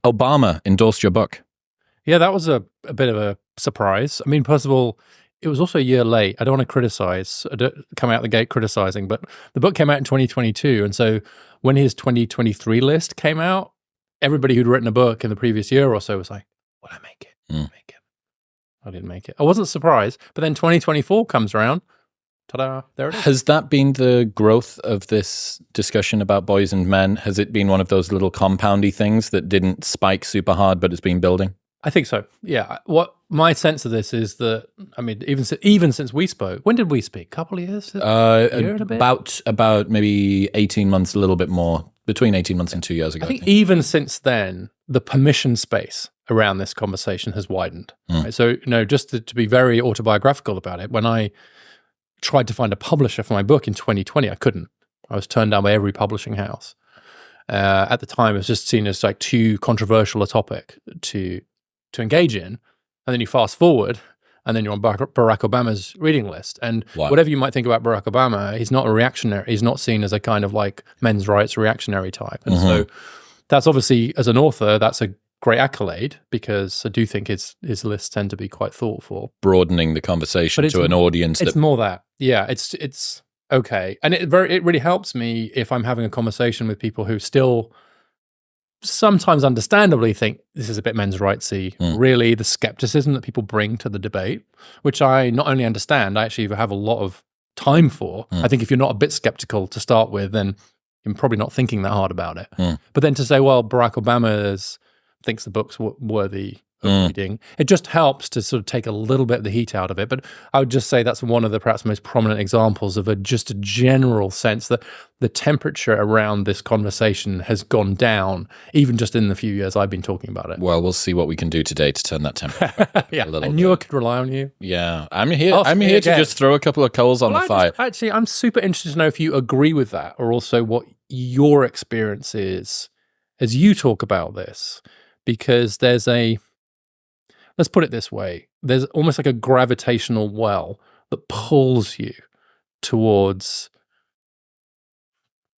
Obama endorsed your book. Yeah, that was a bit of a surprise. I mean, first of all, it was also a year late. I don't want to criticize, I don't come out the gate criticizing, but the book came out in 2022. And so when his 2023 list came out, everybody who'd written a book in the previous year or so was like, will I make it? Will I make it? I didn't make it. I wasn't surprised. But then 2024 comes around. Ta-da, there it is. Has that been the growth of this discussion about boys and men? Has it been one of those little compoundy things that didn't spike super hard, but it's been building? I think so. Yeah. What my sense of this is that, I mean, even since we spoke, when did we speak? A couple of years? A year and a bit? About maybe 18 months, a little bit more, between 18 months and 2 years ago. I think even since then, the permission space around this conversation has widened. Right? So, just to be very autobiographical about it, when I tried to find a publisher for my book in 2020, I couldn't. I was turned down by every publishing house. At the time, it was just seen as like too controversial a topic to engage in. And then you fast forward, and then you're on Barack Obama's reading list. And whatever you might think about Barack Obama, he's not a reactionary. He's not seen as a kind of like men's rights reactionary type. And so that's obviously, as an author, that's a great accolade, because I do think his lists tend to be quite thoughtful. Broadening the conversation to an audience. It's more that. Yeah, it's okay. And it really helps me if I'm having a conversation with people who still sometimes understandably think this is a bit men's rightsy. Really, the skepticism that people bring to the debate, which I not only understand, I actually have a lot of time for. I think if you're not a bit skeptical to start with, then you're probably not thinking that hard about it. But then to say, well, Barack Obama thinks the book's worthy of reading, it just helps to sort of take a little bit of the heat out of it. But I would just say that's one of the perhaps most prominent examples of just a general sense that the temperature around this conversation has gone down, even just in the few years I've been talking about it. Well, we'll see what we can do today to turn that temperature a little bit. I knew I could rely on you. Yeah, I'm here to just throw a couple of coals on the fire. Actually, I'm super interested to know if you agree with that, or also what your experience is as you talk about this. Because there's let's put it this way, there's almost like a gravitational well that pulls you towards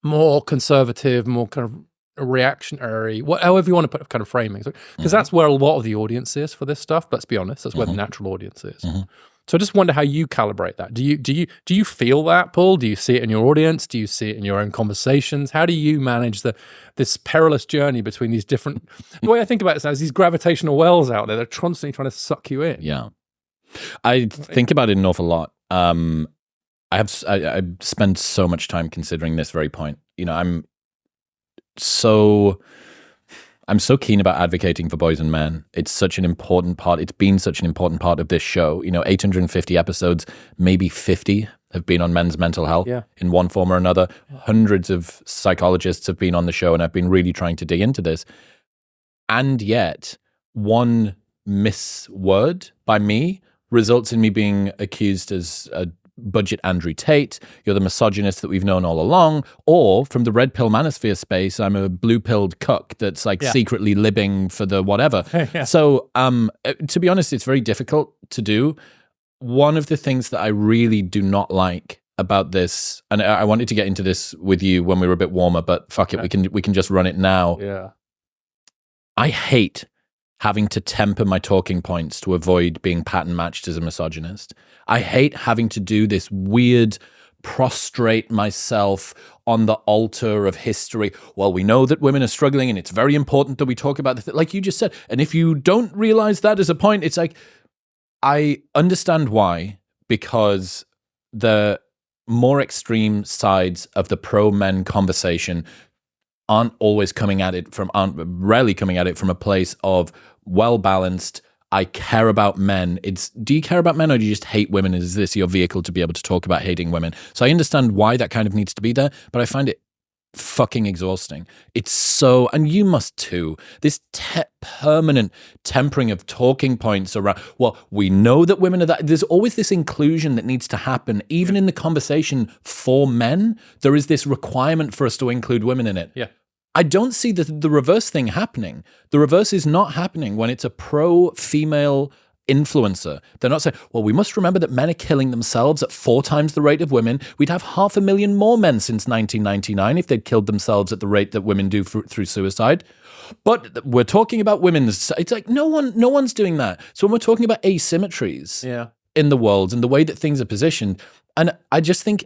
more conservative, more kind of reactionary, however you want to put kind of framing. Because that's where a lot of the audience is for this stuff, let's be honest, that's where the natural audience is. So I just wonder how you calibrate that. Do you feel that, Paul? Do you see it in your audience? Do you see it in your own conversations? How do you manage this perilous journey between these different? The way I think about it is these gravitational wells out there. They're constantly trying to suck you in. Yeah, I think about it an awful lot. I spend so much time considering this very point. I'm so keen about advocating for boys and men. It's such an important part. It's been such an important part of this show. 850 episodes, maybe 50 have been on men's mental health in one form or another. Hundreds of psychologists have been on the show, and I've been really trying to dig into this. And yet, one misword by me results in me being accused as a budget Andrew Tate, you're the misogynist that we've known all along, or from the red pill manosphere space, I'm a blue pilled cuck that's secretly libbing for the whatever. So to be honest, it's very difficult to do. One of the things that I really do not like about this, and I wanted to get into this with you when we were a bit warmer, but fuck it, we can just run it now. Yeah. I hate having to temper my talking points to avoid being pattern matched as a misogynist. I hate having to do this weird prostrate myself on the altar of history. Well, we know that women are struggling, and it's very important that we talk about this, like you just said. And if you don't realize that as a point, it's like, I understand why, because the more extreme sides of the pro-men conversation aren't rarely coming at it from a place of well-balanced, I care about men. Do you care about men, or do you just hate women? Is this your vehicle to be able to talk about hating women? So I understand why that kind of needs to be there, but I find it fucking exhausting. It's so, and you must too, this permanent tempering of talking points around, well, we know that women are that. There's always this inclusion that needs to happen. Even in the conversation for men, there is this requirement for us to include women in it. Yeah. I don't see the reverse thing happening. The reverse is not happening when it's a pro-female influencer. They're not saying, well, we must remember that men are killing themselves at 4 times the rate of women. We'd have 500,000 more men since 1999 if they'd killed themselves at the rate that women do through suicide. But we're talking about women's. It's like no one's doing that. So when we're talking about asymmetries in the world and the way that things are positioned, and I just think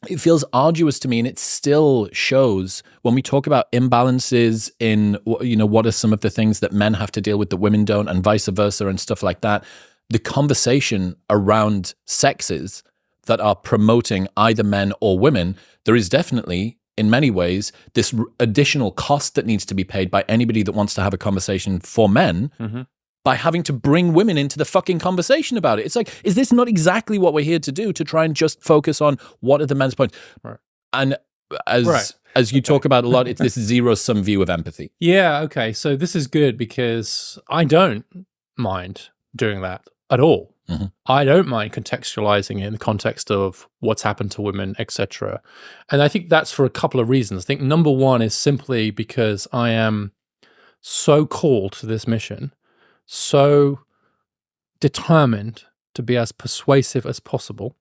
it feels arduous to me, and it still shows when we talk about imbalances in, what are some of the things that men have to deal with that women don't, and vice versa and stuff like that. The conversation around sexes that are promoting either men or women, there is definitely, in many ways, this additional cost that needs to be paid by anybody that wants to have a conversation for men by having to bring women into the fucking conversation about it. It's like, is this not exactly what we're here to do, to try and just focus on what are the men's points? Right. And as you talk about a lot, it's this zero-sum view of empathy. Yeah, okay. So this is good because I don't mind doing that at all. I don't mind contextualizing it in the context of what's happened to women, etc. And I think that's for a couple of reasons. I think number one is simply because I am so called to this mission, so determined to be as persuasive as possible,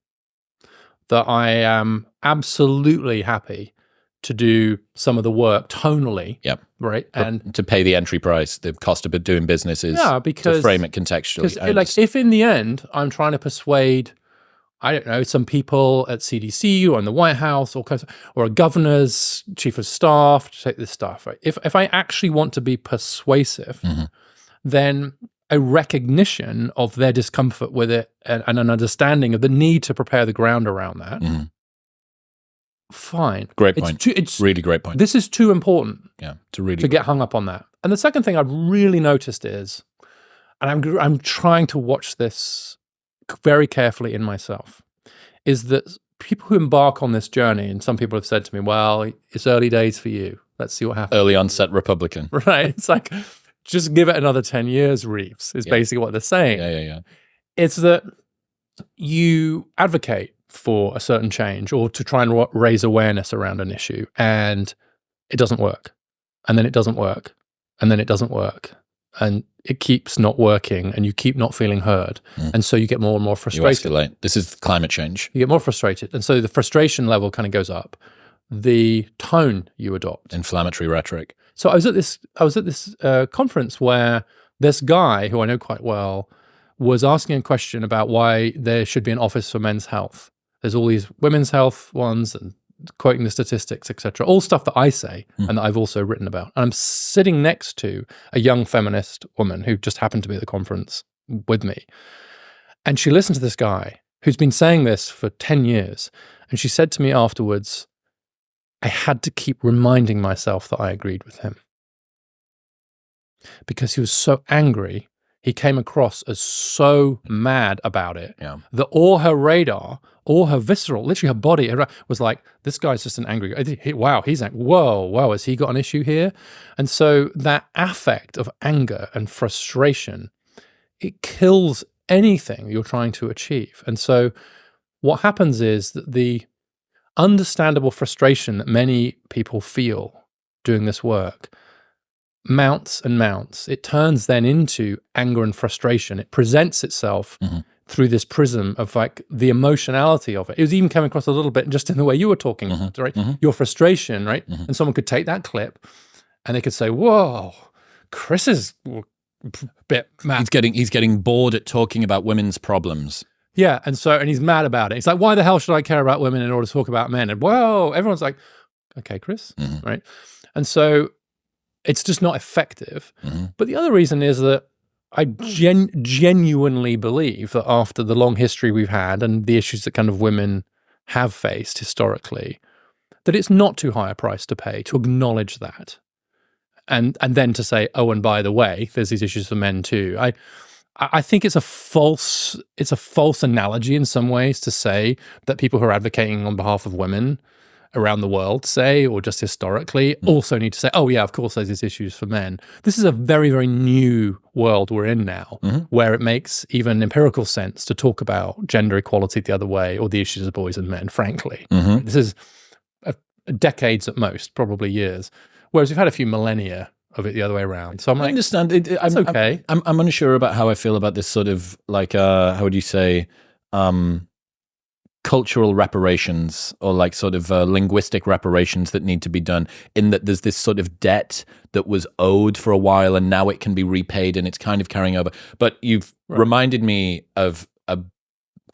that I am absolutely happy to do some of the work tonally, right? And to pay the entry price, the cost of doing business is to frame it contextually. Like, if in the end I'm trying to persuade, I don't know, some people at CDC or in the White House or a governor's chief of staff to take this stuff, right? If I actually want to be persuasive, then a recognition of their discomfort with it and an understanding of the need to prepare the ground around that. Fine. Great point. It's really great point. This is too important to get hung up on that. And the second thing I've really noticed is, and I'm trying to watch this very carefully in myself, is that people who embark on this journey, and some people have said to me, well, it's early days for you. Let's see what happens. Early onset Republican. Right. It's like, just give it another 10 years, Reeves, is basically what they're saying. Yeah. It's that you advocate for a certain change or to try and raise awareness around an issue, and it doesn't work. And then it doesn't work. And then it doesn't work. And it keeps not working, and you keep not feeling heard. And so you get more and more frustrated. You escalate. This is climate change. You get more frustrated. And so the frustration level kind of goes up. The tone you adopt. Inflammatory rhetoric. So I was at this conference where this guy, who I know quite well, was asking a question about why there should be an office for men's health. There's all these women's health ones and quoting the statistics, etc. All stuff that I say and that I've also written about. And I'm sitting next to a young feminist woman who just happened to be at the conference with me. And she listened to this guy who's been saying this for 10 years. And she said to me afterwards, I had to keep reminding myself that I agreed with him. Because he was so angry, he came across as so mad about it that all her radar, all her visceral, literally her body was like, this guy's just an angry guy. Wow, he's like, whoa, has he got an issue here? And so that affect of anger and frustration, it kills anything you're trying to achieve. And so what happens is that the understandable frustration that many people feel doing this work mounts and mounts. It turns then into anger and frustration. It presents itself through this prism of like the emotionality of it. It was even coming across a little bit just in the way you were talking, right? Your frustration, right? And someone could take that clip and they could say, whoa, Chris is a bit mad. He's getting bored at talking about women's problems. Yeah, and he's mad about it. It's like, why the hell should I care about women in order to talk about men? And whoa, everyone's like, okay, Chris, right? And so it's just not effective. But the other reason is that I genuinely believe that after the long history we've had and the issues that kind of women have faced historically, that it's not too high a price to pay to acknowledge that. And then to say, oh, and by the way, there's these issues for men too. I think it's a false analogy in some ways to say that people who are advocating on behalf of women around the world say, or just historically, also need to say, oh yeah, of course there's these issues for men. This is a very, very new world we're in now, where it makes even empirical sense to talk about gender equality the other way, or the issues of boys and men, frankly. This is decades at most, probably years. Whereas we've had a few millennia of it the other way around. So I'm I like, understand. it's okay. I'm unsure about how I feel about this sort of like, how would you say, cultural reparations or like sort of linguistic reparations that need to be done, in that there's this sort of debt that was owed for a while and now it can be repaid and it's kind of carrying over. But you've reminded me of a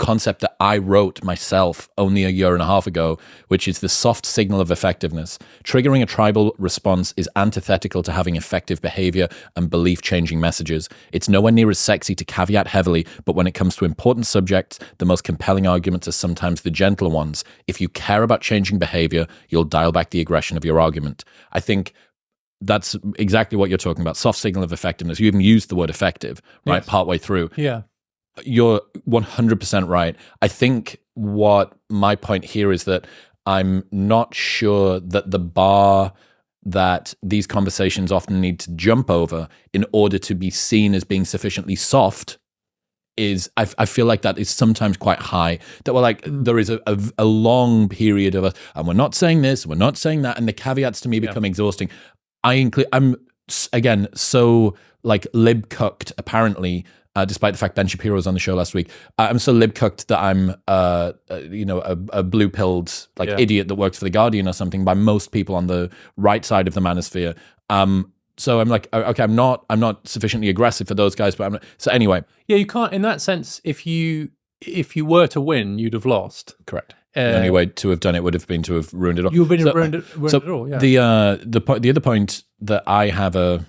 concept that I wrote myself only a year and a half ago, which is the soft signal of effectiveness. Triggering a tribal response is antithetical to having effective behavior and belief-changing messages. It's nowhere near as sexy to caveat heavily, but when it comes to important subjects, the most compelling arguments are sometimes the gentler ones. If you care about changing behavior, you'll dial back the aggression of your argument. I think that's exactly what you're talking about. Soft signal of effectiveness. You even used the word effective, right? Yes. Partway through. Yeah. You're 100% right. I think what my point here is that I'm not sure that the bar that these conversations often need to jump over in order to be seen as being sufficiently soft is, I feel like that is sometimes quite high. That we're like, there is a long period of us, and we're not saying this, we're not saying that, and the caveats to me become exhausting. I'm, again, so like lib-cucked, apparently, despite the fact Ben Shapiro was on the show last week. I'm so lib-cucked that I'm, a blue-pilled idiot that works for The Guardian or something by most people on the right side of the manosphere. So I'm like, okay, I'm not sufficiently aggressive for those guys, but I'm not. So anyway. Yeah, you can't, in that sense, if you were to win, you'd have lost. Correct. The only way to have done it would have been to have ruined it all. You would have ruined it all, yeah. The other point that I have a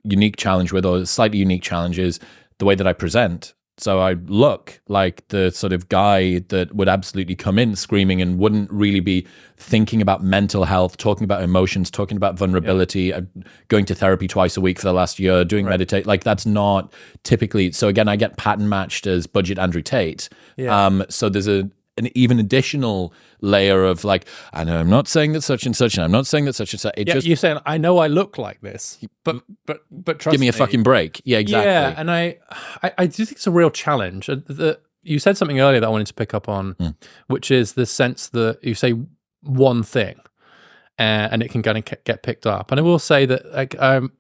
unique challenge with, or a slightly unique challenge, is the way that I present. So I look like the sort of guy that would absolutely come in screaming and wouldn't really be thinking about mental health, talking about emotions, talking about vulnerability, going to therapy twice a week for the last year, doing meditate. Like, that's not typically. So again, I get pattern matched as budget Andrew Tate. Yeah. So there's an even additional layer of like, I know I'm not saying that such and such, and I'm not saying that such and such. You're saying, I know I look like this, but trust give me a fucking break. Yeah, exactly. Yeah, and I do think it's a real challenge. You said something earlier that I wanted to pick up on, which is the sense that you say one thing, and it can kind of get picked up. And I will say that, like,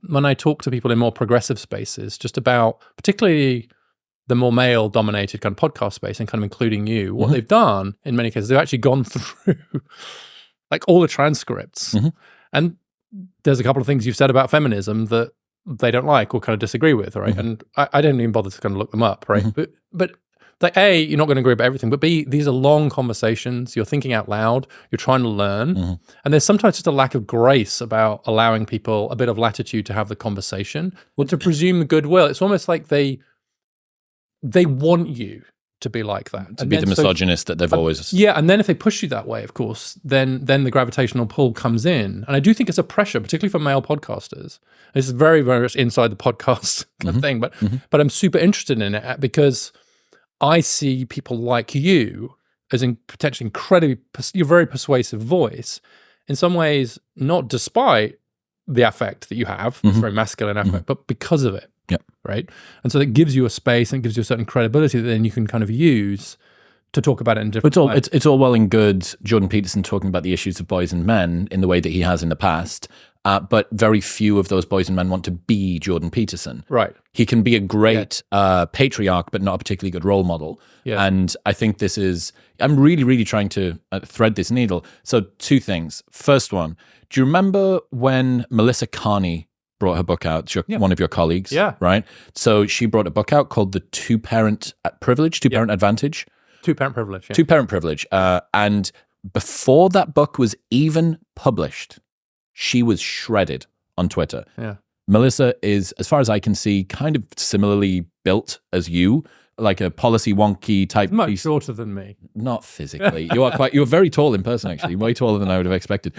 when I talk to people in more progressive spaces, just about particularly the more male-dominated kind of podcast space, and kind of including you, what they've done in many cases, they've actually gone through like all the transcripts, and there's a couple of things you've said about feminism that they don't like or kind of disagree with, right? And I don't even bother to kind of look them up, right? But like, A, you're not going to agree about everything, but B, these are long conversations. You're thinking out loud. You're trying to learn, and there's sometimes just a lack of grace about allowing people a bit of latitude to have the conversation, or to presume goodwill. It's almost like they want you to be like that. To be the misogynist that they've always... Yeah, and then if they push you that way, of course, then the gravitational pull comes in. And I do think it's a pressure, particularly for male podcasters. This is very, very much inside the podcast kind of thing, but I'm super interested in it because I see people like you as in potentially incredibly... You're a very persuasive voice. In some ways, not despite the affect that you have, it's very masculine affect, but because of it. Yep. Right. And so that gives you a space and gives you a certain credibility that then you can kind of use to talk about it in different ways. It's all well and good Jordan Peterson talking about the issues of boys and men in the way that he has in the past, but very few of those boys and men want to be Jordan Peterson. Right. He can be a great patriarch, but not a particularly good role model. Yeah. And I think this is... I'm really, really trying to thread this needle. So two things. First one, do you remember when Melissa Carney brought her book out, one of your colleagues, right? So she brought a book out called The Two-Parent Privilege, Two-Parent Advantage. Two-Parent Privilege, yeah. Two-Parent Privilege. And before that book was even published, she was shredded on Twitter. Yeah. Melissa is, as far as I can see, kind of similarly built as you, like a policy wonky type. Much shorter than me. Not physically. You're very tall in person, actually. Way taller than I would have expected.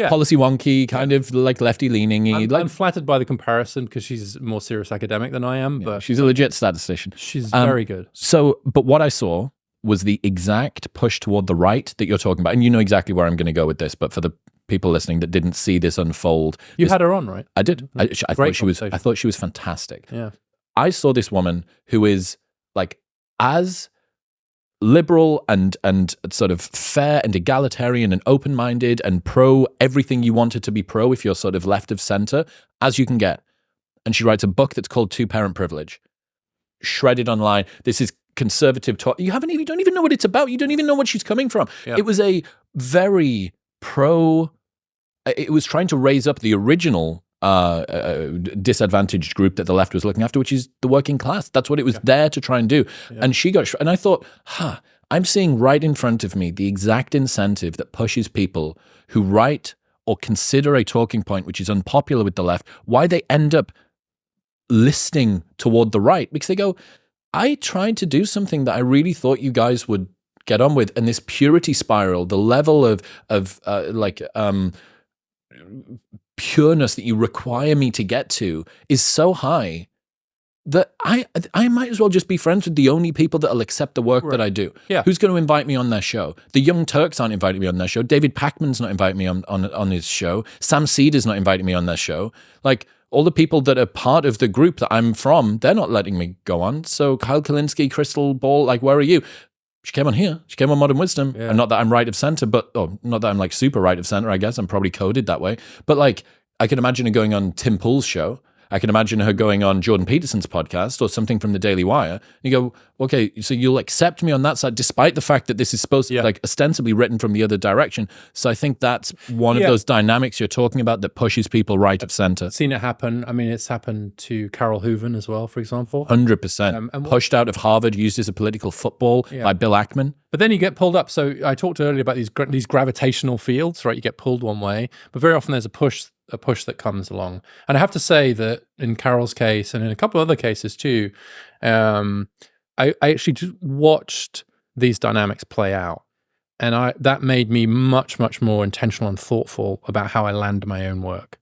Policy wonky, kind of like lefty leaning. I'm flattered by the comparison because she's a more serious academic than I am, but she's a legit statistician. She's very good. So, but what I saw was the exact push toward the right that you're talking about, and you know exactly where I'm going to go with this. But for the people listening that didn't see this unfold, you had her on, right? I did. I thought she was fantastic. Yeah. I saw this woman who is like as liberal and sort of fair and egalitarian and open-minded and pro everything you wanted to be pro if you're sort of left of center as you can get. And she writes a book that's called Two-Parent Privilege. Shredded online. This is conservative talk. You don't even know what it's about. You don't even know what she's coming from. Yep. It was a very it was trying to raise up the original disadvantaged group that the left was looking after, which is the working class. That's what it was there to try and do. Yeah. And she got, and I thought, I'm seeing right in front of me the exact incentive that pushes people who write or consider a talking point which is unpopular with the left, why they end up listening toward the right, because they go, I tried to do something that I really thought you guys would get on with, and this purity spiral, the level of pureness that you require me to get to is so high that I might as well just be friends with the only people that will accept the work that I do. Yeah. Who's going to invite me on their show? The Young Turks aren't inviting me on their show. David Pakman's not inviting me on his show. Sam Cedar's not inviting me on their show. Like, all the people that are part of the group that I'm from, they're not letting me go on. So Kyle Kalinske, Crystal Ball, like, where are you? She came on here. She came on Modern Wisdom. Yeah. And not that I'm right of center, not that I'm like super right of center, I guess. I'm probably coded that way. But like, I can imagine her going on Tim Pool's show. I can imagine her going on Jordan Peterson's podcast or something from the Daily Wire. And you go, okay, so you'll accept me on that side, despite the fact that this is supposed to be like ostensibly written from the other direction. So I think that's one of those dynamics you're talking about that pushes people right of center. I've seen it happen. I mean, it's happened to Carol Hooven as well, for example. 100%. Pushed out of Harvard, used as a political football by Bill Ackman. But then you get pulled up. So I talked earlier about these gravitational fields, right? You get pulled one way, but very often there's a push that comes along. And I have to say that in Carol's case and in a couple of other cases too, I actually just watched these dynamics play out. And that made me much, much more intentional and thoughtful about how I land my own work.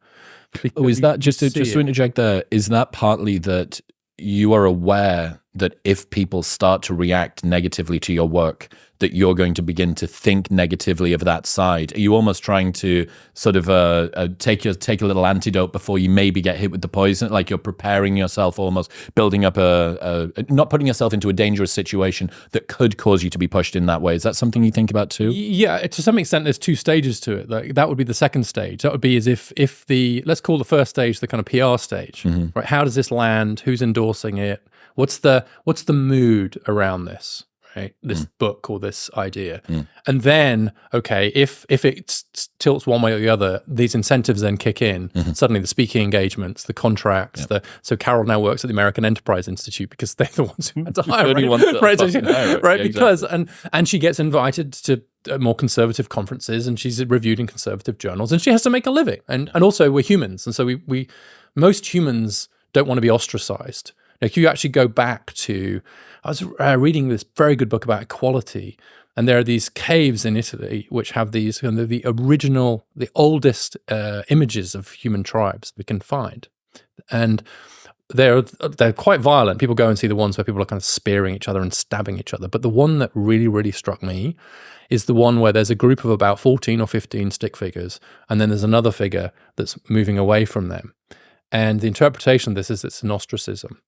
Is that, just to interject there, is that partly that you are aware that if people start to react negatively to your work, that you're going to begin to think negatively of that side? Are you almost trying to sort of take a little antidote before you maybe get hit with the poison? Like you're preparing yourself, almost building up not putting yourself into a dangerous situation that could cause you to be pushed in that way. Is that something you think about too? Yeah, to some extent, there's two stages to it. Like, that would be the second stage. That would be as if let's call the first stage the kind of PR stage, right? How does this land? Who's endorsing it? What's the mood around this? Right, this book or this idea, and then if it tilts one way or the other, these incentives then kick in. Suddenly, the speaking engagements, the contracts. So Carol now works at the American Enterprise Institute because they're the ones who had to hire her, right? Because and she gets invited to more conservative conferences, and she's reviewed in conservative journals, and she has to make a living. And also, we're humans, and so we most humans don't want to be ostracized. If you actually go back to, I was reading this very good book about equality, and there are these caves in Italy which have these the oldest images of human tribes we can find, and they're quite violent. People go and see the ones where people are kind of spearing each other and stabbing each other. But the one that really, really struck me is the one where there's a group of about 14 or 15 stick figures, and then there's another figure that's moving away from them. And the interpretation of this is it's an ostracism.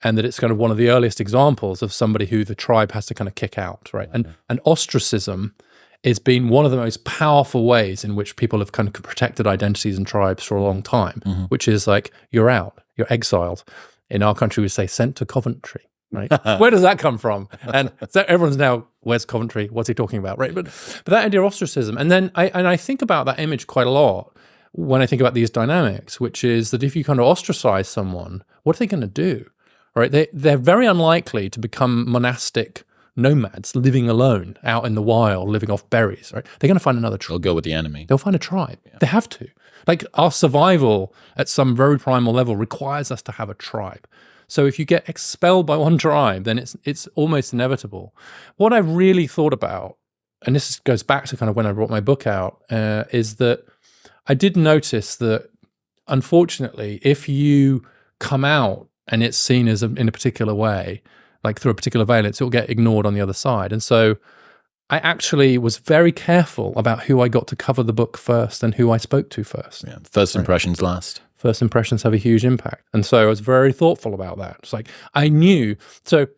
And that it's kind of one of the earliest examples of somebody who the tribe has to kind of kick out, right? And ostracism has been one of the most powerful ways in which people have kind of protected identities and tribes for a long time, which is like, you're out, you're exiled. In our country, we say sent to Coventry, right? Where does that come from? And so everyone's now, where's Coventry? What's he talking about, right? But that idea of ostracism. And then I think about that image quite a lot when I think about these dynamics, which is that if you kind of ostracize someone, what are they going to do? Right, they're very unlikely to become monastic nomads living alone out in the wild, living off berries. Right, they're going to find another tribe. They'll go with the enemy. They'll find a tribe. Yeah. They have to. Like, our survival at some very primal level requires us to have a tribe. So if you get expelled by one tribe, then it's almost inevitable. What I've really thought about, and this goes back to kind of when I brought my book out, is that I did notice that, unfortunately, if you come out and it's seen as in a particular way, like through a particular valence, it will get ignored on the other side. And so I actually was very careful about who I got to cover the book first and who I spoke to first. Yeah, first impressions last. First impressions have a huge impact. And so I was very thoughtful about that. It's like, I knew, so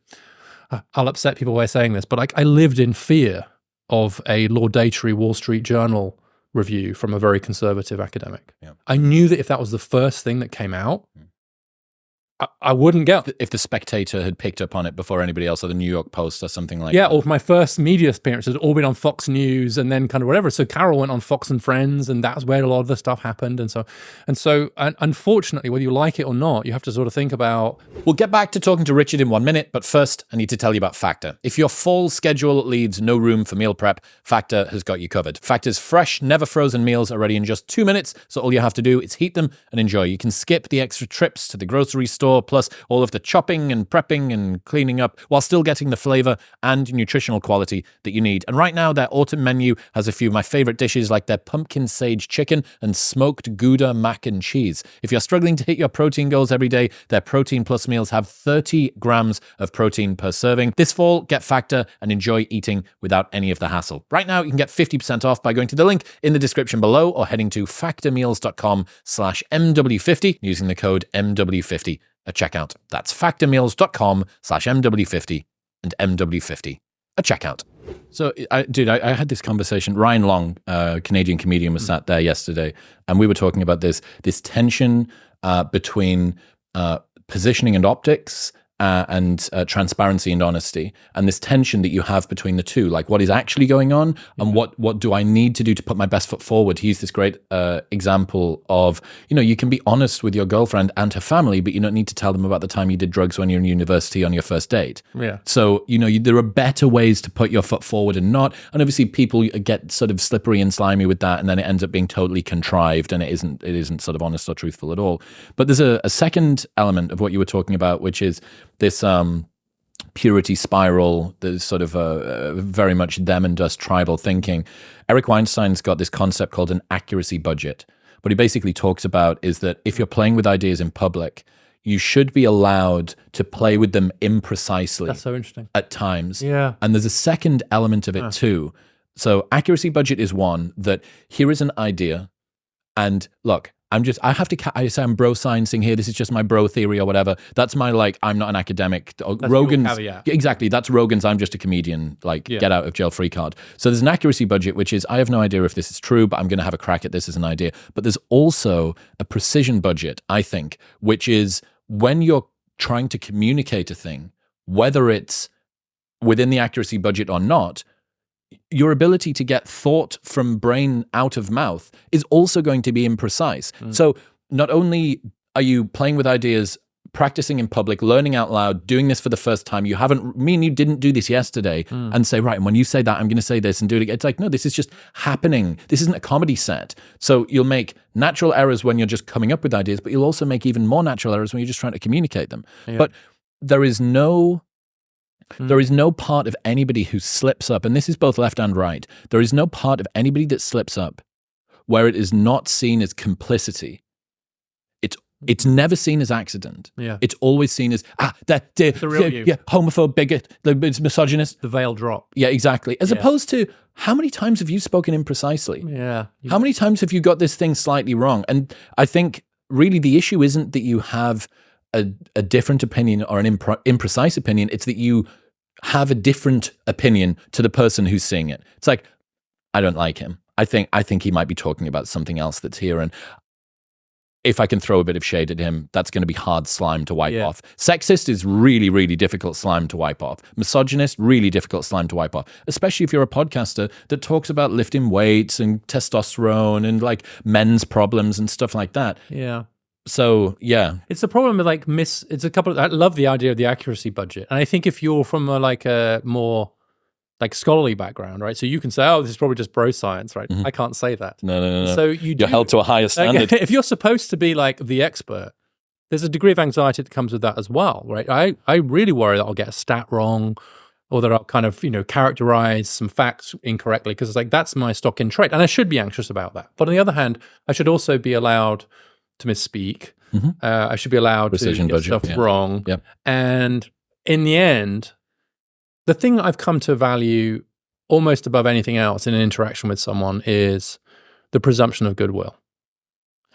I'll upset people by saying this, but like I lived in fear of a laudatory Wall Street Journal review from a very conservative academic. Yeah. I knew that if that was the first thing that came out, I wouldn't get. If the Spectator had picked up on it before anybody else, or the New York Post or something like that. that. Or my first media appearance had all been on Fox News and then kind of whatever. So Carol went on Fox and Friends, and that's where a lot of the stuff happened. And so unfortunately, whether you like it or not, you have to sort of think about. We'll get back to talking to Richard in 1 minute, but first I need to tell you about Factor. If your fall schedule leaves no room for meal prep, Factor has got you covered. Factor's fresh, never frozen meals are ready in just 2 minutes, so all you have to do is heat them and enjoy. You can skip the extra trips to the grocery store, plus all of the chopping and prepping and cleaning up, while still getting the flavor and nutritional quality that you need. And right now, their autumn menu has a few of my favorite dishes, like their pumpkin sage chicken and smoked Gouda mac and cheese. If you're struggling to hit your protein goals every day, their Protein Plus meals have 30 grams of protein per serving. This fall, get Factor and enjoy eating without any of the hassle. Right now, you can get 50% off by going to the link in the description below or heading to factormeals.com/MW50 using the code MW50 at checkout. That's factormeals.com/MW50 and MW50 at checkout. So, I had this conversation. Ryan Long, Canadian comedian, was sat there yesterday, and we were talking about this tension between positioning and optics and transparency and honesty, and this tension that you have between the two, like what is actually going on and what do I need to do to put my best foot forward. He used this great example of, you can be honest with your girlfriend and her family, but you don't need to tell them about the time you did drugs when you're in university on your first date. Yeah. So, there are better ways to put your foot forward and not. And obviously people get sort of slippery and slimy with that, and then it ends up being totally contrived, and it isn't sort of honest or truthful at all. But there's a second element of what you were talking about, which is this purity spiral. There's sort of very much them and us tribal thinking. Eric Weinstein's got this concept called an accuracy budget. What he basically talks about is that if you're playing with ideas in public, you should be allowed to play with them imprecisely. That's so interesting. At times. Yeah. And there's a second element of it too. So accuracy budget is one, that here is an idea, and look, I say I'm bro sciencing here. This is just my bro theory or whatever. That's my, I'm not an academic. That's Rogan's, your caveat. Exactly. That's Rogan's, I'm just a comedian, get out of jail free card. So there's an accuracy budget, which is, I have no idea if this is true, but I'm going to have a crack at this as an idea. But there's also a precision budget, I think, which is when you're trying to communicate a thing, whether it's within the accuracy budget or not, your ability to get thought from brain out of mouth is also going to be imprecise. So not only are you playing with ideas, practicing in public, learning out loud, doing this for the first time, you didn't do this yesterday and say, right, and when you say that, I'm going to say this and do it again. It's like, no, this is just happening. This isn't a comedy set. So you'll make natural errors when you're just coming up with ideas, but you'll also make even more natural errors when you're just trying to communicate them. Yeah. But there is no part of anybody who slips up, and this is both left and right, there is no part of anybody that slips up where it is not seen as complicity. It's never seen as accident. Yeah. It's always seen as, homophobe, bigot, it's misogynist. The veil drop. Yeah, exactly. As opposed to, how many times have you spoken imprecisely? Yeah. How many times have you got this thing slightly wrong? And I think really the issue isn't that you have a different opinion or an imprecise opinion. It's that you have a different opinion to the person who's seeing it. It's like, I don't like him. I think he might be talking about something else that's here. And if I can throw a bit of shade at him, that's going to be hard slime to wipe off. Sexist is really, really difficult slime to wipe off. Misogynist, really difficult slime to wipe off. Especially if you're a podcaster that talks about lifting weights and testosterone and men's problems and stuff like that. Yeah. So, yeah. It's a problem with I love the idea of the accuracy budget. And I think if you're from a more scholarly background, right? So you can say, oh, this is probably just bro science, right? Mm-hmm. I can't say that. No. So you're held to a higher standard. If you're supposed to be the expert, there's a degree of anxiety that comes with that as well, right? I really worry that I'll get a stat wrong, or that I'll kind of, characterize some facts incorrectly, because that's my stock in trade. And I should be anxious about that. But on the other hand, I should also be allowed to misspeak. Mm-hmm. I should be allowed Precision to get budget, stuff wrong. Yep. And in the end, the thing that I've come to value almost above anything else in an interaction with someone is the presumption of goodwill.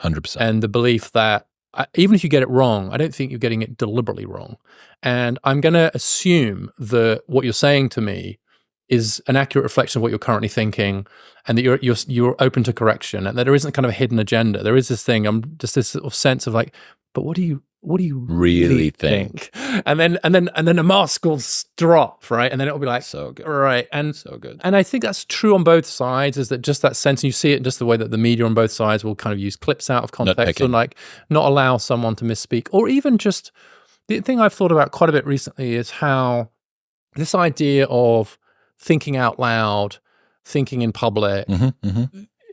100%. And the belief that even if you get it wrong, I don't think you're getting it deliberately wrong. And I'm going to assume that what you're saying to me is an accurate reflection of what you're currently thinking, and that you're open to correction, and that there isn't kind of a hidden agenda. There is this thing. I'm just this sort of sense of like, but what do you really think? And then the mask will drop, right? And then it'll be like, so good, right? And so good. And I think that's true on both sides. Is that just that sense? And you see it in just the way that the media on both sides will kind of use clips out of context and like not allow someone to misspeak, or even just the thing I've thought about quite a bit recently is how this idea of thinking out loud, thinking in public,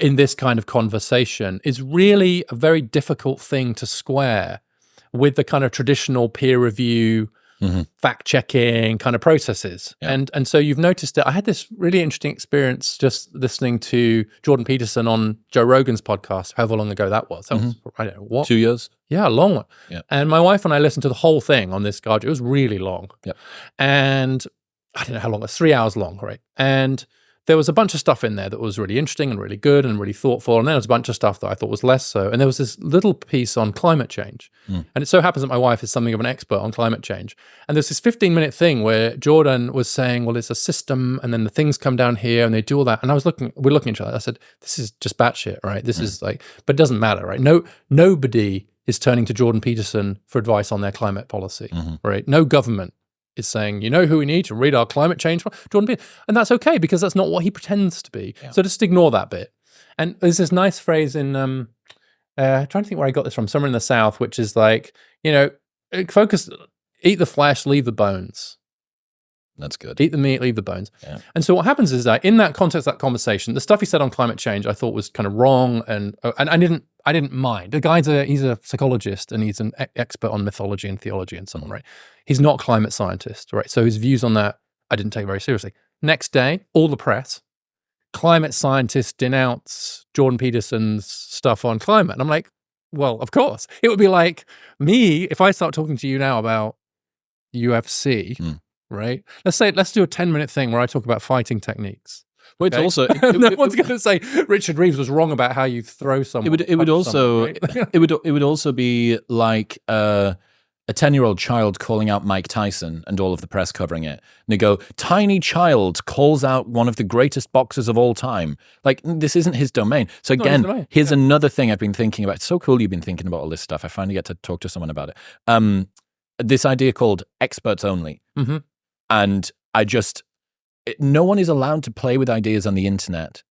in this kind of conversation is really a very difficult thing to square with the kind of traditional peer review, fact-checking kind of processes. Yeah. And so you've noticed it. I had this really interesting experience just listening to Jordan Peterson on Joe Rogan's podcast, however long ago that was. That was, I don't know, what? 2 years? Yeah, a long one. Yeah. And my wife and I listened to the whole thing on this guide. It was really long. Yeah. And I don't know how long, it's 3 hours long, right? And there was a bunch of stuff in there that was really interesting and really good and really thoughtful. And then there was a bunch of stuff that I thought was less so. And there was this little piece on climate change. And it so happens that my wife is something of an expert on climate change. And there's this 15-minute thing where Jordan was saying, well, it's a system, and then the things come down here and they do all that. And we're looking at each other. I said, this is just batshit, right? This is like, but it doesn't matter, right? Nobody is turning to Jordan Peterson for advice on their climate policy, right? No government is saying, you know who we need to read our climate change, Jordan Peterson. And that's okay, because that's not what he pretends to be. Yeah. So just ignore that bit. And there's this nice phrase in, trying to think where I got this from, somewhere in the South, which is like, focus, eat the flesh, leave the bones. That's good. Eat the meat, leave the bones. Yeah. And so what happens is that in that context of that conversation, the stuff he said on climate change I thought was kind of wrong, and I didn't mind. The guy's he's a psychologist, and he's an expert on mythology and theology and so on, right? He's not a climate scientist, right? So his views on that I didn't take very seriously. Next day, all the press, climate scientists denounce Jordan Peterson's stuff on climate. And I'm like, well, of course. It would be like me if I start talking to you now about UFC, right? Let's do a 10-minute thing where I talk about fighting techniques. Well, it's also no one's going to say Richard Reeves was wrong about how you throw someone. It would also someone, right? it would also be like a 10-year-old child calling out Mike Tyson and all of the press covering it. And they go, tiny child calls out one of the greatest boxers of all time. Like, this isn't his domain. So again, here's another thing I've been thinking about. It's so cool you've been thinking about all this stuff. I finally get to talk to someone about it. This idea called experts only. And no one is allowed to play with ideas on the internet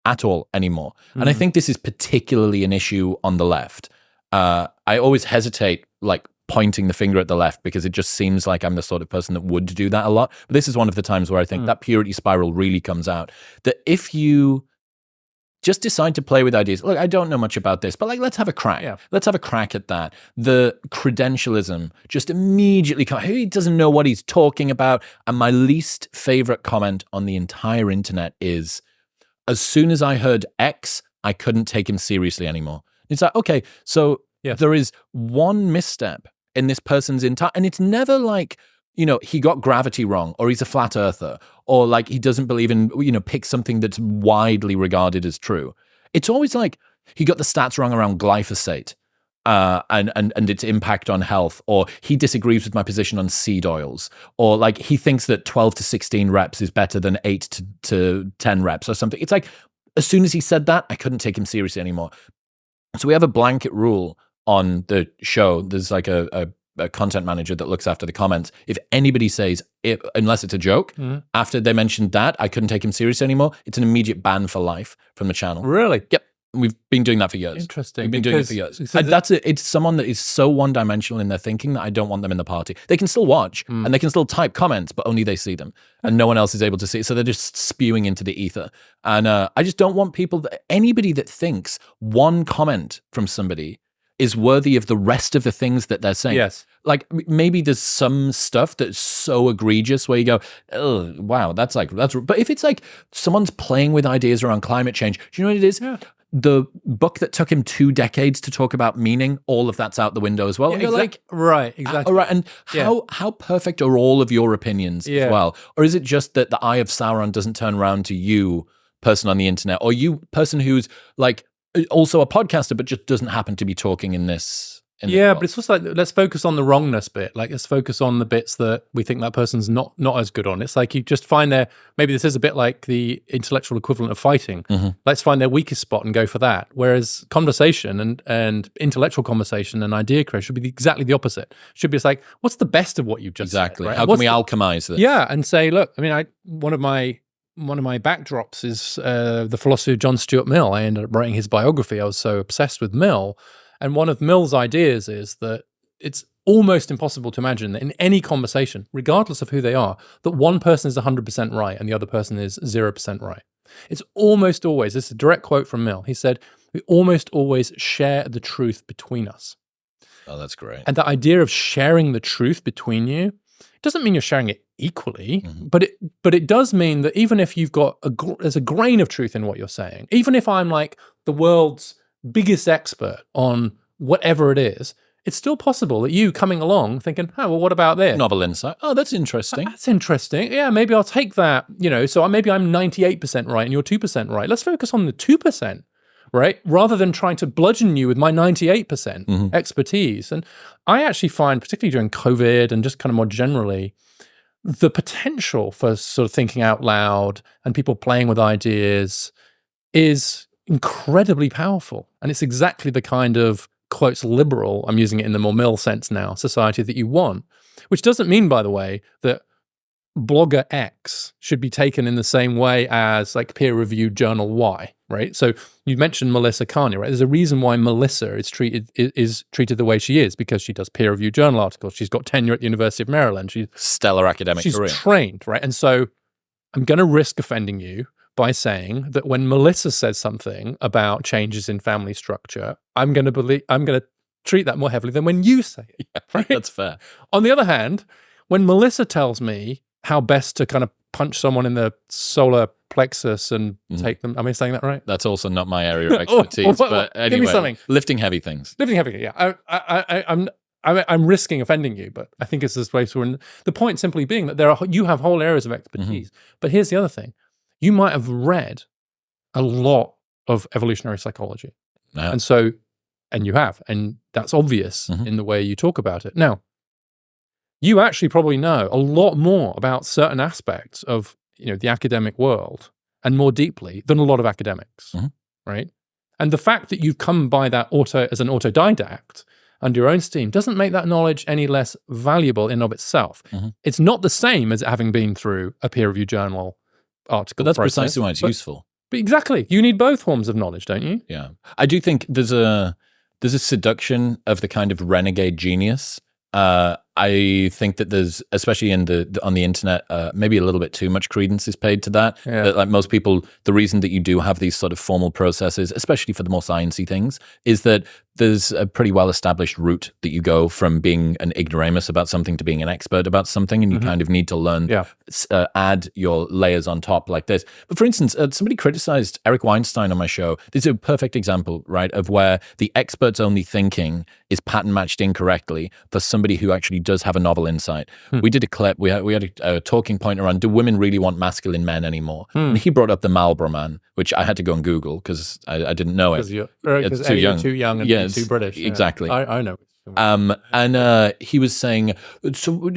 at all anymore. And I think this is particularly an issue on the left. I always hesitate, like, pointing the finger at the left, because it just seems like I'm the sort of person that would do that a lot. But this is one of the times where I think that purity spiral really comes out. That if you just decide to play with ideas, look, I don't know much about this, but like, let's have a crack. Yeah. Let's have a crack at that. The credentialism just immediately comes. He doesn't know what he's talking about. And my least favorite comment on the entire internet is, as soon as I heard X, I couldn't take him seriously anymore. It's like, okay, so there is one misstep in this person's entire, and it's never like, he got gravity wrong, or he's a flat earther, or like he doesn't believe in, pick something that's widely regarded as true. It's always like he got the stats wrong around glyphosate and its impact on health, or he disagrees with my position on seed oils, or like he thinks that 12 to 16 reps is better than 8 to 10 reps or something. It's like, as soon as he said that, I couldn't take him seriously anymore. So we have a blanket rule on the show. There's like a content manager that looks after the comments. If anybody says, unless it's a joke, after they mentioned that, I couldn't take him seriously anymore, it's an immediate ban for life from the channel. Really? Yep. We've been doing that for years. Interesting. We've been doing it for years. And it's someone that is so one-dimensional in their thinking that I don't want them in the party. They can still watch and they can still type comments, but only they see them. And no one else is able to see it. So they're just spewing into the ether. And I just don't want anybody that thinks one comment from somebody is worthy of the rest of the things that they're saying. Yes. Like, maybe there's some stuff that's so egregious where you go, oh, wow, that's. But if it's like someone's playing with ideas around climate change, do you know what it is? Yeah. The book that took him 2 decades to talk about meaning, all of that's out the window as well. Yeah, right, exactly. Right, and how perfect are all of your opinions as well? Or is it just that the eye of Sauron doesn't turn around to you, person on the internet, or you, person who's like also a podcaster, but just doesn't happen to be talking in this Yeah, but it's also like, let's focus on the wrongness bit. Like, let's focus on the bits that we think that person's not as good on. It's like you just find maybe this is a bit like the intellectual equivalent of fighting. Let's find their weakest spot and go for that. Whereas conversation and intellectual conversation and idea creation should be exactly the opposite. Should be like, what's the best of what you've just said, right? How can we alchemize this? Yeah, and say, look, I mean, one of my backdrops is the philosophy of John Stuart Mill. I ended up writing his biography. I was so obsessed with Mill. And one of Mill's ideas is that it's almost impossible to imagine that in any conversation, regardless of who they are, that one person is 100% right and the other person is 0% right. It's almost always, this is a direct quote from Mill, he said, we almost always share the truth between us. Oh, that's great. And the idea of sharing the truth between you doesn't mean you're sharing it equally, but it does mean that even if you've got there's a grain of truth in what you're saying, even if I'm like the world's biggest expert on whatever it is, it's still possible that you coming along thinking, oh, well, what about this? Novel insight. Oh, that's interesting. That's interesting. Yeah, maybe I'll take that, so maybe I'm 98% right and you're 2% right. Let's focus on the 2%, right? Rather than trying to bludgeon you with my 98% expertise. And I actually find, particularly during COVID and just kind of more generally, the potential for sort of thinking out loud and people playing with ideas is incredibly powerful. And it's exactly the kind of, quotes, liberal, I'm using it in the more Mill sense now, society that you want, which doesn't mean, by the way, that blogger X should be taken in the same way as like peer-reviewed journal Y, right? So you mentioned Melissa Carney, right? There's a reason why Melissa is treated the way she is, because she does peer-reviewed journal articles. She's got tenure at the University of Maryland. She's stellar academic career. She's trained, right? And so I'm going to risk offending you by saying that when Melissa says something about changes in family structure, I'm going to treat that more heavily than when you say it. Yeah, right? That's fair. On the other hand, when Melissa tells me how best to kind of punch someone in the solar plexus and take them, am I saying that right? That's also not my area of expertise. But anyway, give me something. Lifting heavy things. Yeah. I'm risking offending you, but I think it's this place where the point simply being that you have whole areas of expertise. But here's the other thing. You might have read a lot of evolutionary psychology. Yeah. And you have, and that's obvious in the way you talk about it. Now, you actually probably know a lot more about certain aspects of the academic world and more deeply than a lot of academics, right? And the fact that you've come by that as an autodidact under your own steam doesn't make that knowledge any less valuable in and of itself. It's not the same as having been through a peer-reviewed journal article. But that's process, precisely why it's useful. But exactly. You need both forms of knowledge, don't you? Yeah. I do think there's a seduction of the kind of renegade genius. I think that there's, especially on the internet, maybe a little bit too much credence is paid to that. Yeah. That, like most people, the reason that you do have these sort of formal processes, especially for the more sciencey things, is that there's a pretty well-established route that you go from being an ignoramus about something to being an expert about something, and you kind of need to learn, add your layers on top like this. But for instance, somebody criticized Eric Weinstein on my show. This is a perfect example, right, of where the expert's only thinking is pattern matched incorrectly for somebody who actually does have a novel insight. We did a clip, we had a talking point around, do women really want masculine men anymore? And he brought up the Marlboro Man, which I had to go and Google because I didn't know it. Because you're too young and too British. Exactly. I know. And he was saying, so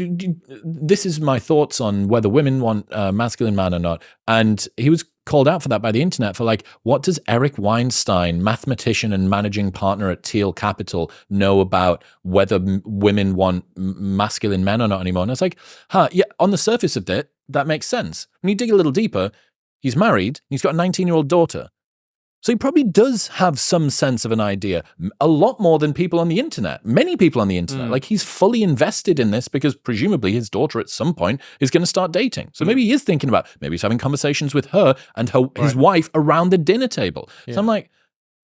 this is my thoughts on whether women want a masculine man or not. And he was called out for that by the internet for like, what does Eric Weinstein, mathematician and managing partner at Teal Capital, know about whether women want masculine men or not anymore? And I was like, yeah, on the surface of it, that makes sense. When you dig a little deeper, he's married, he's got a 19-year-old daughter. So he probably does have some sense of an idea, a lot more than people on the internet, many people on the internet. Like he's fully invested in this because presumably his daughter at some point is going to start dating. So maybe he is thinking about, maybe he's having conversations with her and his wife around the dinner table. So I'm like,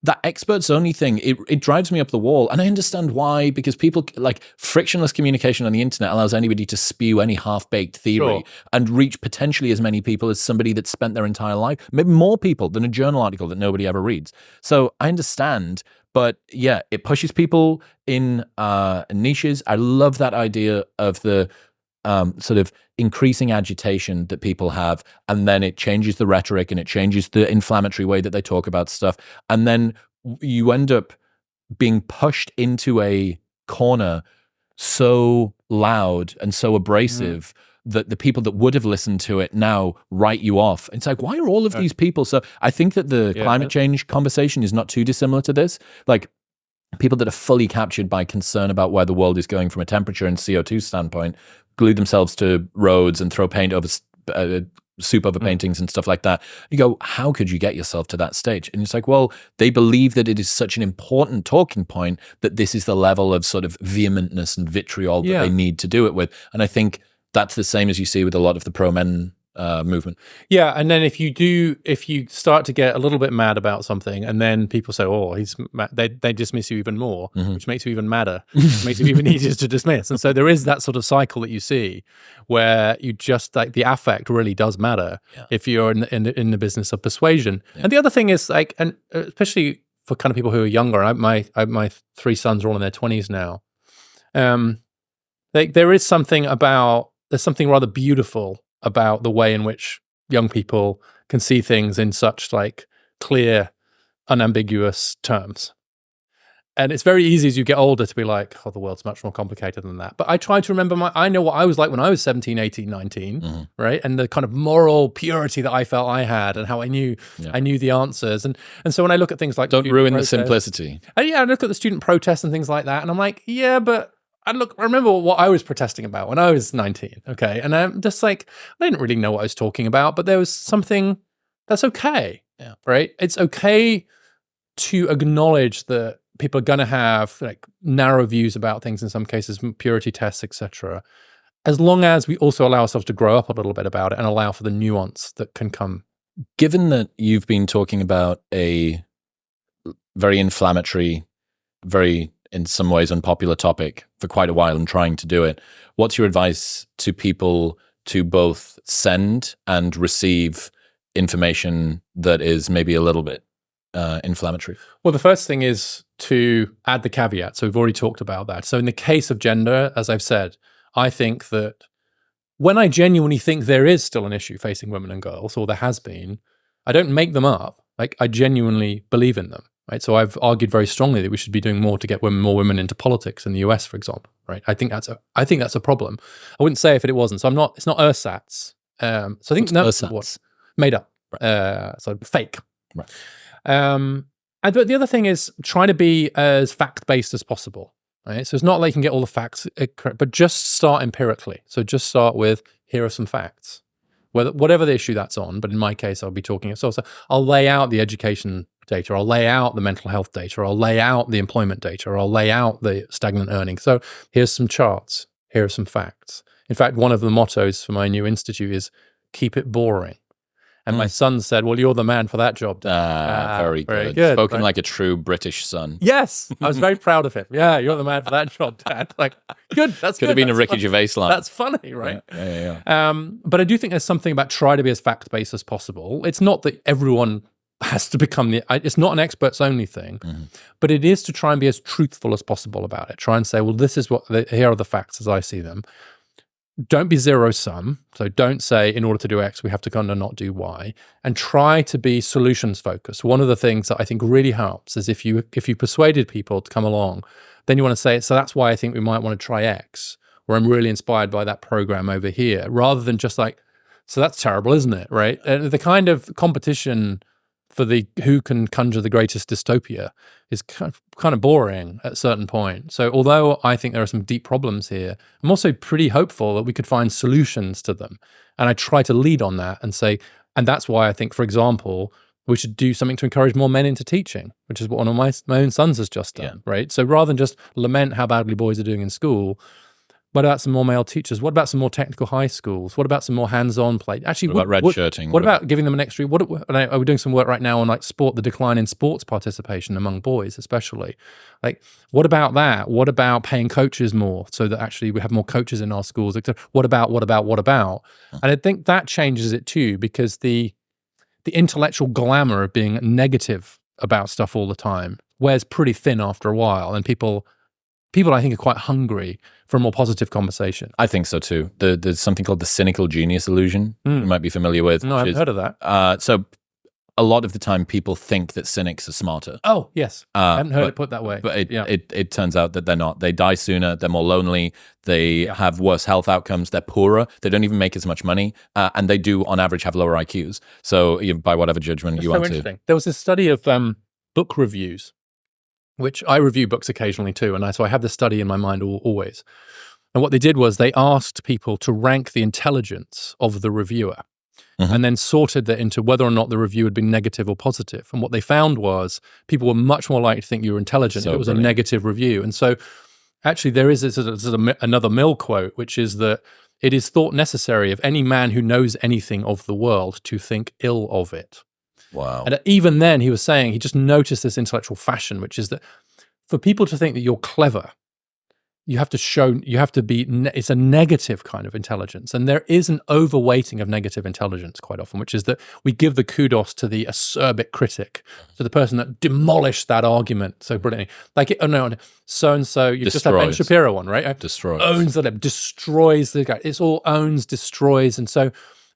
that experts only thing, it drives me up the wall. And I understand why, because people like frictionless communication on the internet allows anybody to spew any half-baked theory and reach potentially as many people as somebody that's spent their entire life, maybe more people than a journal article that nobody ever reads. So I understand, but yeah, it pushes people in niches. I love that idea of the sort of increasing agitation that people have, and then it changes the rhetoric and it changes the inflammatory way that they talk about stuff, and then you end up being pushed into a corner so loud and so abrasive that the people that would have listened to it now write you off. It's like, why are all of these people? So I think that the climate change conversation is not too dissimilar to this. Like, people that are fully captured by concern about where the world is going from a temperature and CO2 standpoint glue themselves to roads and throw paint over soup over paintings and stuff like that. You go, how could you get yourself to that stage? And it's like, well, they believe that it is such an important talking point that this is the level of sort of vehementness and vitriol that they need to do it with. And I think that's the same as you see with a lot of the pro-men movement. Yeah, and then if you start to get a little bit mad about something, and then people say, "Oh, he's mad," they dismiss you even more, which makes you even madder, makes you even easier to dismiss. And so there is that sort of cycle that you see, where you just like the affect really does matter if you're in the business of persuasion. And the other thing is like, and especially for kind of people who are younger, my 3 sons are all in their 20s now. Like there's something rather beautiful about the way in which young people can see things in such like clear, unambiguous terms. And it's very easy as you get older to be like, oh, the world's much more complicated than that. But I try to remember I know what I was like when I was 17, 18, 19, right? And the kind of moral purity that I felt I had and how I knew the answers. And so when I look at things like don't ruin the simplicity. I look at the student protests and things like that, and I'm like, yeah, but I remember what I was protesting about when I was 19, okay? And I'm just like, I didn't really know what I was talking about, but there was something that's okay, right? It's okay to acknowledge that people are going to have like narrow views about things in some cases, purity tests, etc., as long as we also allow ourselves to grow up a little bit about it and allow for the nuance that can come. Given that you've been talking about a very inflammatory, very in some ways unpopular topic for quite a while and trying to do it, what's your advice to people to both send and receive information that is maybe a little bit inflammatory? Well, the first thing is to add the caveat. So we've already talked about that. So in the case of gender, as I've said, I think that when I genuinely think there is still an issue facing women and girls, or there has been, I don't make them up. Like, I genuinely believe in them. Right, so I've argued very strongly that we should be doing more to get more women into politics in the US, for example. Right, I think that's a problem. I wouldn't say if it wasn't. So I'm not. It's not ersatz. So I think that's what's made up. Right. So fake. Right. And the other thing is try to be as fact-based as possible. Right, so it's not like you can get all the facts correct, but just start empirically. So just start with, here are some facts. Whatever the issue that's on, but in my case, I'll be talking. So I'll lay out the education data, I'll lay out the mental health data, I'll lay out the employment data, or I'll lay out the stagnant earnings. So here's some charts, here are some facts. In fact, one of the mottos for my new institute is keep it boring. And my son said, well, you're the man for that job. Very good. Spoken right? Like a true British son. Yes, I was very proud of him. Yeah, you're the man for that job, Dad. Like, good. That's Could have been a Ricky Gervais line. That's funny, right? Yeah. But I do think there's something about try to be as fact-based as possible. It's not that everyone has to become it's not an experts only thing, but it is to try and be as truthful as possible about it. Try and say, well, this is here are the facts as I see them. Don't be zero sum. So don't say in order to do X, we have to kind of not do Y, and try to be solutions focused. One of the things that I think really helps is if you persuaded people to come along, then you want to say, so that's why I think we might want to try X, or I'm really inspired by that program over here, rather than just like, so that's terrible, isn't it? Right. And the kind of competition for who can conjure the greatest dystopia is kind of boring at a certain point. So although I think there are some deep problems here, I'm also pretty hopeful that we could find solutions to them. And I try to lead on that and say, and that's why I think, for example, we should do something to encourage more men into teaching, which is what one of my own sons has just done, right? So rather than just lament how badly boys are doing in school, what about some more male teachers? What about some more technical high schools? What about some more hands-on play? Actually, what about red-shirting? What about giving them an extra? We're doing some work right now on like the decline in sports participation among boys, especially. Like, what about that? What about paying coaches more so that actually we have more coaches in our schools? What about? And I think that changes it too, because the intellectual glamour of being negative about stuff all the time wears pretty thin after a while, and people I think are quite hungry for a more positive conversation. I think so too. There's something called the cynical genius illusion you might be familiar with. No, I haven't heard of that. So a lot of the time people think that cynics are smarter. Oh, yes. I hadn't heard it put that way. But it turns out that they're not. They die sooner. They're more lonely. They have worse health outcomes. They're poorer. They don't even make as much money. And they do, on average, have lower IQs. So by whatever judgment you want to. There was this study of book reviews, which I review books occasionally too. And so I have this study in my mind always. And what they did was they asked people to rank the intelligence of the reviewer. And then sorted that into whether or not the review had been negative or positive. And what they found was people were much more likely to think you were intelligent if it was a negative review. And so actually there is another Mill quote, which is that it is thought necessary of any man who knows anything of the world to think ill of it. Wow. And even then he was saying, he just noticed this intellectual fashion, which is that for people to think that you're clever, you have to be, it's a negative kind of intelligence. And there is an overweighting of negative intelligence quite often, which is that we give the kudos to the acerbic critic, to the person that demolished that argument so brilliantly. Like, so-and-so, you just have Ben Shapiro one, right? Destroys. Owns the destroys the guy. It's all owns, destroys. And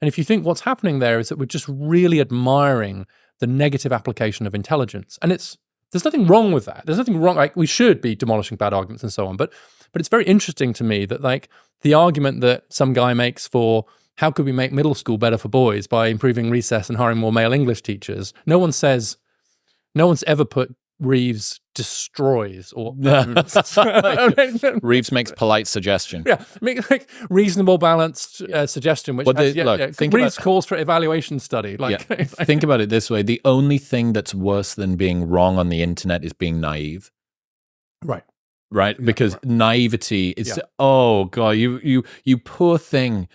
if you think what's happening there is that we're just really admiring the negative application of intelligence. And there's nothing wrong with that. There's nothing wrong. Like, we should be demolishing bad arguments and so on. But it's very interesting to me that, like, the argument that some guy makes for how could we make middle school better for boys by improving recess and hiring more male English teachers, no one's ever put Reeves destroys or Reeves makes polite suggestion. Yeah, like reasonable, balanced suggestion. Which Reeves calls for evaluation study. Think about it this way: the only thing that's worse than being wrong on the internet is being naive. Right, because naivety is oh god, you poor thing,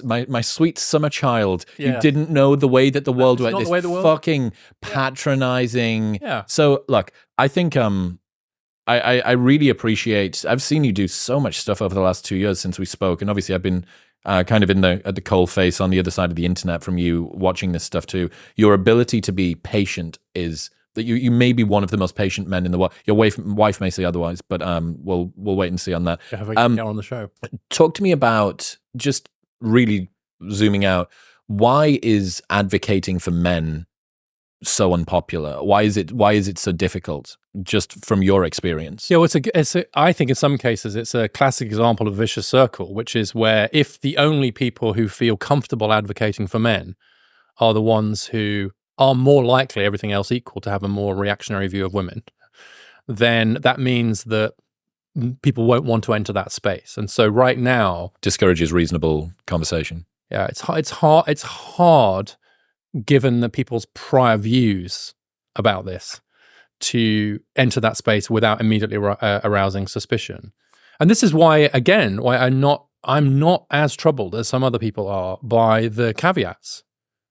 my sweet summer child, you didn't know the way that the world worked. This fucking patronizing. Yeah. So look, I think I really appreciate. I've seen you do so much stuff over the last 2 years since we spoke, and obviously I've been kind of at the cold face on the other side of the internet from you watching this stuff too. Your ability to be patient is. That you may be one of the most patient men in the world. Your wife may say otherwise, but we'll wait and see on that. Have a get on the show. Talk to me about, just really zooming out, why is advocating for men so unpopular? Why is it so difficult? Just from your experience. Yeah, well, I think in some cases it's a classic example of a vicious circle, which is where if the only people who feel comfortable advocating for men are the ones who are more likely, everything else equal, to have a more reactionary view of women, then that means that people won't want to enter that space. And so right now, discourages reasonable conversation. Yeah, it's hard given the people's prior views about this to enter that space without immediately arousing suspicion. And this is why I'm not as troubled as some other people are by the caveats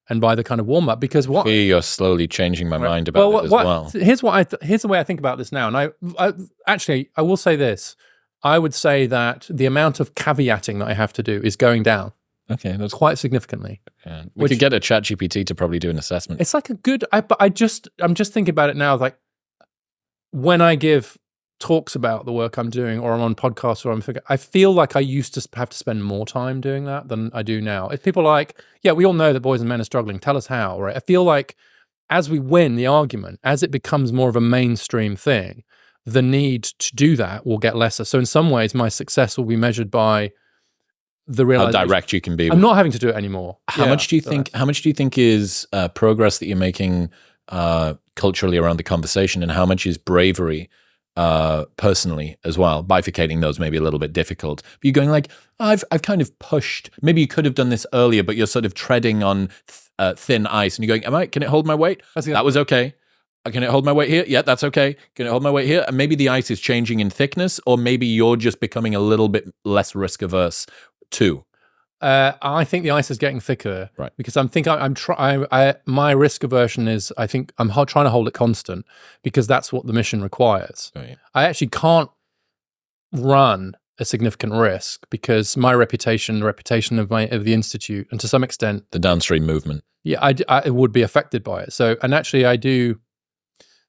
and by the kind of warm-up, because you're slowly changing my mind about it as well. Here's the way I think about this now, and I will say this. I would say that the amount of caveating that I have to do is going down. Okay, that's quite significantly. Yeah. We could get a ChatGPT to probably do an assessment. It's like I'm just thinking about it now, like when I give talks about the work I'm doing, or I'm on podcasts, or I feel like I used to have to spend more time doing that than I do now. If people are like, yeah, we all know that boys and men are struggling, tell us how, right? I feel like as we win the argument, as it becomes more of a mainstream thing, the need to do that will get lesser. So in some ways, my success will be measured by the realization. How direct you can be. I'm not having to do it anymore. How much do you think is progress that you're making culturally around the conversation, and how much is bravery personally as well? Bifurcating those may be a little bit difficult. But you're going like, I've kind of pushed. Maybe you could have done this earlier, but you're sort of treading on thin ice, and you're going, can it hold my weight? That was okay. Can it hold my weight here? Yeah, that's okay. Can it hold my weight here? And maybe the ice is changing in thickness, or maybe you're just becoming a little bit less risk averse too. I think the ice is getting thicker, right? Because my risk aversion is, I think I'm trying to hold it constant because that's what the mission requires. Right. I actually can't run a significant risk because my reputation, the reputation of the institute, and to some extent the downstream movement, I would be affected by it. So, and actually, I do.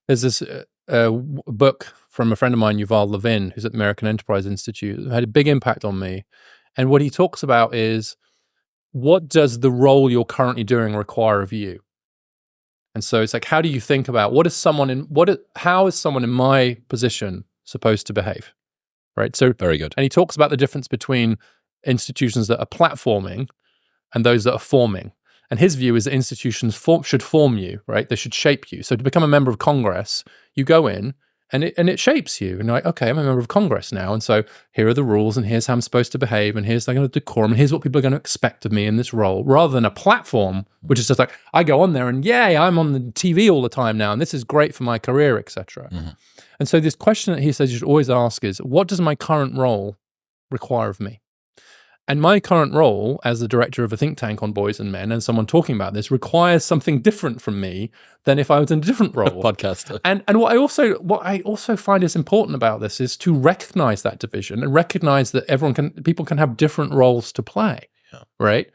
There's this book from a friend of mine, Yuval Levin, who's at the American Enterprise Institute, who had a big impact on me. And what he talks about is, what does the role you're currently doing require of you? And so it's like, how do you think about how is someone in my position supposed to behave? Right. So very good. And he talks about the difference between institutions that are platforming and those that are forming. And his view is that institutions should form you, right? They should shape you. So to become a member of Congress, you go in and it shapes you. And you're like, okay, I'm a member of Congress now. And so here are the rules, and here's how I'm supposed to behave, and here's the decorum, and here's what people are going to expect of me in this role, rather than a platform, which is just like, I go on there and yay, I'm on the TV all the time now, and this is great for my career, etc. And so this question that he says you should always ask is, what does my current role require of me? And my current role as the director of a think tank on boys and men, and someone talking about this, requires something different from me than if I was in a different role. Podcaster. And what I also find is important about this is to recognize that division and recognize that people can have different roles to play, right?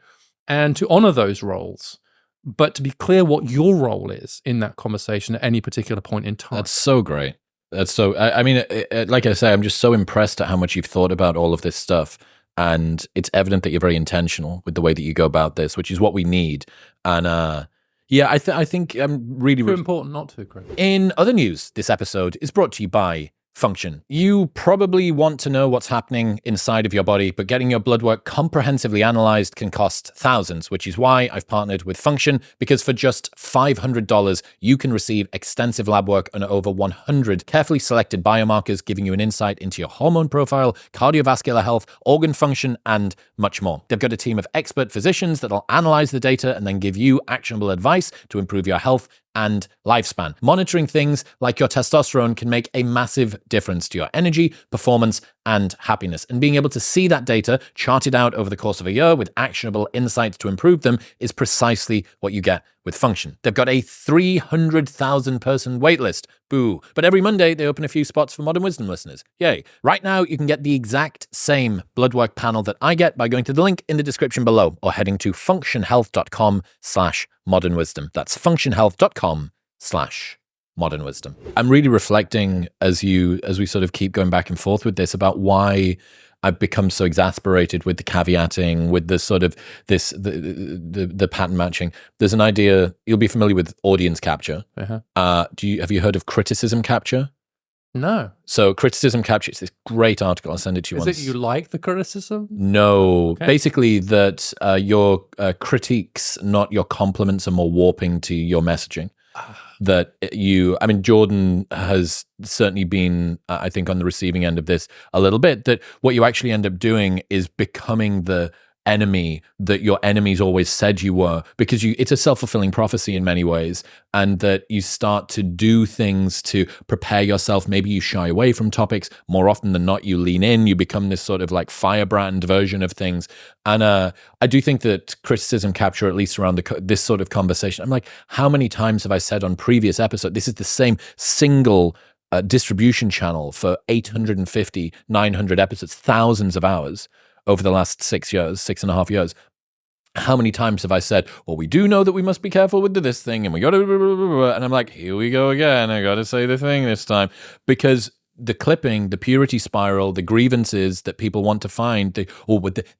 And to honor those roles, but to be clear what your role is in that conversation at any particular point in time. That's so great. That's so, I mean, like I say, I'm just so impressed at how much you've thought about all of this stuff. And it's evident that you're very intentional with the way that you go about this, which is what we need. And I think I'm really too important not to, Chris. In other news, this episode is brought to you by Function. You probably want to know what's happening inside of your body, but getting your blood work comprehensively analyzed can cost thousands, which is why I've partnered with Function, because for just $500, you can receive extensive lab work on over 100 carefully selected biomarkers, giving you an insight into your hormone profile, cardiovascular health, organ function, and much more. They've got a team of expert physicians that'll analyze the data and then give you actionable advice to improve your health and lifespan. Monitoring things like your testosterone can make a massive difference to your energy, performance, and happiness. And being able to see that data charted out over the course of a year with actionable insights to improve them is precisely what you get with Function. They've got a 300,000 person waitlist. Boo. But every Monday, they open a few spots for Modern Wisdom listeners. Yay. Right now, you can get the exact same blood work panel that I get by going to the link in the description below or heading to functionhealth.com/modern wisdom. That's functionhealth.com/modern wisdom. I'm really reflecting as we sort of keep going back and forth with this about why I've become so exasperated with the caveating, with the sort of the pattern matching. There's an idea, you'll be familiar with audience capture. Have you heard of criticism capture? No. So criticism capture, it's this great article. I'll send it to you once. Is it you like the criticism? No. Okay. Basically that your critiques, not your compliments, are more warping to your messaging. That Jordan has certainly been, I think, on the receiving end of this a little bit, that what you actually end up doing is becoming the enemy that your enemies always said you were, because it's a self-fulfilling prophecy in many ways, and that you start to do things to prepare yourself. Maybe you shy away from topics. More often than not, you lean in. You become this sort of like firebrand version of things. And I do think that criticism capture, at least around this sort of conversation, I'm like, how many times have I said on previous episodes, this is the same single distribution channel for 850, 900 episodes, thousands of hours over the last 6.5 years. How many times have I said, well, we do know that we must be careful with this thing, and we got to, and I'm like, here we go again. I got to say the thing this time, because the clipping, the purity spiral, the grievances that people want to find,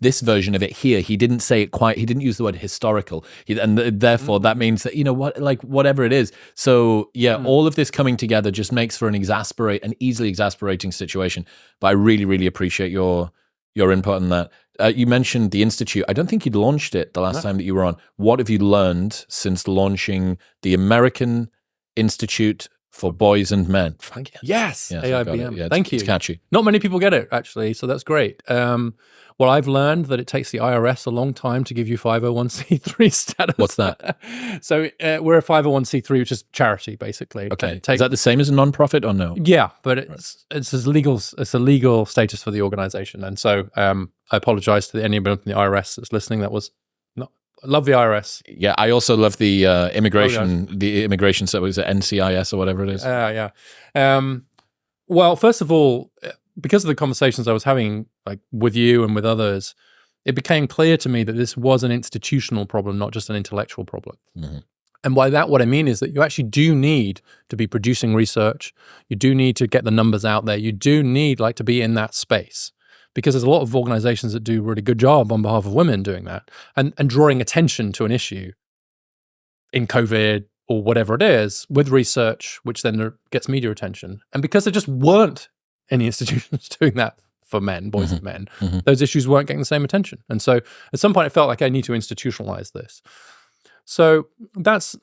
this version of it here, he didn't say it quite, he didn't use the word historical. And therefore that means that, whatever it is. So yeah, all of this coming together just makes for an easily exasperating situation. But I really, really appreciate your input on that. You mentioned the Institute. I don't think you'd launched it the last time that you were on. What have you learned since launching the American Institute for Boys and Men? Yes, AIBM. Yeah, Thank you. It's catchy. Not many people get it, actually, so that's great. Well, I've learned that it takes the IRS a long time to give you 501c3 status. What's that? So we're a 501c3, which is charity, basically. Okay. Is that the same as a non-profit or no? Yeah, but it's a legal status for the organization. And so I apologize to anyone from the IRS that's listening. I love the IRS. Yeah, I also love the immigration. So was it NCIS or whatever it is? Yeah. Well, first of all, because of the conversations I was having, like with you and with others, it became clear to me that this was an institutional problem, not just an intellectual problem. Mm-hmm. And by that, what I mean is that you actually do need to be producing research. You do need to get the numbers out there. You do need to be in that space, because there's a lot of organizations that do a really good job on behalf of women doing that and drawing attention to an issue in COVID or whatever it is with research, which then gets media attention. And because there just weren't any institutions doing that for men, boys and men, those issues weren't getting the same attention. And so at some point I felt like I need to institutionalize this. So that's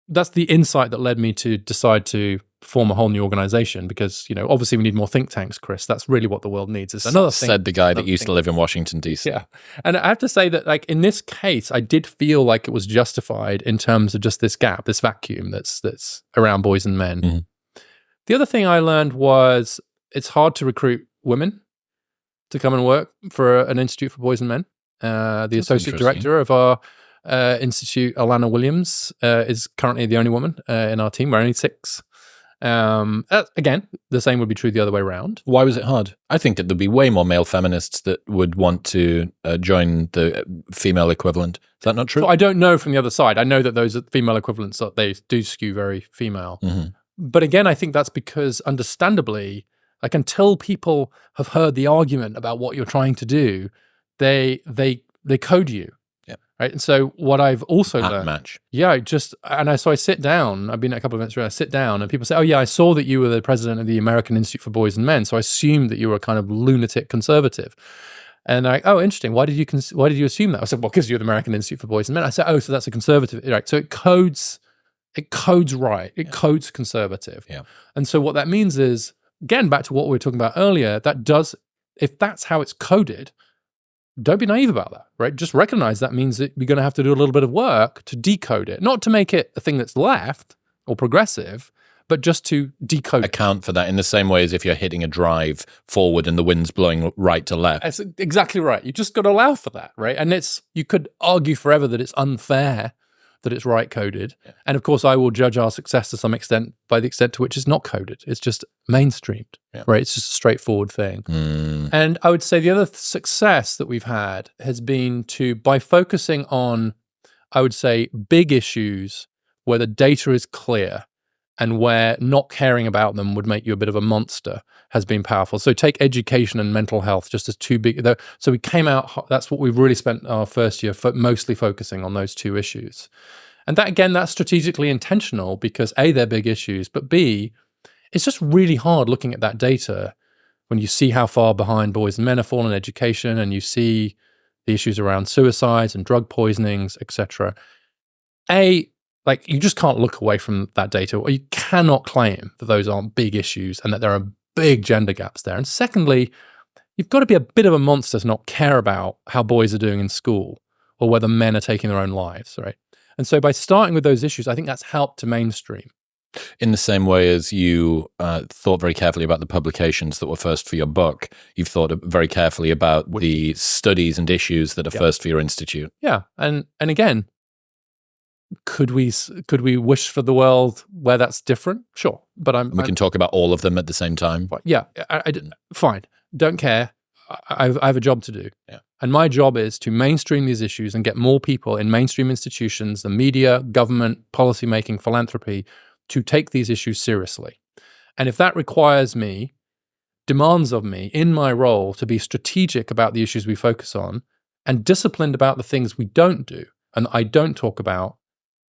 the insight that led me to decide to form a whole new organization, because, obviously we need more think tanks, Chris. That's really what the world needs. It's another thing. Said the guy that used to live in Washington, D.C. Yeah. And I have to say that, like, in this case, I did feel like it was justified in terms of just this gap, this vacuum that's around boys and men. The other thing I learned was it's hard to recruit women to come and work for an Institute for Boys and Men. The associate director of our institute, Alana Williams, is currently the only woman in our team. We're only 6. Again, the same would be true the other way around. Why was it hard? I think that there'd be way more male feminists that would want to join the female equivalent. Is that not true? So I don't know from the other side. I know that those female equivalents, they do skew very female. But again, I think that's because, understandably, like, until people have heard the argument about what you're trying to do, they code you. Right. And so what I've also learned, match. Yeah, so I sit down, I've been at a couple of events where I sit down and people say, oh yeah, I saw that you were the president of the American Institute for Boys and Men. So I assumed that you were a kind of lunatic conservative. And they're like, oh, interesting. Why did you assume that? I said, well, because you're the American Institute for Boys and Men. I said, oh, so that's a conservative. Right. So it codes right. It codes conservative. Yeah. And so what that means is, again, back to what we were talking about earlier, if that's how it's coded, don't be naive about that, right? Just recognize that means that you're going to have to do a little bit of work to decode it, not to make it a thing that's left or progressive, but just to decode account for that in the same way as if you're hitting a drive forward and the wind's blowing right to left. That's exactly right. You just got to allow for that, right? And you could argue forever that it's unfair that it's right coded. Yeah. And of course, I will judge our success to some extent by the extent to which it's not coded. It's just mainstreamed, right? It's just a straightforward thing. And I would say the other success that we've had has been by focusing on, I would say, big issues where the data is clear and where not caring about them would make you a bit of a monster, has been powerful. So take education and mental health just as two big. So we came out, that's what we've really spent our first year mostly focusing on, those 2 issues. And that, again, that's strategically intentional because A, they're big issues, but B, it's just really hard looking at that data when you see how far behind boys and men are falling in education, and you see the issues around suicides and drug poisonings, etc. Like, you just can't look away from that data, or you cannot claim that those aren't big issues and that there are big gender gaps there. And secondly, you've got to be a bit of a monster to not care about how boys are doing in school or whether men are taking their own lives, right? And so by starting with those issues, I think that's helped to mainstream. In the same way as you thought very carefully about the publications that were first for your book, you've thought very carefully about the studies and issues that are first for your institute. Yeah. And again, could we wish for the world where that's different? Sure, but we can talk about all of them at the same time. Yeah, fine. Don't care. I have a job to do, and my job is to mainstream these issues and get more people in mainstream institutions, the media, government, policymaking, philanthropy, to take these issues seriously. And if that demands of me in my role to be strategic about the issues we focus on, and disciplined about the things we don't do and I don't talk about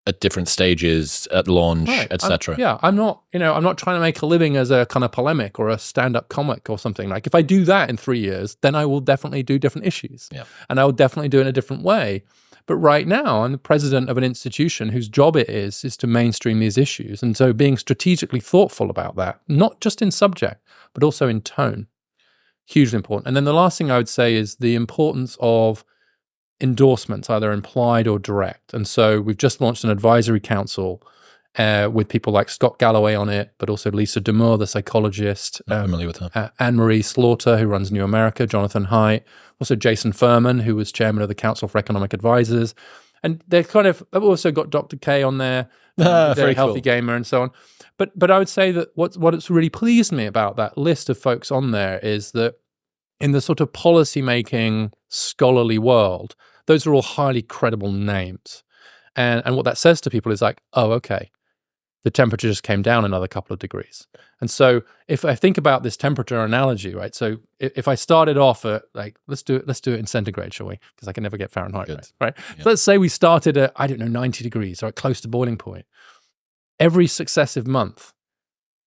at different stages, at launch, etc. I'm not trying to make a living as a kind of polemic or a stand-up comic or something. Like, if I do that in 3 years, then I will definitely do different issues. And I will definitely do it in a different way. But right now, I'm the president of an institution whose job it is to mainstream these issues. And so being strategically thoughtful about that, not just in subject, but also in tone, hugely important. And then the last thing I would say is the importance of endorsements, either implied or direct. And so we've just launched an advisory council with people like Scott Galloway on it, but also Lisa Demore, the psychologist. I'm familiar with her. Anne-Marie Slaughter, who runs New America, Jonathan Haidt, also Jason Furman, who was chairman of the Council for Economic Advisors. And they've also got Dr. K on there, very healthy gamer and so on. But I would say that what's really pleased me about that list of folks on there is that in the sort of policy-making, scholarly world, those are all highly credible names. And what that says to people is like, oh, okay, the temperature just came down another couple of degrees. And so if I think about this temperature analogy, right? So if I started off at, like, let's do it in centigrade, shall we? Because I can never get Fahrenheit right? Yeah. So let's say we started at, 90 degrees, or close to boiling point. every successive month,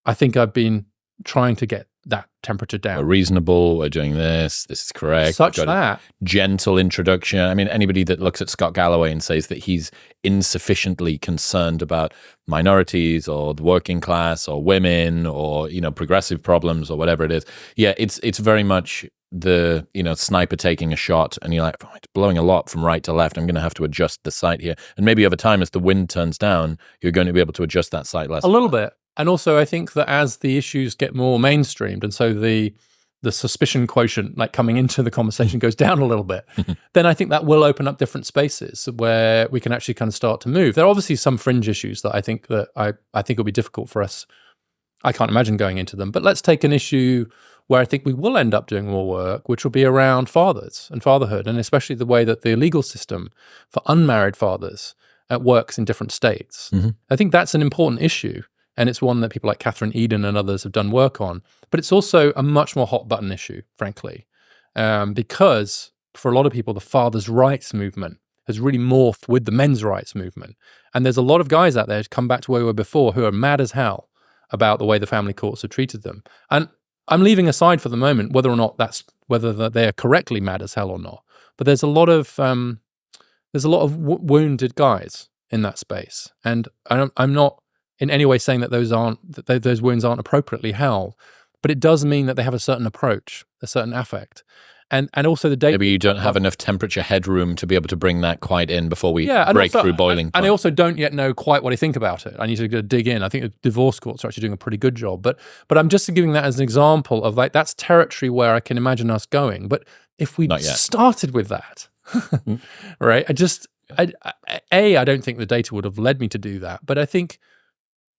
I think I've been trying to get that temperature down. We're reasonable, we're doing this is correct. Such that gentle introduction. I mean, anybody that looks at Scott Galloway and says that he's insufficiently concerned about minorities or the working class or women or, progressive problems or whatever it is. Yeah, it's very much the, sniper taking a shot and you're like, oh, it's blowing a lot from right to left. I'm going to have to adjust the sight here. And maybe over time, as the wind turns down, you're going to be able to adjust that sight less. A little bit. And also, I think that as the issues get more mainstreamed, and so the suspicion quotient, like coming into the conversation, goes down a little bit, then I think that will open up different spaces where we can actually kind of start to move. There are obviously some fringe issues that I think will be difficult for us. I can't imagine going into them. But let's take an issue where I think we will end up doing more work, which will be around fathers and fatherhood, and especially the way that the legal system for unmarried fathers works in different states. I think that's an important issue. And it's one that people like Catherine Eden and others have done work on. But it's also a much more hot button issue, frankly, because for a lot of people, the fathers' rights movement has really morphed with the men's rights movement. And there's a lot of guys out there who come back to where we were before who are mad as hell about the way the family courts have treated them. And I'm leaving aside for the moment whether they're correctly mad as hell or not. But there's a lot of wounded guys in that space, and I'm not in any way saying that those wounds aren't appropriately held, but it does mean that they have a certain approach, a certain affect. And also the data. Maybe you don't have enough temperature headroom to be able to bring that quite in before we break through boiling point. And I also don't yet know quite what I think about it. I need to go dig in. I think the divorce courts are actually doing a pretty good job. But I'm just giving that as an example of like, that's territory where I can imagine us going. But if we started with that, right, I don't think the data would have led me to do that. But I think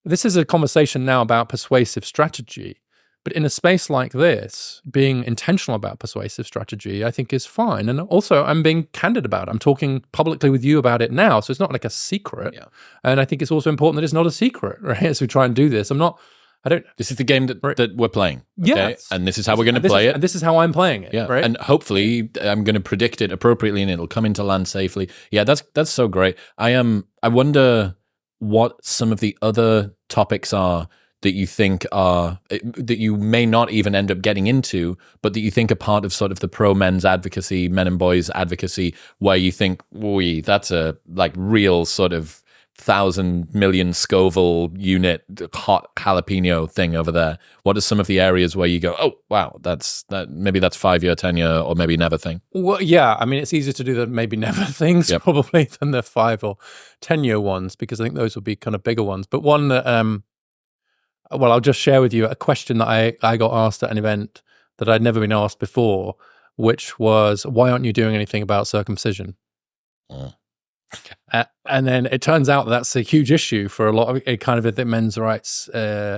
this is a conversation now about persuasive strategy, but in a space like this, being intentional about persuasive strategy, I think is fine. And also, I'm being candid about it. I'm talking publicly with you about it now, so it's not like a secret. Yeah. And I think it's also important that it's not a secret, right? As we try and do this, This is the game that we're playing. Okay? Yes. And this is how we're going to play it. And this is how I'm playing it. Yeah. Right. And hopefully I'm going to predict it appropriately and it'll come into land safely. Yeah, that's so great. I wonder what some of the other topics are that you think that you may not even end up getting into, but that you think are part of sort of the pro-men's advocacy, men and boys advocacy, where you think, that's a like real sort of 1,000 million Scoville unit hot jalapeno thing over there. What are some of the areas where you go, oh wow, maybe that's 5-year, 10-year, or maybe never thing? Well, yeah, I mean, it's easier to do the maybe never things probably than the 5 or 10-year ones, because I think those will be kind of bigger ones. But one that, I'll just share with you a question that I got asked at an event that I'd never been asked before, which was, why aren't you doing anything about circumcision? And then it turns out that's a huge issue for a lot of it, kind of the men's rights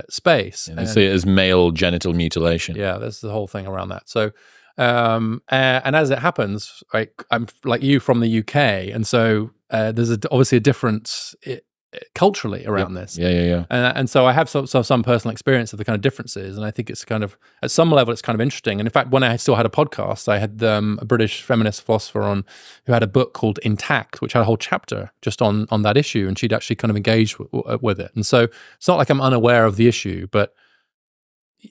space. Yeah, they see it as male genital mutilation. Yeah, there's the whole thing around that. So, and as it happens, I'm like you from the UK, and so there's obviously a difference culturally around this. Yeah. And so I have some personal experience of the kind of differences, and I think it's kind of, at some level, it's kind of interesting. And in fact, when I still had a podcast, I had a British feminist philosopher on who had a book called Intact, which had a whole chapter just on that issue, and she'd actually kind of engaged with it. And so it's not like I'm unaware of the issue, but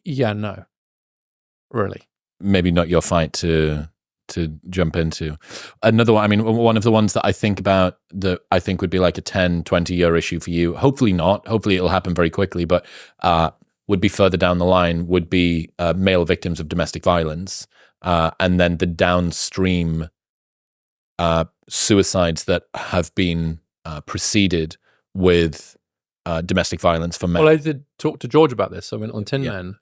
yeah, no, really. Maybe not your fight to jump into. Another one, I mean, one of the ones that I think about that I think would be like a 10, 20-year issue for you, hopefully not, hopefully it'll happen very quickly, but would be further down the line, would be male victims of domestic violence, and then the downstream suicides that have been preceded with domestic violence for men. Well, I did talk to George about this. I went on Tin Men.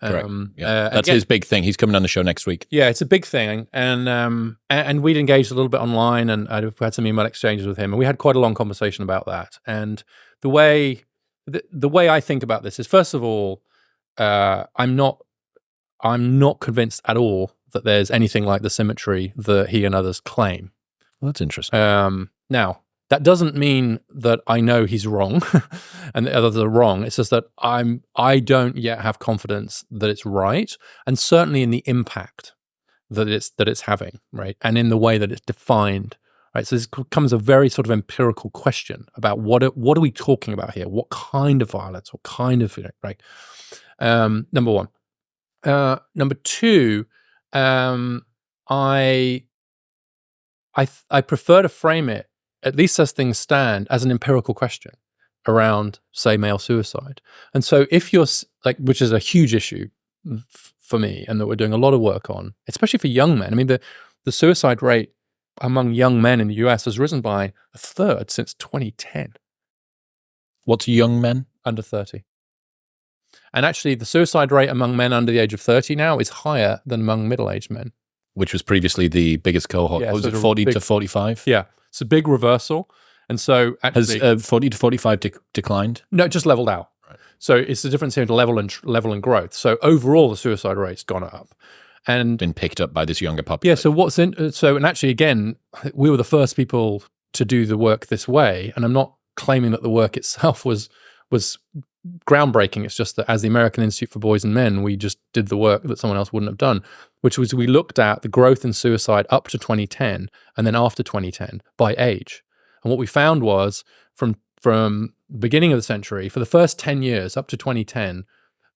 That's his big thing. He's coming on the show next week. Yeah, it's a big thing, and we'd engaged a little bit online, and I've had some email exchanges with him, and we had quite a long conversation about that. And the way I think about this is, first of all, I'm not convinced at all that there's anything like the symmetry that he and others claim. Well, that's interesting. Now, that doesn't mean that I know he's wrong and the others are wrong. It's just that I don't yet have confidence that it's right, and certainly in the impact that it's having, right, and in the way that it's defined right? So this becomes a very sort of empirical question about what are we talking about here? What kind of violence? What kind of, right? Number one. Number two, I prefer to frame it, at least as things stand, as an empirical question around, say, male suicide. And so if you're like, which is a huge issue for me, and that we're doing a lot of work on, especially for young men. I mean, the suicide rate among young men in the US has risen by a third since 2010. What's young men? Under 30. And actually, the suicide rate among men under the age of 30 now is higher than among middle-aged men. Which was previously the biggest cohort. Yeah, was it 40 to 45? Yeah, it's a big reversal. And so actually... Has 40 to 45 declined? No, it just leveled out. Right. So it's the difference here level and growth. So overall, the suicide rate's gone up. And been picked up by this younger population. Yeah, and actually, again, we were the first people to do the work this way. And I'm not claiming that the work itself was groundbreaking. It's just that as the American Institute for Boys and Men, we just did the work that someone else wouldn't have done, which was we looked at the growth in suicide up to 2010 and then after 2010 by age. And what we found was from the beginning of the century, for the first 10 years up to 2010,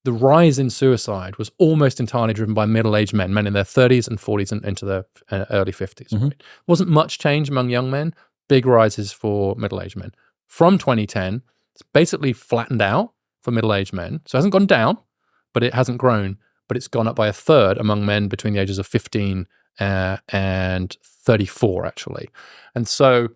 the rise in suicide was almost entirely driven by middle-aged men in their 30s and 40s and into their early 50s. Mm-hmm. Right? Wasn't much change among young men, big rises for middle-aged men. From 2010, it's basically flattened out for middle-aged men. So it hasn't gone down, but it hasn't grown, but it's gone up by a third among men between the ages of 15 and 34, actually. And so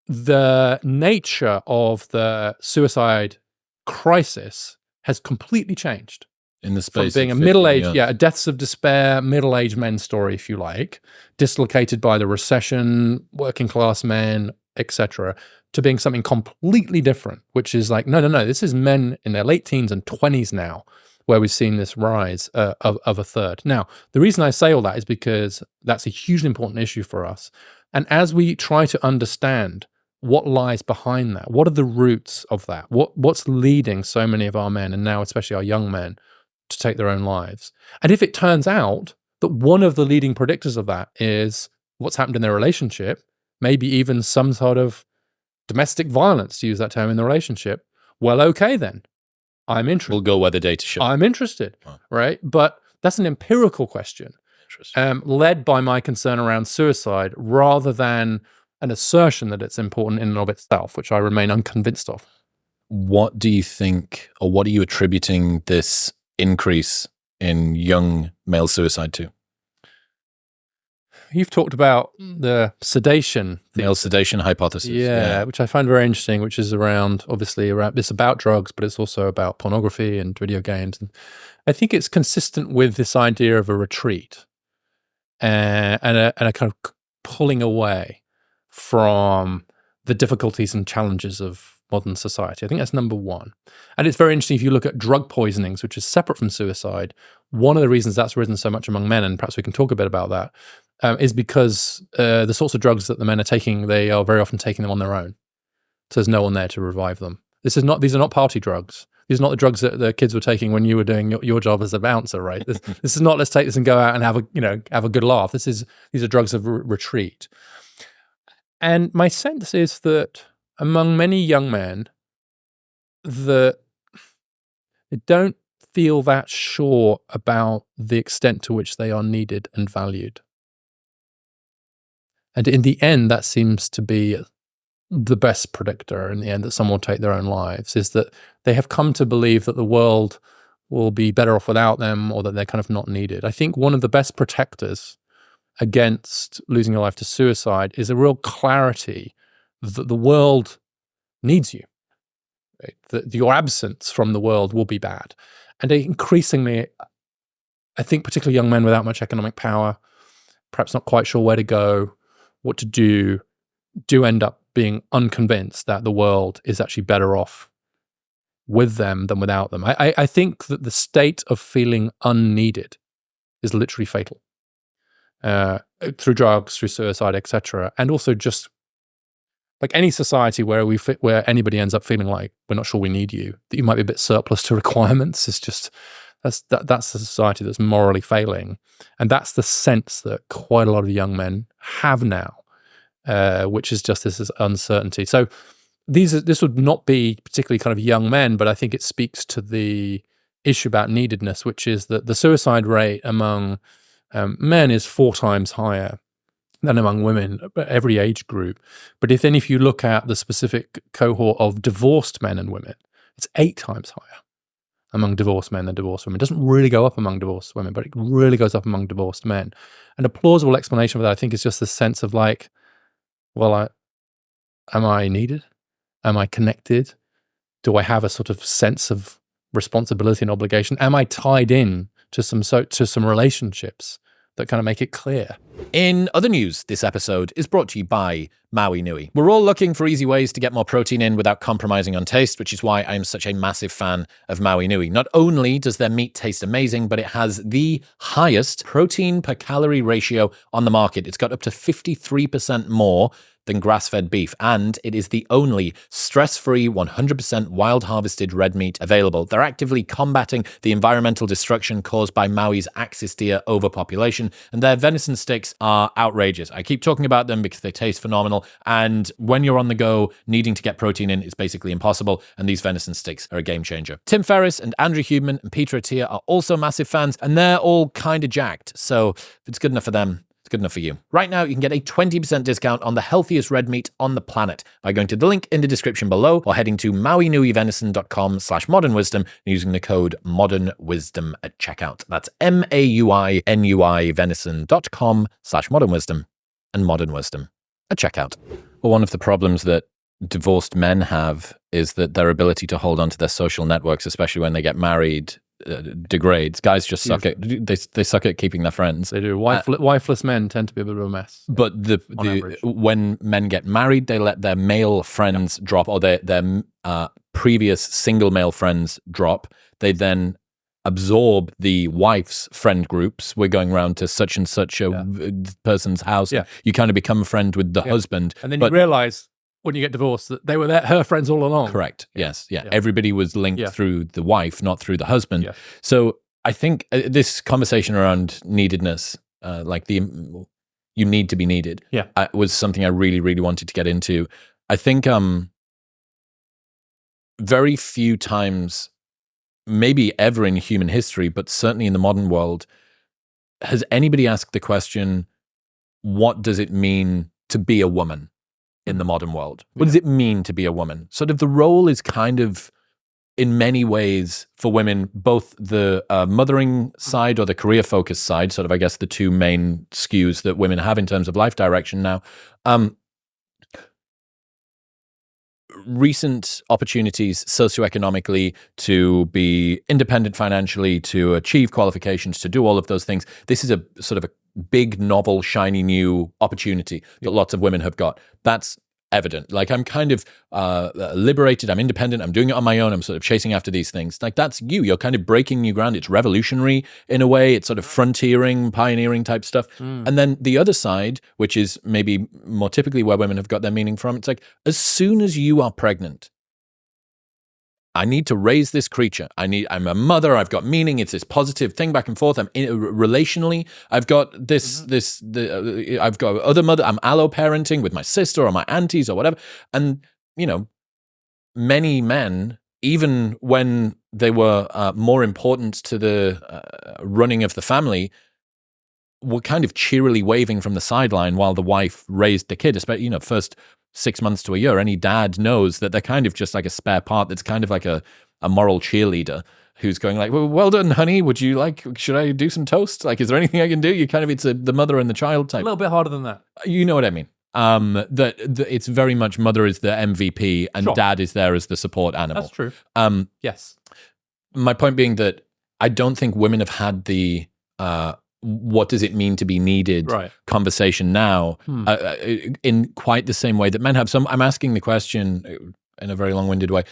the nature of the suicide crisis has completely changed. In the space from being a middle-aged, a deaths of despair, middle-aged men story, if you like, dislocated by the recession, working class men, etc., to being something completely different, which is like, no, this is men in their late teens and 20s now, where we've seen this rise of a third. Now, the reason I say all that is because that's a hugely important issue for us. And as we try to understand what lies behind that, what are the roots of that, what's leading so many of our men, and now especially our young men, to take their own lives. And if it turns out that one of the leading predictors of that is what's happened in their relationship, maybe even some sort of domestic violence, to use that term, in the relationship, well, okay then. I'm interested. We'll go where the data shows. I'm interested, right? But that's an empirical question, led by my concern around suicide, rather than an assertion that it's important in and of itself, which I remain unconvinced of. What do you think, or what are you attributing this increase in young male suicide to? You've talked about the sedation. Male sedation hypothesis. Yeah, which I find very interesting, which is it's about drugs, but it's also about pornography and video games. And I think it's consistent with this idea of a retreat and a kind of pulling away from the difficulties and challenges of modern society. I think that's number one. And it's very interesting if you look at drug poisonings, which is separate from suicide. One of the reasons that's risen so much among men, and perhaps we can talk a bit about that, is because the sorts of drugs that the men are taking, they are very often taking them on their own. So there's no one there to revive them. These are not party drugs. These are not the drugs that the kids were taking when you were doing your job as a bouncer, right? This is not, let's take this and go out and have a good laugh. These are drugs of retreat. And my sense is that among many young men, that they don't feel that sure about the extent to which they are needed and valued. And in the end, that seems to be the best predictor in the end that someone will take their own lives, is that they have come to believe that the world will be better off without them, or that they're kind of not needed. I think one of the best protectors against losing your life to suicide is a real clarity that the world needs you. Right? That your absence from the world will be bad. And increasingly, I think particularly young men without much economic power, perhaps not quite sure where to go, what to do end up being unconvinced that the world is actually better off with them than without them. I think that the state of feeling unneeded is literally fatal. Through drugs, through suicide, etc., and also just like any society where where anybody ends up feeling like we're not sure we need you, that you might be a bit surplus to requirements. It's just that's the society that's morally failing, and that's the sense that quite a lot of young men have now. which is just this uncertainty. So this would not be particularly kind of young men, but I think it speaks to the issue about neededness, which is that the suicide rate among men is 4 times higher than among women, every age group. But if you look at the specific cohort of divorced men and women, it's 8 times higher among divorced men than divorced women. It doesn't really go up among divorced women, but it really goes up among divorced men. And a plausible explanation for that, I think, is just this sense of like, well, am I needed? Am I connected? Do I have a sort of sense of responsibility and obligation? Am I tied in to some relationships that kind of make it clear? In other news, this episode is brought to you by Maui Nui. We're all looking for easy ways to get more protein in without compromising on taste, which is why I'm such a massive fan of Maui Nui. Not only does their meat taste amazing, but it has the highest protein per calorie ratio on the market. It's got up to 53% more than grass-fed beef, and it is the only stress-free, 100% wild-harvested red meat available. They're actively combating the environmental destruction caused by Maui's axis deer overpopulation, and their venison sticks are outrageous. I keep talking about them because they taste phenomenal, and when you're on the go, needing to get protein in is basically impossible, and these venison sticks are a game changer. Tim Ferriss and Andrew Huberman and Peter Attia are also massive fans, and they're all kind of jacked, so if it's good enough for them, it's good enough for you. Right now, you can get a 20% discount on the healthiest red meat on the planet by going to the link in the description below or heading to mauinuivenison.com/modernwisdom and using the code modernwisdom at checkout. That's mauinuivenison.com/modernwisdom and modernwisdom at checkout. Well, one of the problems that divorced men have is that their ability to hold on to their social networks, especially when they get married, degrades. Guys just suck at they suck at keeping their friends. They do. Wifeless men tend to be a bit of a mess. But when men get married, they let their male friends drop, or their previous single male friends drop. They then absorb the wife's friend groups. We're going around to such and such a person's house. Yeah. You kind of become a friend with the husband. And then you realize when you get divorced that they were her friends all along. Correct. Yes. Yeah. Everybody was linked through the wife, not through the husband. Yeah. So I think this conversation around neededness, you need to be needed, was something I really, really wanted to get into. I think very few times, maybe ever in human history, but certainly in the modern world, has anybody asked the question, what does it mean to be a woman in the modern world? What does it mean to be a woman? Sort of the role is kind of, in many ways, for women, both the mothering side or the career-focused side, sort of, I guess, the two main skews that women have in terms of life direction now. Recent opportunities socioeconomically to be independent financially, to achieve qualifications, to do all of those things. This is a sort of a big, novel, shiny new opportunity that lots of women have got. That's evident. Like, I'm kind of liberated, I'm independent, I'm doing it on my own, I'm sort of chasing after these things. Like, that's you're kind of breaking new ground. It's revolutionary in a way. It's sort of frontiering, pioneering type stuff. And then the other side, which is maybe more typically where women have got their meaning from, it's like, as soon as you are pregnant, I need to raise this creature. I'm a mother. I've got meaning. It's this positive thing back and forth. I'm relationally. I've got I've got other mother. I'm allo-parenting with my sister or my aunties or whatever. And, many men, even when they were more important to the running of the family, were kind of cheerily waving from the sideline while the wife raised the kid, especially, first 6 months to a year. Any dad knows that they're kind of just like a spare part that's kind of like a moral cheerleader who's going like, well done, honey. Should I do some toast? Like, is there anything I can do? It's the mother and the child type. A little bit harder than that. You know what I mean? That it's very much mother is the MVP and dad is there as the support animal. That's true. Yes. My point being that I don't think women have had the what does it mean to be needed conversation now in quite the same way that men have. So I'm asking the question in a very long-winded way,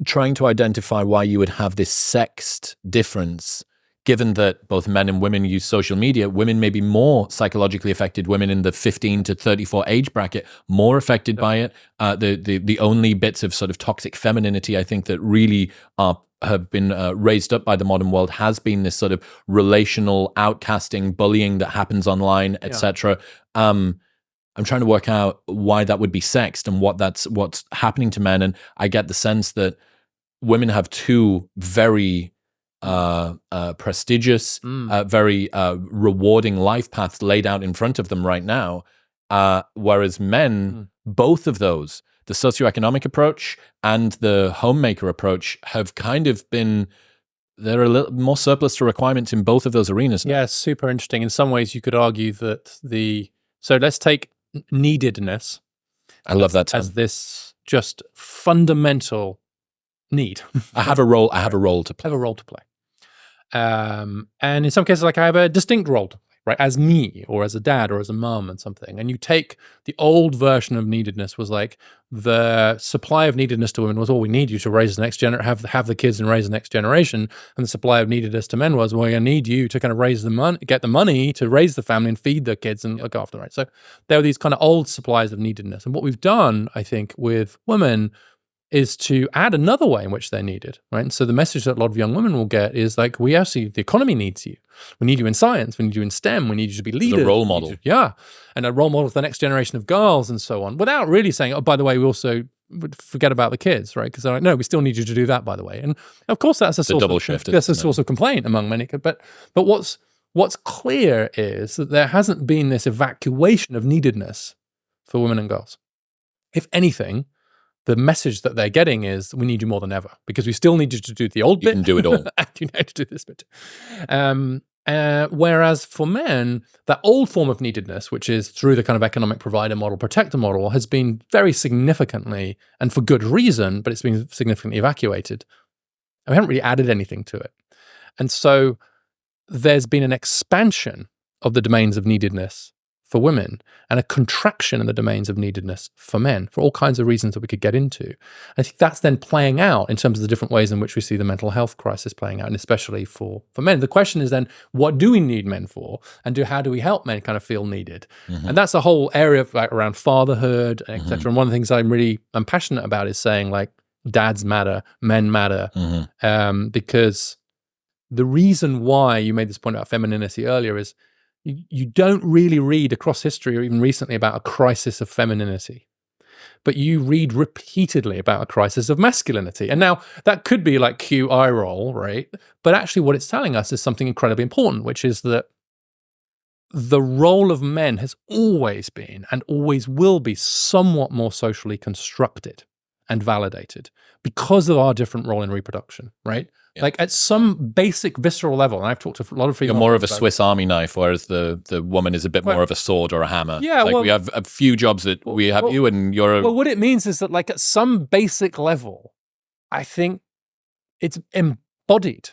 trying to identify why you would have this sexed difference, given that both men and women use social media. Women may be more psychologically affected, women in the 15 to 34 age bracket, more affected by it. The only bits of sort of toxic femininity, I think, that really have been raised up by the modern world has been this sort of relational outcasting, bullying that happens online, etc. I'm trying to work out why that would be sexed and what's happening to men. And I get the sense that women have two very prestigious, very rewarding life paths laid out in front of them right now. Whereas men, both of those, the socioeconomic approach and the homemaker approach, have kind of been, there are a little more surplus to requirements in both of those arenas. Yeah, super interesting. In some ways, you could argue that so let's take neededness. I love that term. As this just fundamental need. I have a role to play. I have a role to play. And in some cases, like I have a distinct role to play, right? As me, or as a dad, or as a mom and something. And you take the old version of neededness was like the supply of neededness to women was, we need you to raise the next generation, have the kids and raise the next generation. And the supply of neededness to men was, I need you to kind of raise the money, get the money to raise the family and feed the kids and look after them, right? So there are these kind of old supplies of neededness. And what we've done, I think, with women is to add another way in which they're needed, right? And so the message that a lot of young women will get is like, the economy needs you. We need you in science. We need you in STEM. We need you to be leaders. The role model. And a role model for the next generation of girls and so on, without really saying, by the way, we also would forget about the kids, right? Because they're like, no, we still need you to do that, by the way. And of course, that's a source double shift. That's a source of complaint among many. But what's clear is that there hasn't been this evacuation of neededness for women and girls. If anything, the message that they're getting is, we need you more than ever, because we still need you to do the old bit. You can do it all. And you know to do this bit. Whereas for men, that old form of neededness, which is through the kind of economic provider model, protector model, has been very significantly, and for good reason, but it's been significantly evacuated. And we haven't really added anything to it. And so there's been an expansion of the domains of neededness for women and a contraction in the domains of neededness for men, for all kinds of reasons that we could get into. I think that's then playing out in terms of the different ways in which we see the mental health crisis playing out, and especially for men. The question is then, what do we need men for? And how do we help men kind of feel needed? And that's a whole area of, like, around fatherhood, et cetera. And one of the things I'm passionate about is saying, like, dads matter, men matter, because the reason why you made this point about femininity earlier is you don't really read across history or even recently about a crisis of femininity, but you read repeatedly about a crisis of masculinity. And now that could be like cue eye roll, right? But actually what it's telling us is something incredibly important, which is that the role of men has always been and always will be somewhat more socially constructed and validated because of our different role in reproduction, right? Yeah. Like at some basic visceral level, and I've talked to a lot of people. You're more of a Swiss Army knife, whereas the woman is a bit more of a sword or a hammer. Yeah, like we have a few jobs that we have you and you're. Well, what it means is that, like, at some basic level, I think it's embodied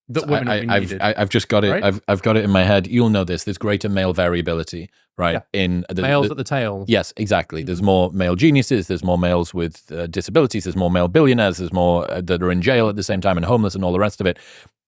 that women are needed. I've just got it. Right? I've got it in my head. You'll know this. There's greater male variability, right? Yeah. In males at the tail. Yes, exactly. There's more male geniuses. There's more males with disabilities. There's more male billionaires. There's more that are in jail at the same time and homeless and all the rest of it.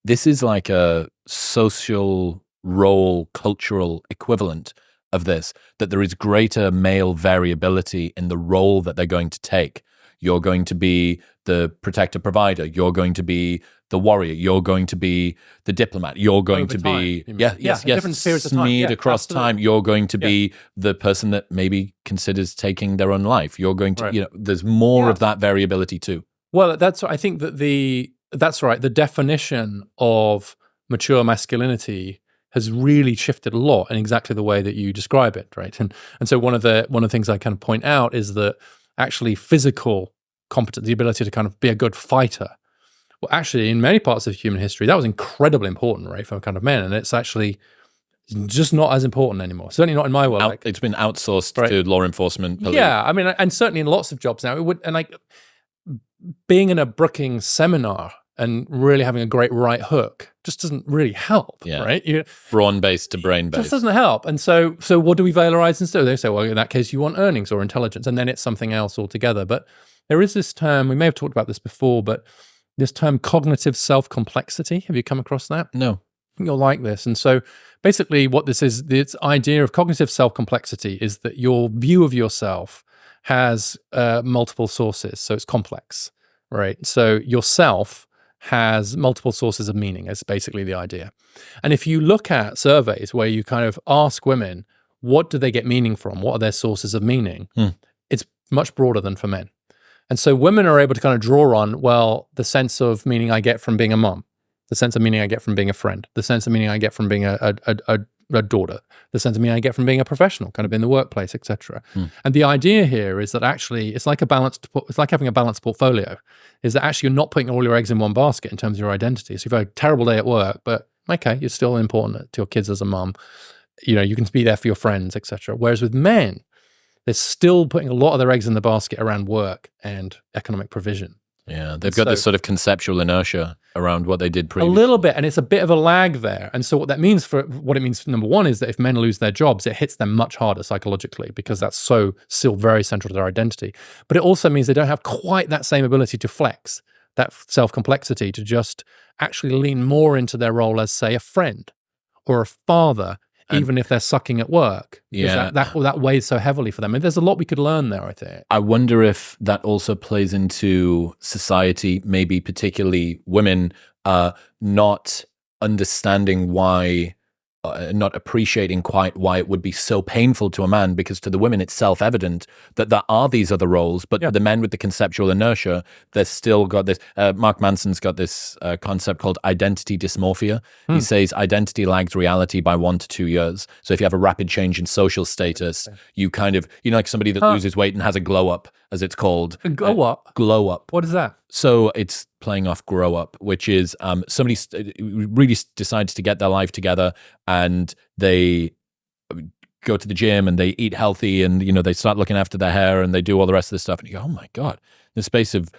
This is like a social role, cultural equivalent of this, that there is greater male variability in the role that they're going to take. You're going to be the protector provider. You're going to be the warrior. You're going to be the diplomat. You're going to be different spheres of time. Smeared across time. You're going to be the person that maybe considers taking their own life. You're going to, there's more of that variability too. Well, I think that that's right. The definition of mature masculinity has really shifted a lot in exactly the way that you describe it, right? And so one of the things I kind of point out is that actually physical competence, the ability to kind of be a good fighter, well, actually in many parts of human history, that was incredibly important, right, for kind of men. And it's actually just not as important anymore. Certainly not in my world. It's been outsourced to law enforcement. Police. Yeah, I mean, and certainly in lots of jobs now, it would, and like being in a Brookings seminar and really having a great right hook just doesn't really help, right? Brawn-based to brain-based. Just doesn't help. And so what do we valorize instead? They say, well, in that case, you want earnings or intelligence, and then it's something else altogether. But there is this term, we may have talked about this before, but this term cognitive self-complexity. Have you come across that? No. I think you'll like this. And so basically what this is, this idea of cognitive self-complexity is that your view of yourself has multiple sources, so it's complex, right? So yourself has multiple sources of meaning, is basically the idea. And if you look at surveys where you kind of ask women, what do they get meaning from? What are their sources of meaning? It's much broader than for men. And so women are able to kind of draw on, well, the sense of meaning I get from being a mom, the sense of meaning I get from being a friend, the sense of meaning I get from being a daughter, the sense of meaning I get from being a professional, kind of in the workplace, etc. And the idea here is that actually it's like having a balanced portfolio, is that actually you're not putting all your eggs in one basket in terms of your identity. So you've had a terrible day at work, but okay, you're still important to your kids as a mom. You know, you can be there for your friends, etc. Whereas with men, they're still putting a lot of their eggs in the basket around work and economic provision. Yeah, they've got this sort of conceptual inertia around what they did previously. A little bit, and it's a bit of a lag there. And so what it means, number one, is that if men lose their jobs, it hits them much harder psychologically because that's still very central to their identity. But it also means they don't have quite that same ability to flex, that self-complexity, to just actually lean more into their role as, say, a friend or a father, even if they're sucking at work. Yeah. That weighs so heavily for them. And there's a lot we could learn there, I think. I wonder if that also plays into society, maybe particularly women not understanding why, not appreciating quite why it would be so painful to a man, because to the women it's self-evident that there are these other roles, but the men with the conceptual inertia, they've still got this. Mark Manson's got this concept called identity dysmorphia. He says identity lags reality by 1 to 2 years. So if you have a rapid change in social status, you kind of, like somebody that loses weight and has a glow up, as it's called. A glow up? Glow up. What is that? So it's playing off grow up, which is somebody really decides to get their life together and they go to the gym and they eat healthy and, they start looking after their hair and they do all the rest of this stuff. And you go, oh my God, in the space of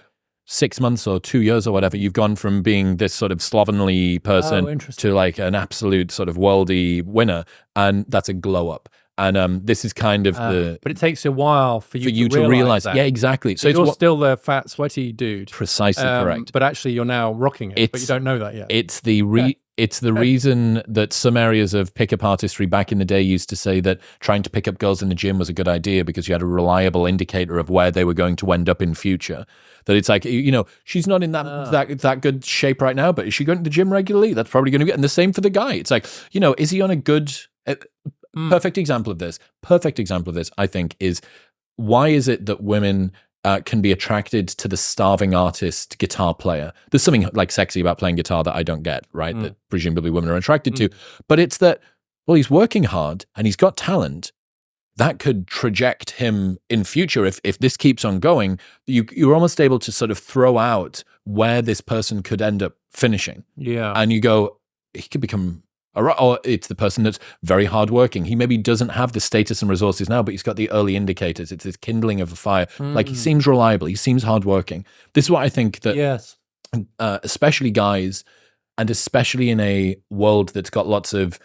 6 months or 2 years or whatever, you've gone from being this sort of slovenly person to like an absolute sort of worldy winner. And that's a glow up. And this is kind of but it takes a while for you to realize that. Yeah, exactly. So you're still the fat, sweaty dude. Precisely correct. But actually, you're now rocking it, but you don't know that yet. It's the reason that some areas of pickup artistry back in the day used to say that trying to pick up girls in the gym was a good idea because you had a reliable indicator of where they were going to end up in future. That it's like, she's not in that good shape right now, but is she going to the gym regularly? That's probably going to get. And the same for the guy. It's like, is he on a good... Perfect example of this, I think, is why is it that women can be attracted to the starving artist guitar player? There's something like sexy about playing guitar that I don't get, right? That presumably women are attracted to. But it's that, well, he's working hard and he's got talent. That could traject him in future. If this keeps on going, you're almost able to sort of throw out where this person could end up finishing. Yeah. And you go, he could become... Or it's the person that's very hardworking. He maybe doesn't have the status and resources now, but he's got the early indicators. It's this kindling of a fire. Like he seems reliable. He seems hardworking. This is what I think that, especially guys, and especially in a world that's got lots of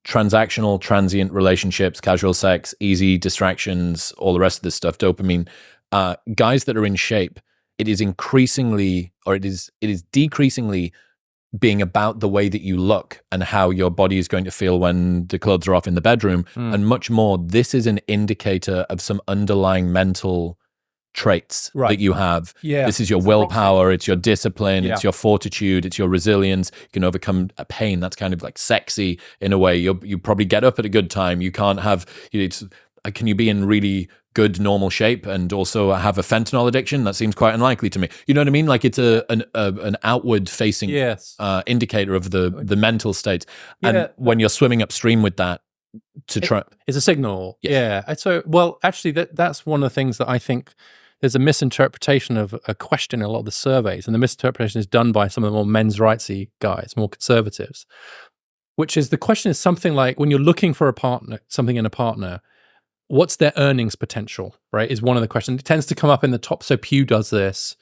transactional, transient relationships, casual sex, easy distractions, all the rest of this stuff, dopamine. Guys that are in shape, it is decreasingly being about the way that you look and how your body is going to feel when the clothes are off in the bedroom, and much more. This is an indicator of some underlying mental traits that you have. Yeah. This is your willpower, it's your discipline, it's your fortitude, it's your resilience. You can overcome a pain. That's kind of like sexy in a way. You probably get up at a good time. You can't have, can you be in really good normal shape and also have a fentanyl addiction? That seems quite unlikely to me. You know what I mean? Like it's an outward facing indicator of the mental state. And when you're swimming upstream with that, it's a signal. Yes. Yeah. So, well, actually, that's one of the things that I think there's a misinterpretation of a question in a lot of the surveys, and the misinterpretation is done by some of the more men's rightsy guys, more conservatives, which is the question is something like, when you're looking for a partner, something in a partner, what's their earnings potential, right, is one of the questions. It tends to come up in the top. So Pew does this.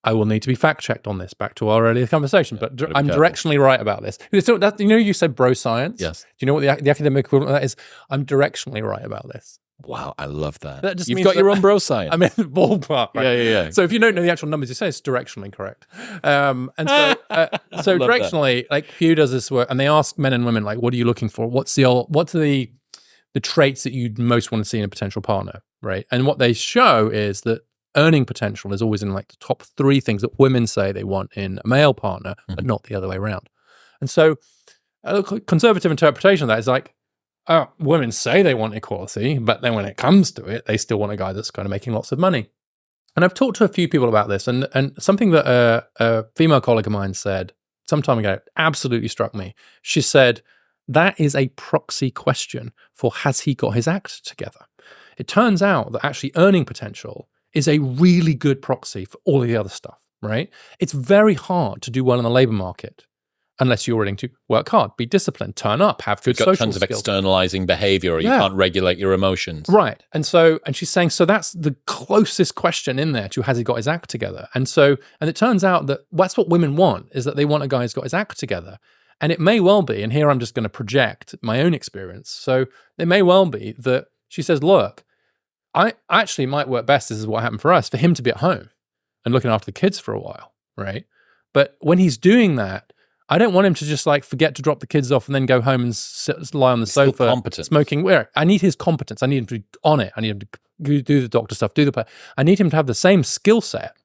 I will need to be fact-checked on this, back to our earlier conversation, but I'm directionally right about this. So you said bro science? Yes. Do you know what the academic equivalent of that is? I'm directionally right about this. Wow, I love that. That just You've got your own bro science. I'm in the ballpark. Right? Yeah. So if you don't know the actual numbers, you say it's directionally correct. And so directionally, like Pew does this work, and they ask men and women, like, what are you looking for? What's the traits that you'd most want to see in a potential partner, right? And what they show is that earning potential is always in like the top 3 things that women say they want in a male partner, but not the other way around. And so a conservative interpretation of that is like, women say they want equality, but then when it comes to it, they still want a guy that's kind of making lots of money. And I've talked to a few people about this, and something that a female colleague of mine said some time ago absolutely struck me. She said, that is a proxy question for has he got his act together? It turns out that actually earning potential is a really good proxy for all of the other stuff, right? It's very hard to do well in the labor market unless you're willing to work hard, be disciplined, turn up, have good social skills. You've got tons of externalizing behavior, or you can't regulate your emotions. Right. And she's saying, so that's the closest question in there to has he got his act together? And it turns out that that's what women want, is that they want a guy who's got his act together. And it may well be, and here I'm just going to project my own experience. So it may well be that she says, look, I actually might work best, this is what happened for us, for him to be at home and looking after the kids for a while, right? But when he's doing that, I don't want him to just like forget to drop the kids off and then go home and lie on the sofa smoking. I need his competence. I need him to be on it. I need him to do the doctor stuff, I need him to have the same skill set,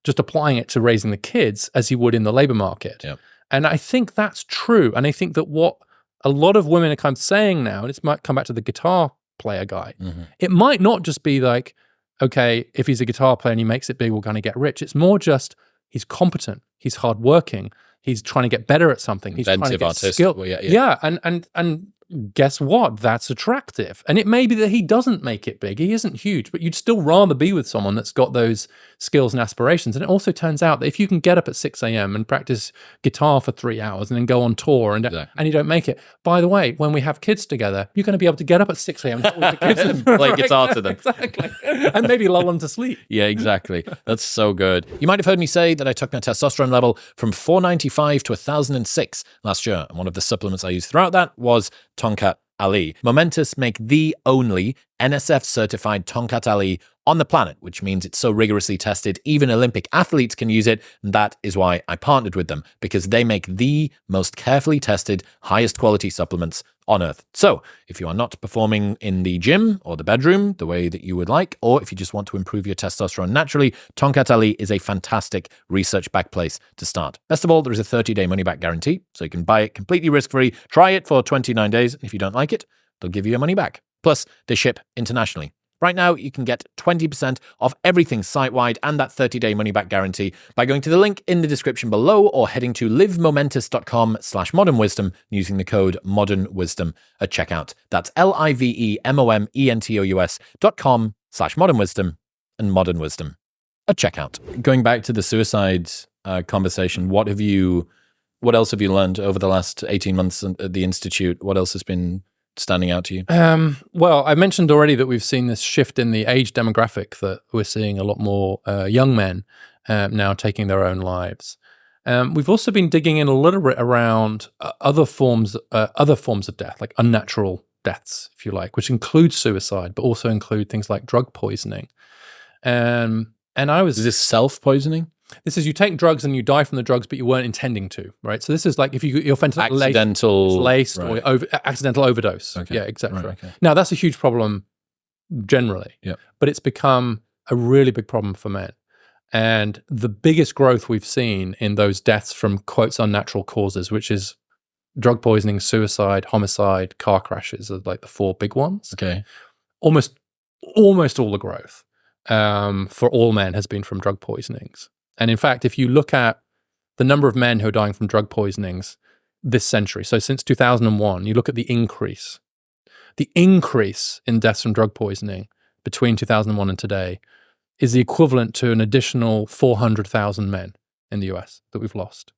just applying it to raising the kids as he would in the labor market. Yep. And I think that's true. And I think that what a lot of women are kind of saying now, and it might come back to the guitar player guy, it might not just be like, okay, if he's a guitar player and he makes it big, we're going to get rich. It's more just he's competent, he's hardworking, he's trying to get better at something. He's inventive, trying to get artistic. skill. Well, yeah. And guess what? That's attractive. And it may be that he doesn't make it big. He isn't huge, but you'd still rather be with someone that's got those skills and aspirations. And it also turns out that if you can get up at 6 a.m. and practice guitar for 3 hours and then go on tour and you don't make it, by the way, when we have kids together, you're going to be able to get up at 6 a.m. and play guitar to them. Exactly. And maybe lull them to sleep. Yeah, exactly. That's so good. You might have heard me say that I took my testosterone level from 495 to 1006 last year. And one of the supplements I used throughout that was Tonkat Ali. Momentous make the only NSF certified Tonkat Ali on the planet, which means it's so rigorously tested, even Olympic athletes can use it. And that is why I partnered with them, because they make the most carefully tested, highest quality supplements on earth. So if you are not performing in the gym or the bedroom the way that you would like, or if you just want to improve your testosterone naturally, Tonkat Ali is a fantastic research-backed place to start. Best of all, there is a 30-day money-back guarantee, so you can buy it completely risk-free, try it for 29 days, and if you don't like it, they'll give you your money back. Plus, they ship internationally. Right now, you can get 20% off everything site-wide and that 30-day money-back guarantee by going to the link in the description below or heading to livemomentous.com/modernwisdom using the code modernwisdom at checkout. That's livemomentous.com/modernwisdom and modernwisdom at checkout. Going back to the suicide conversation, what else have you learned over the last 18 months at the Institute? What else has been standing out to you? Well, I mentioned already that we've seen this shift in the age demographic, that we're seeing a lot more young men now taking their own lives. We've also been digging in a little bit around other forms of death, like unnatural deaths, if you like, which include suicide, but also include things like drug poisoning. And Is this self-poisoning? This is, you take drugs and you die from the drugs, but you weren't intending to, right? So this is like if you're fentanyl laced right. or accidental overdose. Okay. Yeah, etc. Right, okay. Now, that's a huge problem generally, but it's become a really big problem for men. And the biggest growth we've seen in those deaths from, quotes, unnatural causes, which is drug poisoning, suicide, homicide, car crashes, are like the 4 big ones. Okay. Almost all the growth for all men has been from drug poisonings. And in fact, if you look at the number of men who are dying from drug poisonings this century, so since 2001, you look at the increase in deaths from drug poisoning between 2001 and today is the equivalent to an additional 400,000 men in the US that we've lost.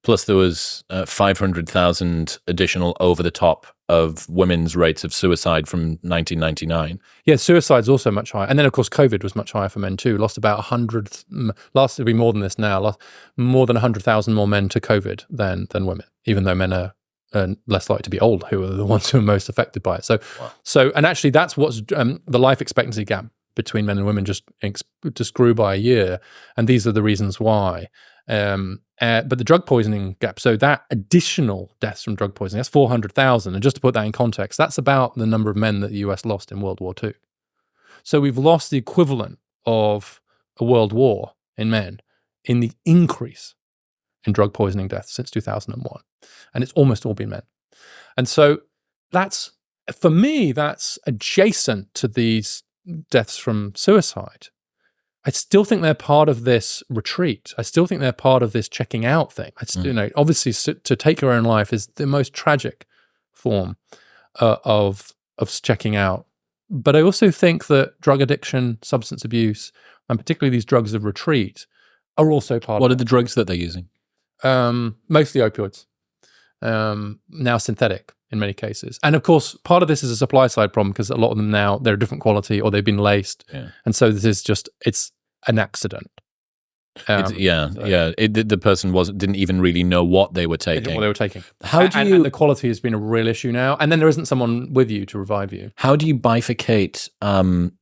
Plus there was 500,000 additional over the top of women's rates of suicide from 1999. Yeah, suicide's also much higher. And then, of course, COVID was much higher for men too. Lost about 100, it'll be more than this now, lost more than 100,000 more men to COVID than women, even though men are less likely to be old, who are the ones who are most affected by it. So, and actually that's what's the life expectancy gap between men and women just grew by a year. And these are the reasons why. But the drug poisoning gap, so that additional deaths from drug poisoning, that's 400,000. And just to put that in context, that's about the number of men that the US lost in World War II. So we've lost the equivalent of a world war in men in the increase in drug poisoning deaths since 2001. And it's almost all been men. And so that's for me, that's adjacent to these deaths from suicide. I still think they're part of this retreat. I still think they're part of this checking out thing. Obviously, to take your own life is the most tragic form of checking out. But I also think that drug addiction, substance abuse, and particularly these drugs of retreat are also part of it. What are the drugs that they're using? Mostly opioids. Now synthetic in many cases. And of course, part of this is a supply side problem because a lot of them now, they're a different quality or they've been laced. Yeah. And so this is just, it's an accident. The person didn't even really know what they were taking. And the quality has been a real issue now. And then there isn't someone with you to revive you. How do you bifurcate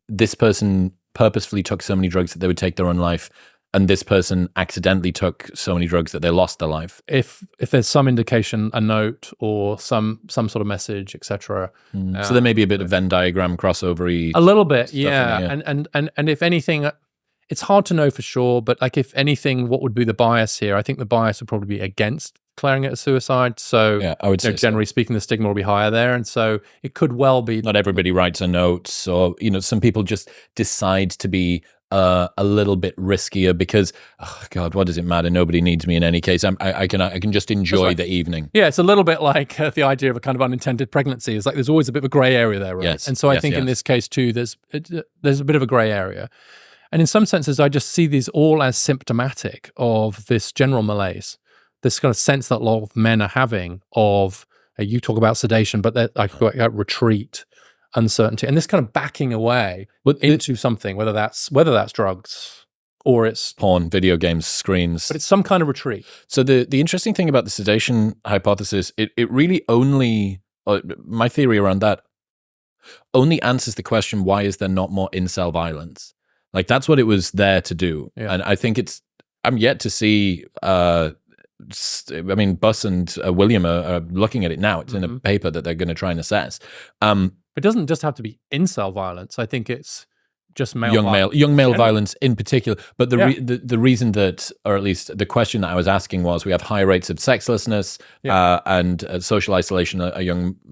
this person purposefully took so many drugs that they would take their own life, and this person accidentally took so many drugs that they lost their life? If there's some indication, a note or some sort of message, etc. So there may be a bit of Venn diagram crossover-y. A little bit, yeah. And if anything, it's hard to know for sure, but like if anything, what would be the bias here? I think the bias would probably be against declaring it a suicide. So yeah, I would say generally speaking, the stigma will be higher there. And so it could well be. Not everybody writes a note, or, some people just decide to be a little bit riskier because, oh God, what does it matter? Nobody needs me in any case. I can just enjoy the evening. Yeah, it's a little bit like the idea of a kind of unintended pregnancy. It's like there's always a bit of a grey area there, right? Yes, and so I think in this case too, there's a bit of a grey area. And in some senses, I just see these all as symptomatic of this general malaise, this kind of sense that a lot of men are having of, you talk about sedation, but like retreat, uncertainty, and this kind of backing away into something, whether that's drugs or it's porn, video games, screens. But it's some kind of retreat. So the interesting thing about the sedation hypothesis, it really only, my theory around that, only answers the question, why is there not more incel violence? Like, that's what it was there to do. Yeah. And I think I'm yet to see, Buss and William are looking at it now. It's in a paper that they're going to try and assess. It doesn't just have to be incel violence. I think it's just young male violence in particular. But the reason that, or at least the question that I was asking was, we have higher rates of sexlessness and social isolation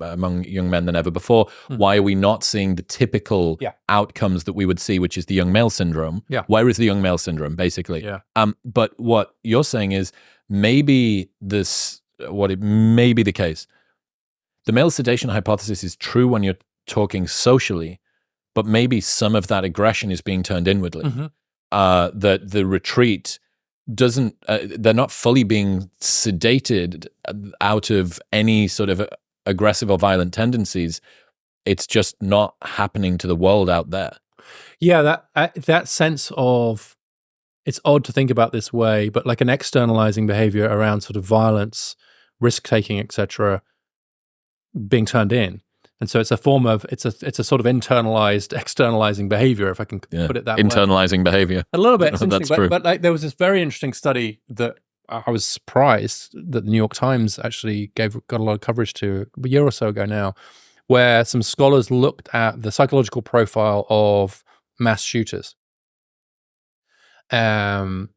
among young men than ever before. Why are we not seeing the typical outcomes that we would see, which is the young male syndrome? Where is the young male syndrome, basically? But what you're saying is maybe it may be the case. The male sedation hypothesis is true when you're talking socially, but maybe some of that aggression is being turned inwardly. That the retreat doesn't, they're not fully being sedated out of any sort of aggressive or violent tendencies. It's just not happening to the world out there. Yeah, that sense of, it's odd to think about this way, but like an externalizing behavior around sort of violence, risk-taking, etc., being turned in. And so it's a form of, it's a sort of internalized, externalizing behavior, if I can put it that way. Internalizing behavior. A little bit. That's true. But like there was this very interesting study that I was surprised that the New York Times actually got a lot of coverage to a year or so ago now, where some scholars looked at the psychological profile of mass shooters and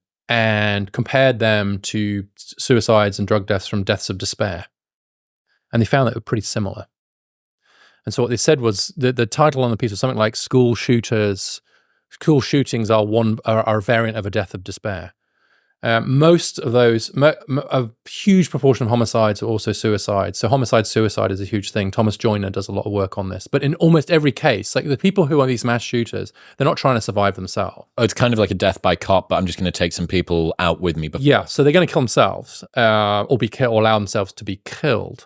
compared them to suicides and drug deaths from deaths of despair. And they found that they were pretty similar. And so what they said was the title on the piece was something like school shootings are a variant of a death of despair. Most of those, a huge proportion of homicides are also suicides. So suicide is a huge thing. Thomas Joyner does a lot of work on this. But in almost every case, like the people who are these mass shooters, they're not trying to survive themselves. Oh, it's kind of like a death by cop, but I'm just going to take some people out with me. Yeah, so they're going to kill themselves or allow themselves to be killed.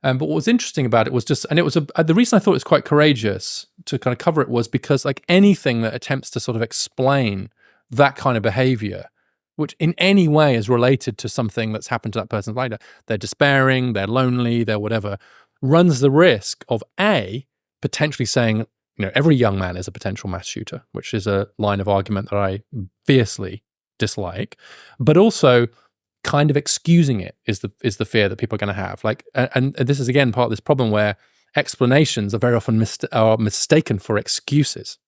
But what was interesting about it was the reason I thought it was quite courageous to kind of cover it was because like anything that attempts to sort of explain that kind of behavior, which in any way is related to something that's happened to that person's life, they're despairing, they're lonely, they're whatever, runs the risk of potentially saying, every young man is a potential mass shooter, which is a line of argument that I fiercely dislike, but also kind of excusing it is the fear that people are going to have. Like, and this is again part of this problem where explanations are very often mistaken for excuses,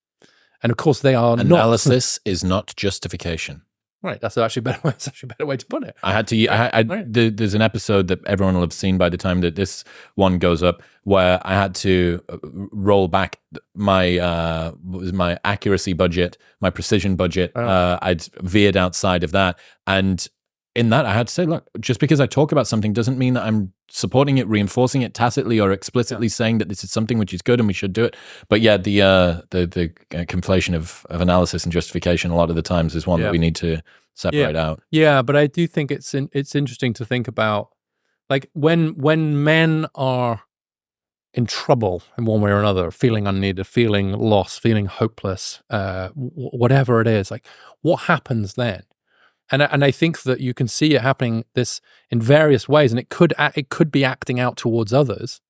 and of course they are. Analysis is not justification. Right. That's actually a better way. That's actually a better way to put it. I had to. There's an episode that everyone will have seen by the time that this one goes up, where I had to roll back my my accuracy budget, my precision budget. I'd veered outside of that, and in that, I had to say, look, just because I talk about something doesn't mean that I'm supporting it, reinforcing it tacitly, or explicitly saying that this is something which is good and we should do it. But yeah, the conflation of analysis and justification a lot of the times is one that we need to separate out. Yeah, but I do think it's interesting to think about, like, when men are in trouble in one way or another, feeling unneeded, feeling lost, feeling hopeless, whatever it is, like, what happens then? And I think that you can see it happening this in various ways, and it could be acting out towards others,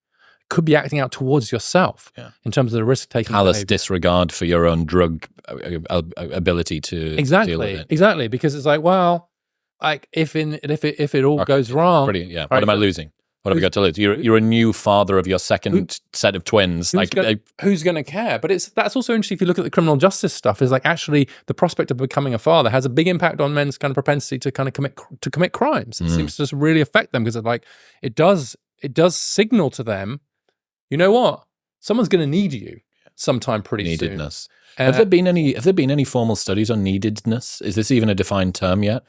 it could be acting out towards yourself in terms of the risk taking. Callous disregard for your own drug ability to deal with it. Exactly, because it's like, well, like if it all goes wrong, brilliant, yeah. What am I losing? What have we got to lose? You're a new father of your second set of twins. Who's going to care? But that's also interesting if you look at the criminal justice stuff. Is like actually the prospect of becoming a father has a big impact on men's kind of propensity to kind of commit crimes. It seems to just really affect them because it does signal to them, you know what, someone's going to need you sometime pretty soon. Neededness. Have there been any formal studies on neededness? Is this even a defined term yet?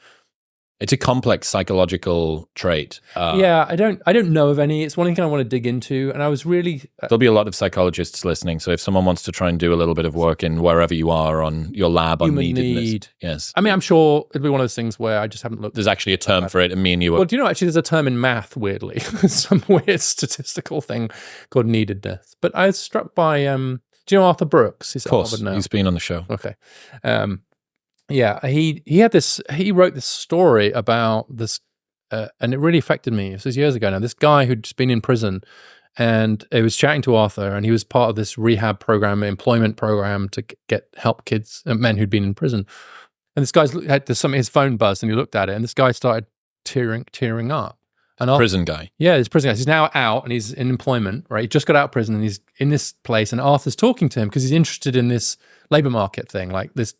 It's a complex psychological trait. I don't know of any. It's one thing I want to dig into, and I was really there'll be a lot of psychologists listening. So if someone wants to try and do a little bit of work in wherever you are on your lab on neededness, yes. I mean, I'm sure it'll be one of those things where I just haven't looked. There's actually a term for it, and me and you. Well, do you know actually there's a term in math? Weirdly, some weird statistical thing called neededness. But I was struck by do you know Arthur Brooks? He's at Harvard now. He's been on the show. Okay. Yeah, he wrote this story about this, and it really affected me. This was years ago now. This guy who'd just been in prison, and he was chatting to Arthur, and he was part of this rehab program, employment program to help kids, men who'd been in prison. And this guy's had his phone buzzed, and he looked at it, and this guy started tearing up. Prison guy. Yeah, this prison guy. He's now out and he's in employment, right? He just got out of prison and he's in this place, and Arthur's talking to him because he's interested in this labor market thing, like this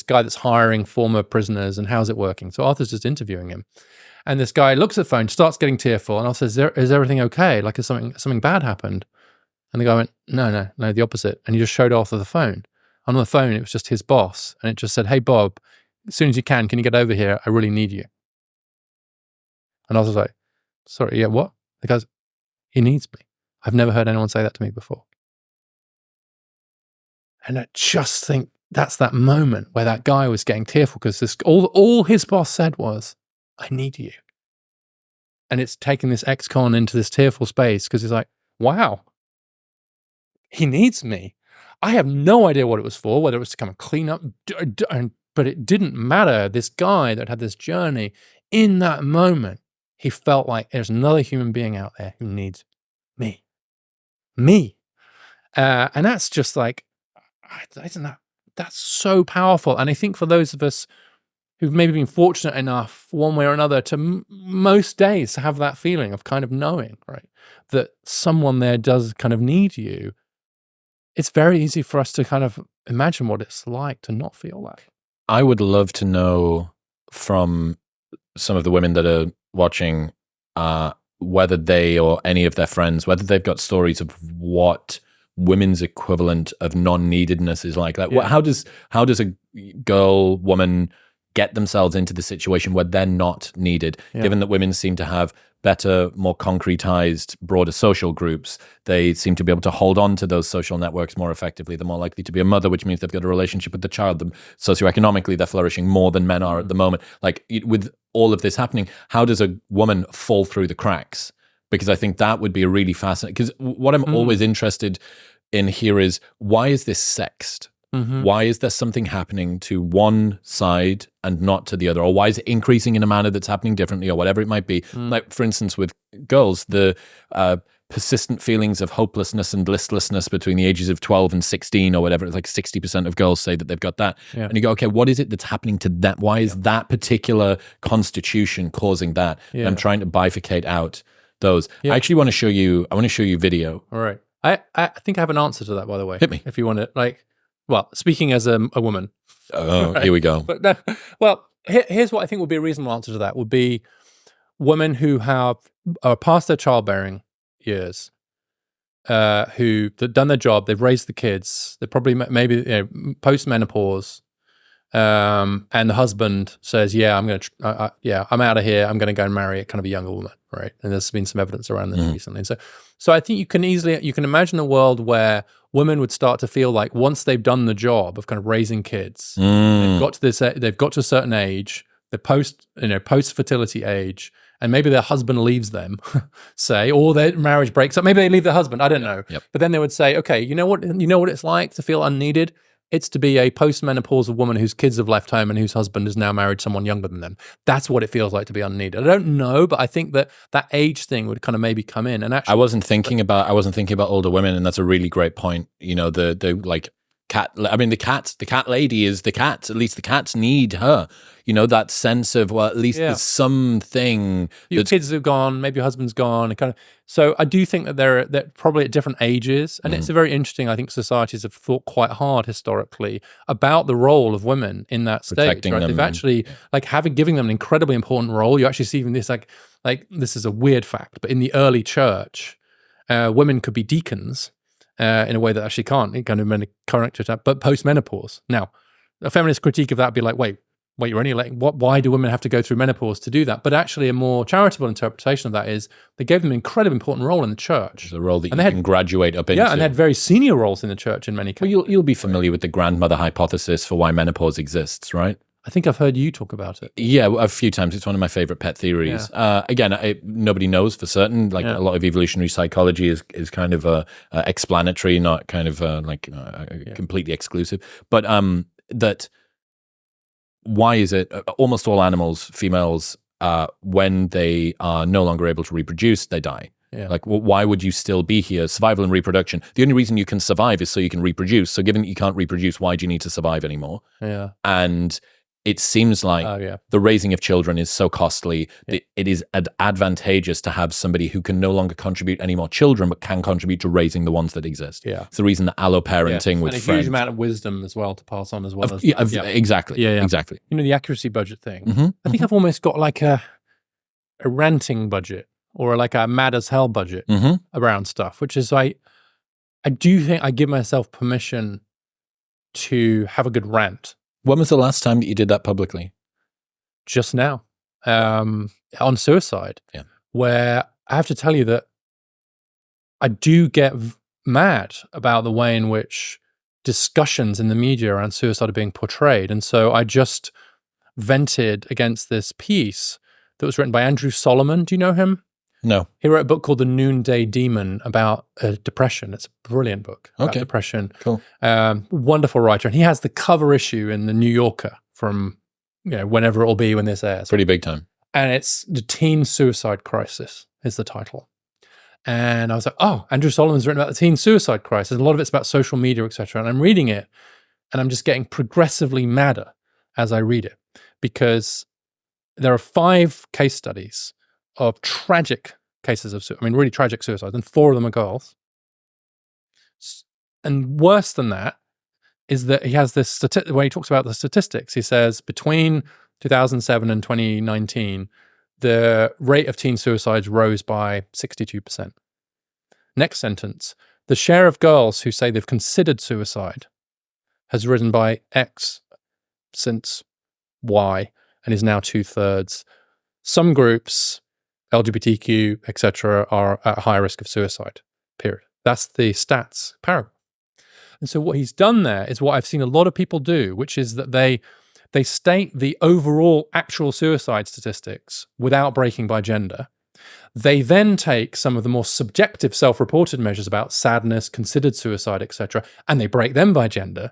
guy that's hiring former prisoners and how's it working. So Arthur's just interviewing him. And this guy looks at the phone, starts getting tearful, and Arthur says, is everything okay? Like, has something bad happened? And the guy went, no, the opposite. And he just showed Arthur the phone. On the phone, it was just his boss. And it just said, hey, Bob, as soon as you can you get over here? I really need you. And Arthur's like, sorry, yeah, what? The guy's, he needs me. I've never heard anyone say that to me before. And I just think that's that moment where that guy was getting tearful because all his boss said was, I need you. And it's taken this ex-con into this tearful space because he's like, wow, he needs me. I have no idea what it was for, whether it was to come and clean up, but it didn't matter. This guy that had this journey, in that moment, he felt like there's another human being out there who needs me. And that's just like, isn't that, that's so powerful. And I think for those of us who've maybe been fortunate enough one way or another to most days to have that feeling of kind of knowing, right, that someone there does kind of need you, it's very easy for us to kind of imagine what it's like to not feel that. I would love to know from some of the women that are watching whether they or any of their friends, whether they've got stories of what women's equivalent of non-neededness is like. Yeah. How does a woman get themselves into the situation where they're not needed, given that women seem to have better, more concretized, broader social groups? They seem to be able to hold on to those social networks more effectively. They're more likely to be a mother, which means they've got a relationship with the child. Socioeconomically, they're flourishing more than men are at the moment. Like, with all of this happening, how does a woman fall through the cracks? Because I think that would be a really fascinating, because what I'm always interested in here is, why is this sexed? Mm-hmm. Why is there something happening to one side and not to the other? Or why is it increasing in a manner that's happening differently, or whatever it might be? Like, for instance, with girls, the persistent feelings of hopelessness and listlessness between the ages of 12 and 16 or whatever. It's like 60% of girls say that they've got that. Yeah. And you go, okay, what is it that's happening to that? Why is that particular constitution causing that? Yeah. And I'm trying to bifurcate out those. Yeah. I actually want to show you video. All right. I think I have an answer to that, by the way. Hit me. If you want it. Like, well, speaking as a woman. Oh, right? Here we go. But no, well, Here's what I think would be a reasonable answer to that: would be women who are past their childbearing years, who've done their job, they've raised the kids, they're probably maybe post menopause, and the husband says, "Yeah, I'm I'm out of here. I'm going to go and marry a kind of a younger woman," right? And there's been some evidence around this recently. So I think you can imagine a world where women would start to feel like once they've done the job of kind of raising kids, they've got to a certain age, the post fertility age, and maybe their husband leaves them, say, or their marriage breaks up. Maybe they leave their husband. I don't know. Yep. But then they would say, okay, you know what it's like to feel unneeded? It's to be a post-menopausal woman whose kids have left home and whose husband is now married someone younger than them. That's what it feels like to be unneeded. I don't know, but I think that age thing would kind of maybe come in. And actually, I wasn't thinking about older women, and that's a really great point. The like cat. I mean, the cat lady is the cat. At least the cats need her. That sense of, well, at least there's something. Your kids have gone, maybe your husband's gone, and kind of. So I do think that they're probably at different ages, and it's a very interesting. I think societies have thought quite hard historically about the role of women in that stage. Protecting them. They've actually giving them an incredibly important role. You actually see even this like this is a weird fact, but in the early church, women could be deacons in a way that actually can't. It kind of in current church, but post menopause. Now, a feminist critique of that would be like, wait, you're only why do women have to go through menopause to do that? But actually a more charitable interpretation of that is they gave them an incredibly important role in the church. It's a role that you can graduate up into. Yeah, and they had very senior roles in the church in many cases. Well, you'll be familiar with the grandmother hypothesis for why menopause exists, right? I think I've heard you talk about it. Yeah, a few times. It's one of my favorite pet theories. Yeah. Again, nobody knows for certain. A lot of evolutionary psychology is kind of explanatory, not kind of completely exclusive. But that why is it almost all animals, females, when they are no longer able to reproduce, they die? Yeah. Why would you still be here? Survival and reproduction. The only reason you can survive is so you can reproduce. So given that you can't reproduce, why do you need to survive anymore? Yeah. And it seems like the raising of children is so costly that it is advantageous to have somebody who can no longer contribute any more children, but can contribute to raising the ones that exist. Yeah. It's the reason that alloparenting with friends. And a huge amount of wisdom as well to pass on as well. Exactly. Yeah. Exactly. The accuracy budget thing. I think I've almost got like a ranting budget or like a mad as hell budget around stuff, which is I do think I give myself permission to have a good rant. When was the last time that you did that publicly? Just now, on suicide, where I have to tell you that I do get mad about the way in which discussions in the media around suicide are being portrayed. And so I just vented against this piece that was written by Andrew Solomon. Do you know him? No. He wrote a book called The Noonday Demon about depression. It's a brilliant book about depression. Cool. Wonderful writer. And he has the cover issue in The New Yorker from whenever it will be when this airs. Pretty big time. And it's The Teen Suicide Crisis is the title. And I was like, oh, Andrew Solomon's written about the teen suicide crisis. And a lot of it's about social media, etc. And I'm reading it and I'm just getting progressively madder as I read it because there are 5 case studies of tragic cases of really tragic suicides, and 4 of them are girls. And worse than that is that he has this when he talks about the statistics, he says between 2007 and 2019, the rate of teen suicides rose by 62%. Next sentence, the share of girls who say they've considered suicide has risen by X since Y and is now 2/3. Some groups, LGBTQ, etc., are at higher risk of suicide, period. That's the stats paragraph. And so what he's done there is what I've seen a lot of people do, which is that they state the overall actual suicide statistics without breaking by gender. They then take some of the more subjective self-reported measures about sadness, considered suicide, etc., and they break them by gender,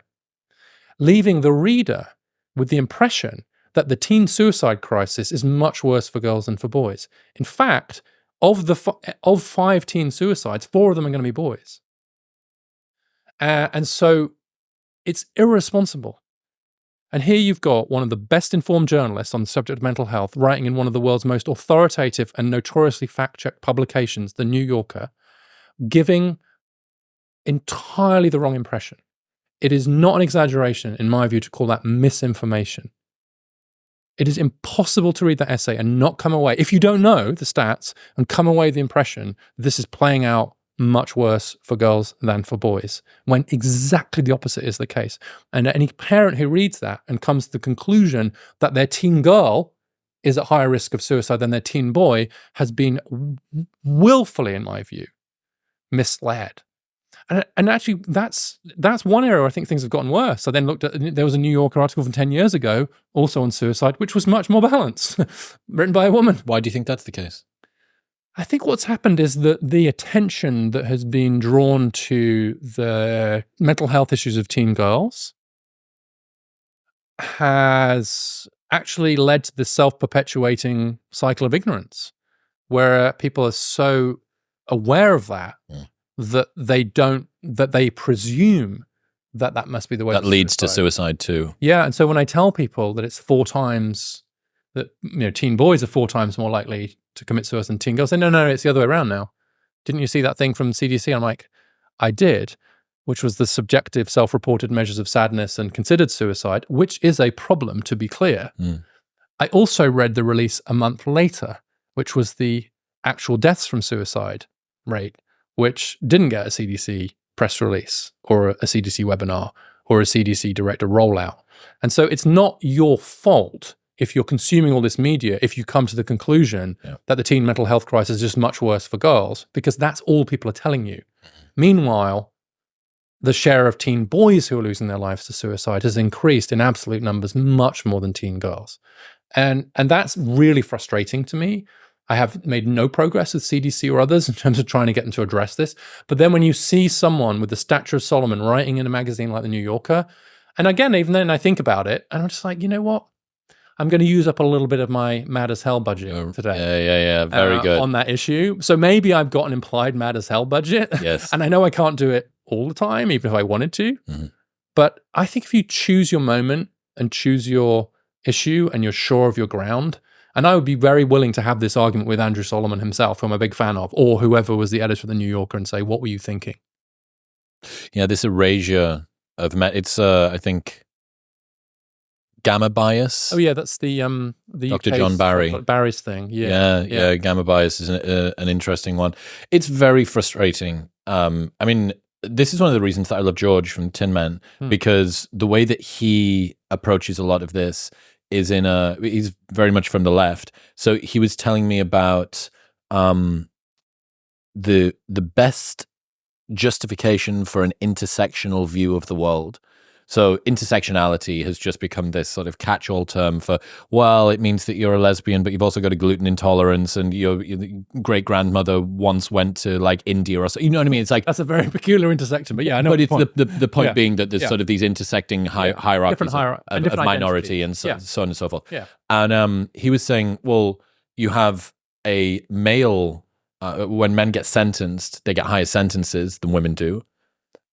leaving the reader with the impression that the teen suicide crisis is much worse for girls than for boys. In fact, of 5 teen suicides, 4 of them are going to be boys. And so it's irresponsible. And here you've got one of the best informed journalists on the subject of mental health writing in one of the world's most authoritative and notoriously fact-checked publications, The New Yorker, giving entirely the wrong impression. It is not an exaggeration, in my view, to call that misinformation. It is impossible to read that essay and not come away, if you don't know the stats, and come away with the impression this is playing out much worse for girls than for boys, when exactly the opposite is the case. And any parent who reads that and comes to the conclusion that their teen girl is at higher risk of suicide than their teen boy has been willfully, in my view, misled. And actually, that's one area where I think things have gotten worse. I then looked at, there was a New Yorker article from 10 years ago, also on suicide, which was much more balanced, written by a woman. Why do you think that's the case? I think what's happened is that the attention that has been drawn to the mental health issues of teen girls has actually led to the self-perpetuating cycle of ignorance, where people are so aware of that that they presume that must be the way that leads to suicide too. Yeah, and so when I tell people that it's 4 times that teen boys are 4 times more likely to commit suicide than teen girls, they say, no, it's the other way around now. Didn't you see that thing from CDC? I'm like, I did, which was the subjective self-reported measures of sadness and considered suicide, which is a problem, to be clear. I also read the release a month later, which was the actual deaths from suicide rate, which didn't get a CDC press release or a CDC webinar or a CDC director rollout. And so it's not your fault if you're consuming all this media, if you come to the conclusion that the teen mental health crisis is just much worse for girls, because that's all people are telling you. Meanwhile, the share of teen boys who are losing their lives to suicide has increased in absolute numbers much more than teen girls. And that's really frustrating to me. I have made no progress with CDC or others in terms of trying to get them to address this. But then when you see someone with the stature of Solomon writing in a magazine like The New Yorker, and again, even then I think about it, and I'm just like, you know what? I'm going to use up a little bit of my mad as hell budget today. Yeah. Very good. On that issue. So maybe I've got an implied mad as hell budget. Yes. And I know I can't do it all the time, even if I wanted to. But I think if you choose your moment and choose your issue and you're sure of your ground, and I would be very willing to have this argument with Andrew Solomon himself, who I'm a big fan of, or whoever was the editor of The New Yorker, and say, what were you thinking? Yeah, this erasure of it's I think gamma bias. Oh yeah, that's the Dr. John Barry. Barry's thing. Yeah. Gamma bias is an interesting one. It's very frustrating. I mean, this is one of the reasons that I love George from Tin Men, because the way that he approaches a lot of this is he's very much from the left. So he was telling me about the best justification for an intersectional view of the world. So intersectionality has just become this sort of catch-all term for, well, it means that you're a lesbian, but you've also got a gluten intolerance, and your great-grandmother once went to like India or so. You know what I mean? It's like that's a very peculiar intersection, but yeah, I know. But it's the point being that there's sort of these intersecting hierarchies of minority and so on and so forth. Yeah. And he was saying, well, you have a male, when men get sentenced, they get higher sentences than women do,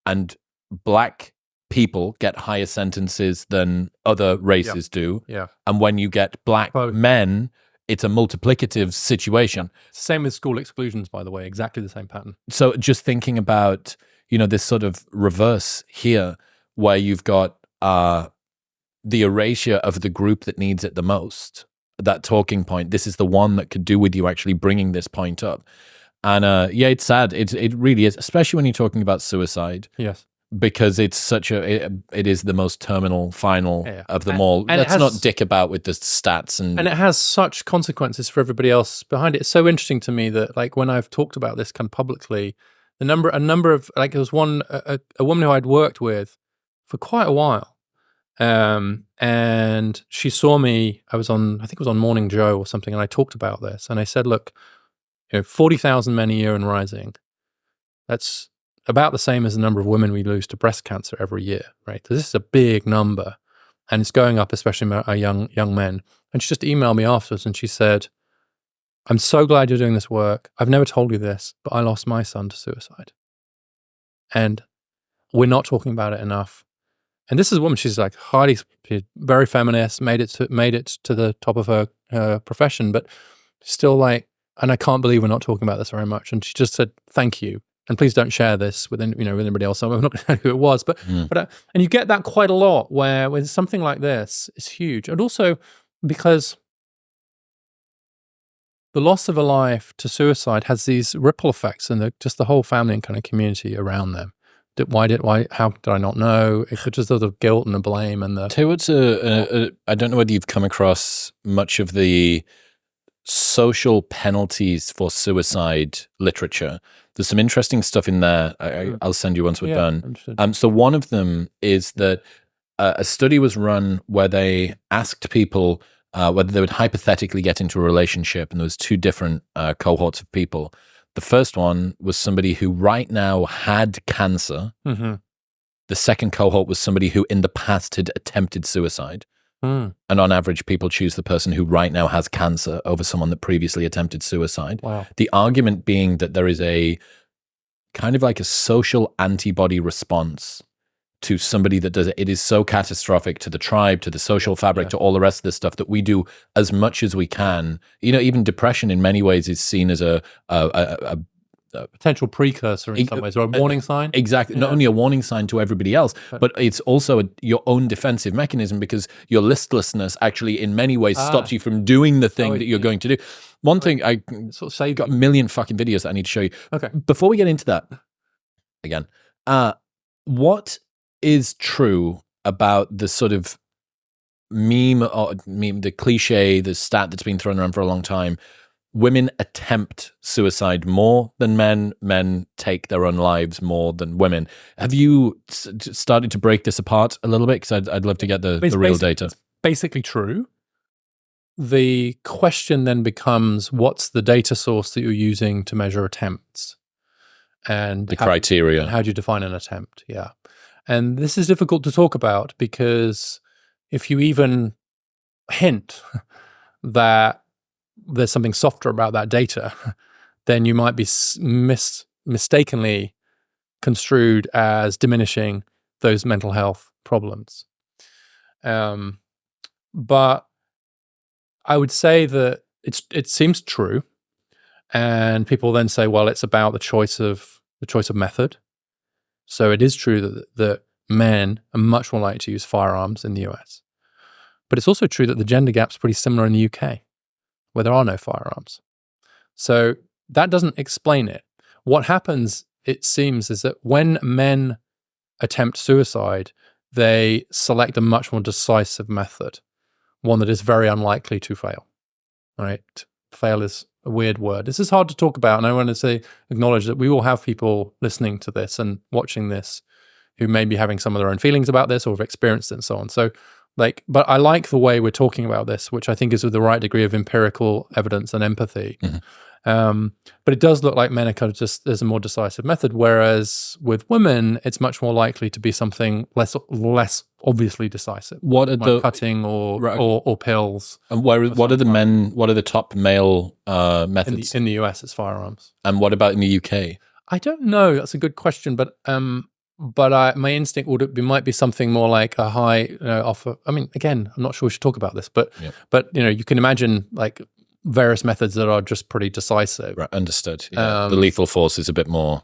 and black people get higher sentences than other races do. Yeah. And when you get black men, it's a multiplicative situation. Same with school exclusions, by the way, exactly the same pattern. So just thinking about, this sort of reverse here, where you've got the erasure of the group that needs it the most, that talking point. This is the one that could do with you actually bringing this point up. And it's sad. It really is, especially when you're talking about suicide. Yes. Because it's it is the most terminal final of them all. Let's not dick about with the stats. And it has such consequences for everybody else behind it. It's so interesting to me that, like, when I've talked about this kind of publicly, a number of, like, there was a woman who I'd worked with for quite a while. And she saw me, I think it was on Morning Joe or something, and I talked about this. And I said, look, 40,000 men a year and rising, that's about the same as the number of women we lose to breast cancer every year, right? So this is a big number, and it's going up, especially among young men. And she just emailed me afterwards, and she said, I'm so glad you're doing this work. I've never told you this, but I lost my son to suicide. And we're not talking about it enough. And this is a woman, she's like very feminist, made it to the top of her profession, but still like, and I can't believe we're not talking about this very much. And she just said, thank you. And please don't share this with anybody else. I'm not going to know who it was, but and you get that quite a lot where with something like this, it's huge. And also, Because the loss of a life to suicide has these ripple effects in just the whole family and kind of community around them. How did I not know? It's just the guilt and the blame and the. Tell you what's I don't know whether you've come across much of the social penalties for suicide literature. There's some interesting stuff in there. I'll send you once we're done. So one of them is that a study was run where they asked people whether they would hypothetically get into a relationship, and there was two different cohorts of people. The first one was somebody who right now had cancer. Mm-hmm. The second cohort was somebody who in the past had attempted suicide. And on average, people choose the person who right now has cancer over someone that previously attempted suicide. Wow. The argument being that there is a kind of like a social antibody response to somebody that does it. It is so catastrophic to the tribe, to the social fabric, to all the rest of this stuff that we do as much as we can. You know, even depression in many ways is seen as a potential precursor in some ways, or a warning sign. Exactly. Not only a warning sign to everybody else, but it's also your own defensive mechanism, because your listlessness actually in many ways stops you from doing the thing that you're going to do. One thing, I sort of say, got a million fucking videos that I need to show you. Okay. Before we get into that, again, what is true about the sort of meme, the cliche, the stat that's been thrown around for a long time? Women attempt suicide more than men. Men take their own lives more than women. Have you started to break this apart a little bit? Because I'd love to get the real data. It's basically true. The question then becomes, what's the data source that you're using to measure attempts? And the criteria. How do you define an attempt? Yeah. And this is difficult to talk about, because if you even hint that there's something softer about that data, then you might be mistakenly construed as diminishing those mental health problems. But I would say that it seems true, and people then say, well, it's about the choice of method. So it is true that men are much more likely to use firearms in the US. But it's also true that the gender gap's pretty similar in the UK, where there are no firearms. So that doesn't explain it. What happens, it seems, is that when men attempt suicide, they select a much more decisive method, one that is very unlikely to fail. Right? Fail is a weird word. This is hard to talk about, and I want to acknowledge that we will have people listening to this and watching this who may be having some of their own feelings about this or have experienced it and so on. So, but I like the way we're talking about this, which I think is with the right degree of empirical evidence and empathy. Mm-hmm. But it does look like men are kind of there's a more decisive method, whereas with women, it's much more likely to be something less obviously decisive. What are the cutting or pills? And what are the top male methods in the US? It's firearms. And what about in the UK? I don't know. That's a good question, but my instinct might be something more like a high offer. I mean, again, I'm not sure we should talk about this, but you can imagine like various methods that are just pretty decisive. Right, understood. Yeah. The lethal force is a bit more.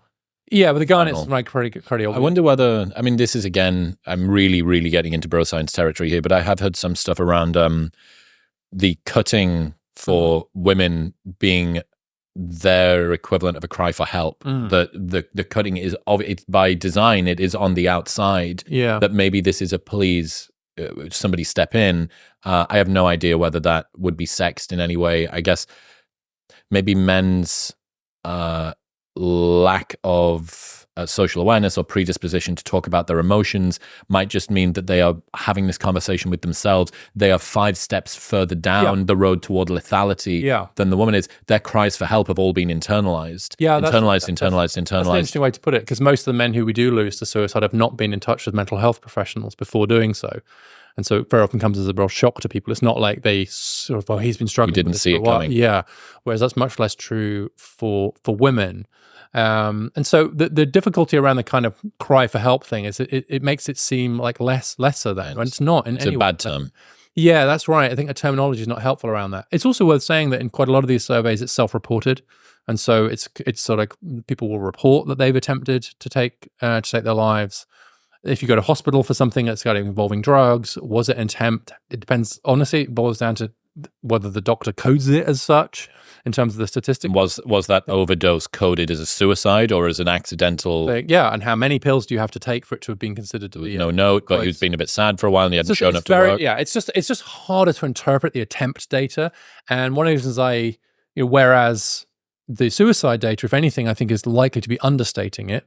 Yeah, but the gun is like pretty obvious. I wonder whether, I mean, this is again, I'm really, really getting into bro science territory here, but I have heard some stuff around the cutting for women being their equivalent of a cry for help. That the cutting is it's by design, it is on the outside. Yeah. That maybe this is a please, somebody step in. I have no idea whether that would be sexed in any way. I guess maybe men's lack of social awareness or predisposition to talk about their emotions might just mean that they are having this conversation with themselves. They are 5 steps further down the road toward lethality than the woman is. Their cries for help have all been internalized. Yeah, internalized. That's an interesting way to put it, because most of the men who we do lose to suicide have not been in touch with mental health professionals before doing so. And so it very often comes as a real shock to people. It's not like they sort of, well, he's been struggling. You didn't see it coming. Yeah. Whereas that's much less true for women. And so the difficulty around the kind of cry for help thing is it makes it seem like lesser than, and it's not in any way. It's a bad term. Yeah, that's right. I think the terminology is not helpful around that. It's also worth saying that in quite a lot of these surveys, it's self-reported. And so it's sort of people will report that they've attempted to take their lives. if you go to hospital for something that's got involving drugs, was it an attempt? It depends. Honestly, it boils down to whether the doctor codes it as such in terms of the statistic. Was that overdose coded as a suicide or as an accidental? And how many pills do you have to take for it to have been considered to be? No note, but he'd been a bit sad for a while and he hadn't shown up to work. Yeah, it's just harder to interpret the attempt data. And one of the reasons whereas the suicide data, if anything, I think is likely to be understating it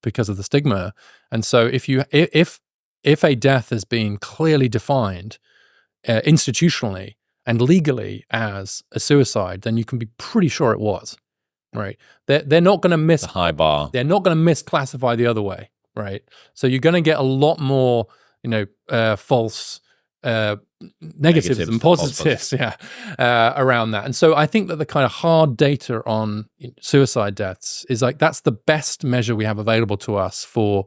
because of the stigma. And so if a death has been clearly defined institutionally and legally as a suicide, then you can be pretty sure it was, right? They're not going to miss the high bar. They're not going to misclassify the other way, right? So you're going to get a lot more, false negatives and positives, around that. And so I think that the kind of hard data on suicide deaths is that's the best measure we have available to us for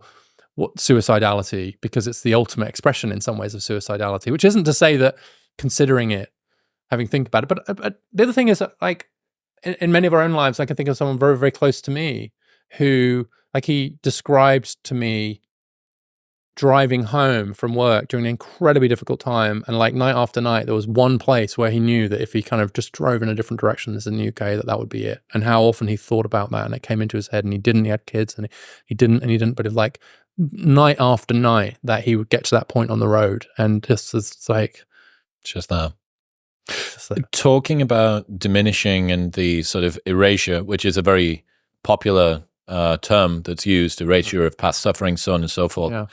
what suicidality, because it's the ultimate expression in some ways of suicidality, which isn't to say that considering it, having think about it. But the other thing is that, in many of our own lives, I can think of someone very, very close to me who, he described to me driving home from work during an incredibly difficult time. And night after night, there was one place where he knew that if he kind of just drove in a different direction as in the UK, that would be it. And how often he thought about that, and it came into his head, and he had kids, and he didn't, but it's night after night that he would get to that point on the road. And just just that. Talking about diminishing and the sort of erasure, which is a very popular term that's used, erasure of past suffering, so on and so forth. Yeah.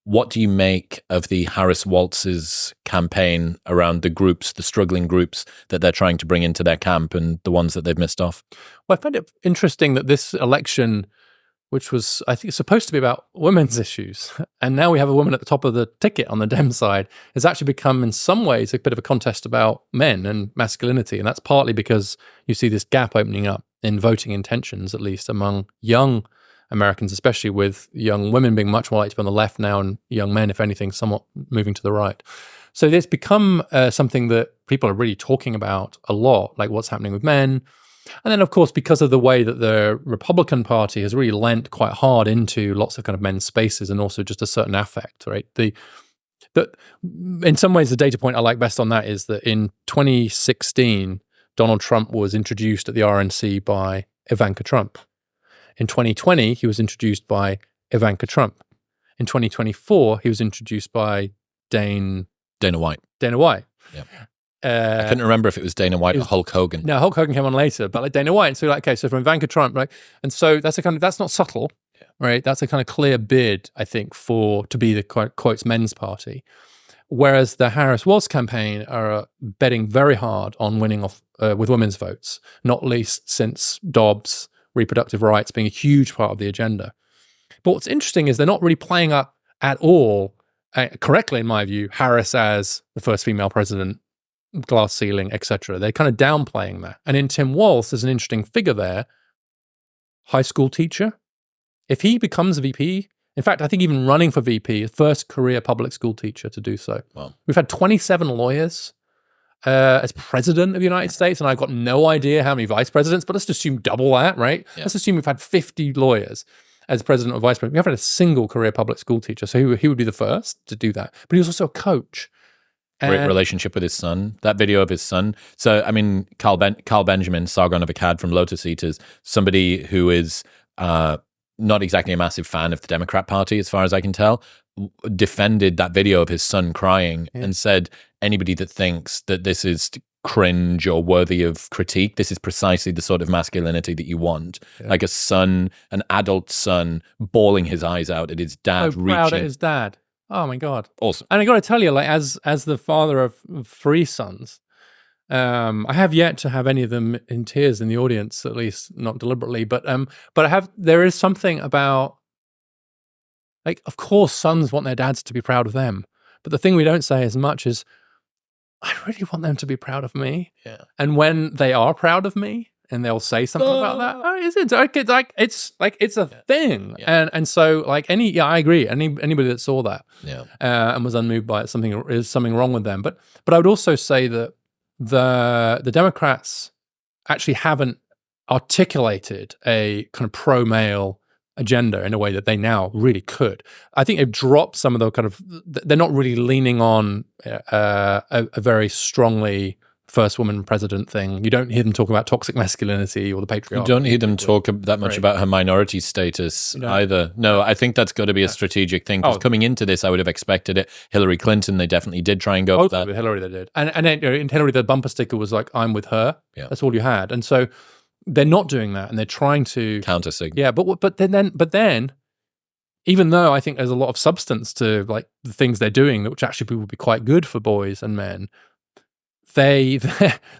What do you make of the Harris-Walz's campaign around the struggling groups that they're trying to bring into their camp and the ones that they've missed off? Well, I find it interesting that this election, which was, I think, supposed to be about women's issues, and now we have a woman at the top of the ticket on the Dem side, has actually become, in some ways, a bit of a contest about men and masculinity. And that's partly because you see this gap opening up in voting intentions, at least among young Americans, especially with young women being much more likely to be on the left now, and young men, if anything, somewhat moving to the right. So it's become something that people are really talking about a lot, what's happening with men. And then, of course, because of the way that the Republican Party has really lent quite hard into lots of kind of men's spaces, and also just a certain affect, right? In some ways, the data point I like best on that is that in 2016, Donald Trump was introduced at the RNC by Ivanka Trump. In 2020, he was introduced by Ivanka Trump. In 2024, he was introduced by Dana White. Yeah. I couldn't remember if it was Dana White or Hulk Hogan. No, Hulk Hogan came on later, but Dana White. So okay, so from Ivanka Trump, right? And so that's not subtle, right? That's a kind of clear bid, I think, to be the quotes men's party. Whereas the Harris-Walz campaign are betting very hard on winning off with women's votes, not least since Dobbs, reproductive rights being a huge part of the agenda. But what's interesting is they're not really playing up at all, correctly in my view, Harris as the first female president, glass ceiling, etc. They're kind of downplaying that. And in Tim Walz, there's an interesting figure there, high school teacher. If he becomes a VP, in fact, I think even running for VP, first career public school teacher to do so. Wow. We've had 27 lawyers as president of the United States, and I've got no idea how many vice presidents, but let's just assume double that, right? Yeah. Let's assume we've had 50 lawyers as president or vice president. We haven't had a single career public school teacher, so he would be the first to do that. But he was also a coach. Great relationship with his son. That video of his son. So, I mean, Carl Benjamin, Sargon of Akkad from Lotus Eaters, somebody who is not exactly a massive fan of the Democrat Party, as far as I can tell, defended that video of his son crying and said, anybody that thinks that this is cringe or worthy of critique, this is precisely the sort of masculinity that you want. Yeah. Like a son, an adult son, bawling his eyes out at his dad. So proud at his dad. Oh my God. Awesome. And I got to tell you, as the father of 3 sons, I have yet to have any of them in tears in the audience, at least not deliberately, but there is something about, of course sons want their dads to be proud of them. But the thing we don't say as much is, I really want them to be proud of me. Yeah. And when they are proud of me, and they'll say something about that. It's a thing, yeah. And so I agree. Anybody that saw that, and was unmoved by it, something wrong with them. But I would also say that the Democrats actually haven't articulated a kind of pro-male agenda in a way that they now really could. I think they've dropped some of the kind of, they're not really leaning on a very strongly first woman president thing. You don't hear them talk about toxic masculinity or the patriarchy. You don't hear them talk that much about her minority status either. No, I think that's got to be a strategic thing. Because coming into this, I would have expected it. Hillary Clinton, they definitely did try and go for that. With Hillary, they did. And in Hillary, the bumper sticker was like, I'm with her. Yeah. That's all you had. And so they're not doing that, and they're trying to counter-sig. Yeah, but then, even though I think there's a lot of substance to like the things they're doing, which actually would be quite good for boys and men, they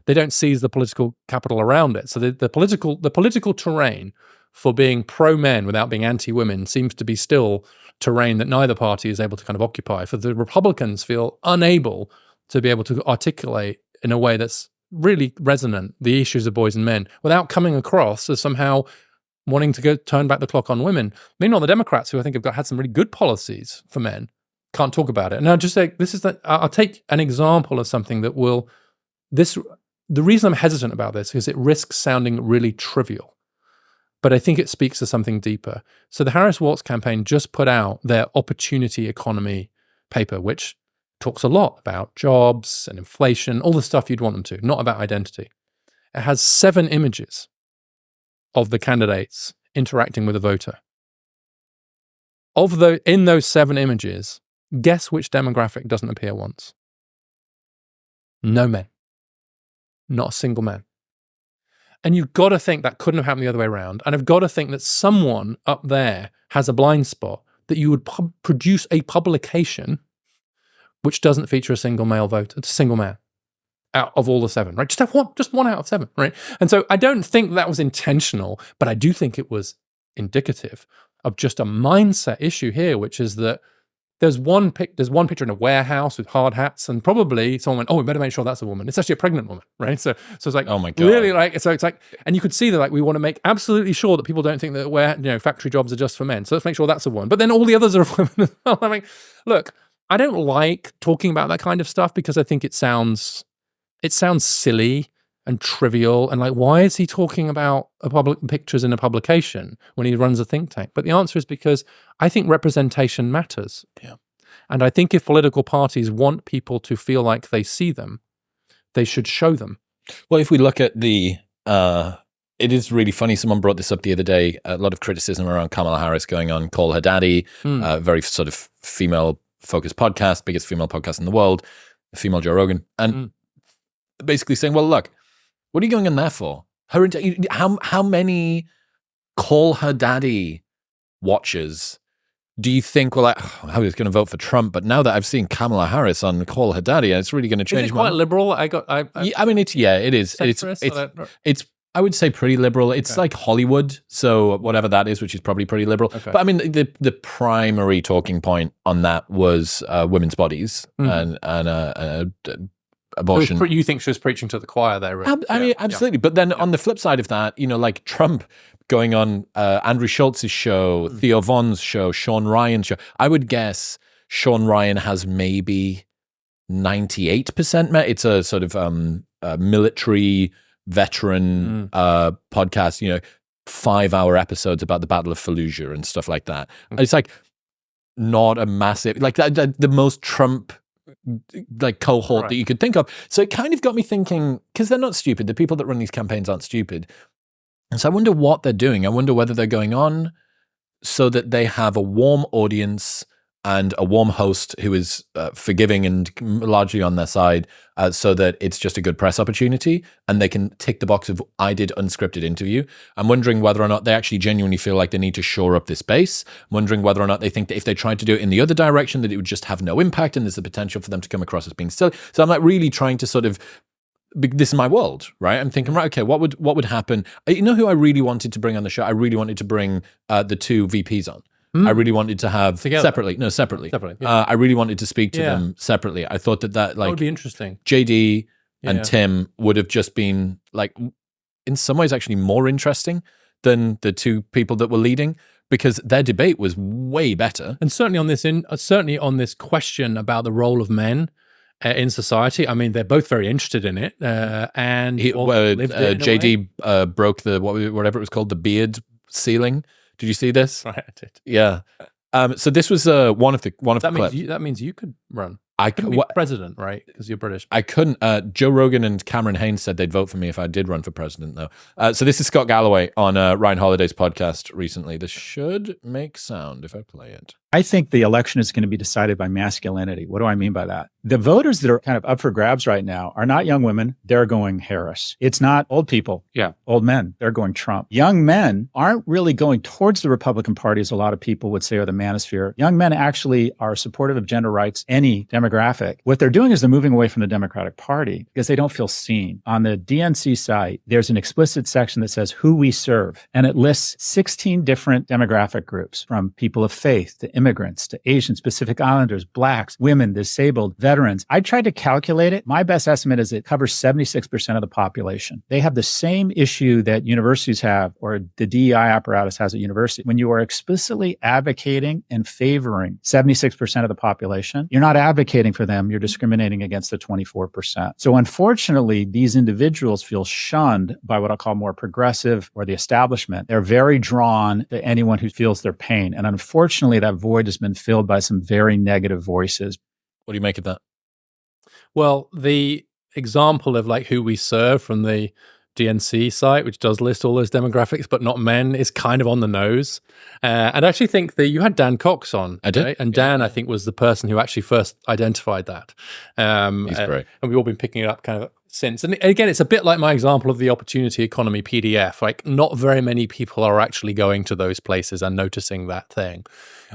don't seize the political capital around it. So the political terrain for being pro-men without being anti-women seems to be still terrain that neither party is able to kind of occupy. For the Republicans feel unable to be able to articulate in a way that's really resonant the issues of boys and men without coming across as somehow wanting to turn back the clock on women. Meanwhile, the Democrats, who I think have had some really good policies for men, can't talk about it. And I'll just say, I'll take an example of something that will, the reason I'm hesitant about this is it risks sounding really trivial, but I think it speaks to something deeper. So the Harris-Walz campaign just put out their opportunity economy paper, which talks a lot about jobs and inflation, all the stuff you'd want them to, not about identity. It has 7 images of the candidates interacting with a voter. In those 7 images, guess which demographic doesn't appear once? No men. Not a single man. And you've got to think that couldn't have happened the other way around. And I've got to think that someone up there has a blind spot that you would produce a publication which doesn't feature a single male voter, a single man out of all the 7, right? Just one out of 7, right? And so I don't think that was intentional, but I do think it was indicative of just a mindset issue here, which is that there's one picture in a warehouse with hard hats, and probably someone went, "Oh, we better make sure that's a woman." It's actually a pregnant woman, right? So it's like, oh my God, really, like, so it's like, and you could see that, like, we want to make absolutely sure that people don't think that factory jobs are just for men. So let's make sure that's a woman. But then all the others are women as well. I mean, look, I don't like talking about that kind of stuff because I think it sounds silly and trivial, and like, why is he talking about pictures in a publication when he runs a think tank? But the answer is because I think representation matters. Yeah. And I think if political parties want people to feel like they see them, they should show them. Well, if we look at it is really funny. Someone brought this up the other day, a lot of criticism around Kamala Harris going on Call Her Daddy, very sort of female-focused podcast, biggest female podcast in the world, female Joe Rogan, and basically saying, well, look, what are you going in there for? How many Call Her Daddy watchers do you think were like, oh, I was going to vote for Trump, but now that I've seen Kamala Harris on Call Her Daddy, it's really going to change. Is it quite liberal? I mean, it is. It's I would say pretty liberal. It's like Hollywood, so whatever that is, which is probably pretty liberal. Okay. But I mean, the primary talking point on that was women's bodies and abortion. You think she was preaching to the choir there? Right? I mean, absolutely. But then on the flip side of that, like Trump going on Andrew Schultz's show, Theo Von's show, Sean Ryan's show. I would guess Sean Ryan has maybe 98%. It's a sort of military veteran podcast, 5-hour episodes about the Battle of Fallujah and stuff like that. It's like not a massive, like the most Trump like cohort that you could think of. So it kind of got me thinking, because they're not stupid. The people that run these campaigns aren't stupid. And so I wonder what they're doing. I wonder whether they're going on so that they have a warm audience and a warm host who is forgiving and largely on their side, so that it's just a good press opportunity and they can tick the box of, I did unscripted interview. I'm wondering whether or not they actually genuinely feel like they need to shore up this base. I'm wondering whether or not they think that if they tried to do it in the other direction, that it would just have no impact and there's the potential for them to come across as being silly. So I'm like really trying to sort of, this is my world, right? I'm thinking, right, okay, what would happen? You know who I really wanted to bring on the show? I really wanted to bring the 2 VPs on. I really wanted to have separately. Yeah. I really wanted to speak to them separately. I thought that would be interesting. JD and Tim would have just been like, in some ways, actually more interesting than the 2 people that were leading, because their debate was way better. And certainly on this question about the role of men in society. I mean, they're both very interested in it. And JD broke whatever it was called, the beard ceiling. Did you see this? Right, I did. Yeah. So this was one of the clips. That means you could run. I couldn't be president, right? Because you're British. I couldn't. Joe Rogan and Cameron Haynes said they'd vote for me if I did run for president, though. So this is Scott Galloway on Ryan Holiday's podcast recently. This should make sound if I play it. I think the election is going to be decided by masculinity. What do I mean by that? The voters that are kind of up for grabs right now are not young women. They're going Harris. It's not old people. Yeah. Old men. They're going Trump. Young men aren't really going towards the Republican Party, as a lot of people would say, or the manosphere. Young men actually are supportive of gender rights, any demographic. What they're doing is they're moving away from the Democratic Party because they don't feel seen. On the DNC site, there's an explicit section that says who we serve, and it lists 16 different demographic groups, from people of faith to immigrants to Asians, Pacific Islanders, blacks, women, disabled, veterans. I tried to calculate it. My best estimate is it covers 76% of the population. They have the same issue that universities have, or the DEI apparatus has at university. When you are explicitly advocating and favoring 76% of the population, you're not advocating for them, you're discriminating against the 24%. So unfortunately, these individuals feel shunned by what I'll call more progressive or the establishment. They're very drawn to anyone who feels their pain. And unfortunately, that void has been filled by some very negative voices. What do you make of that? Well, the example of like who we serve from the DNC site, which does list all those demographics, but not men, is kind of on the nose. And I actually think that you had Dan Cox on. I did. Right? And Dan, I think, was the person who actually first identified that. He's great. And we've all been picking it up kind of since. And again, it's a bit like my example of the opportunity economy PDF. Like, not very many people are actually going to those places and noticing that thing.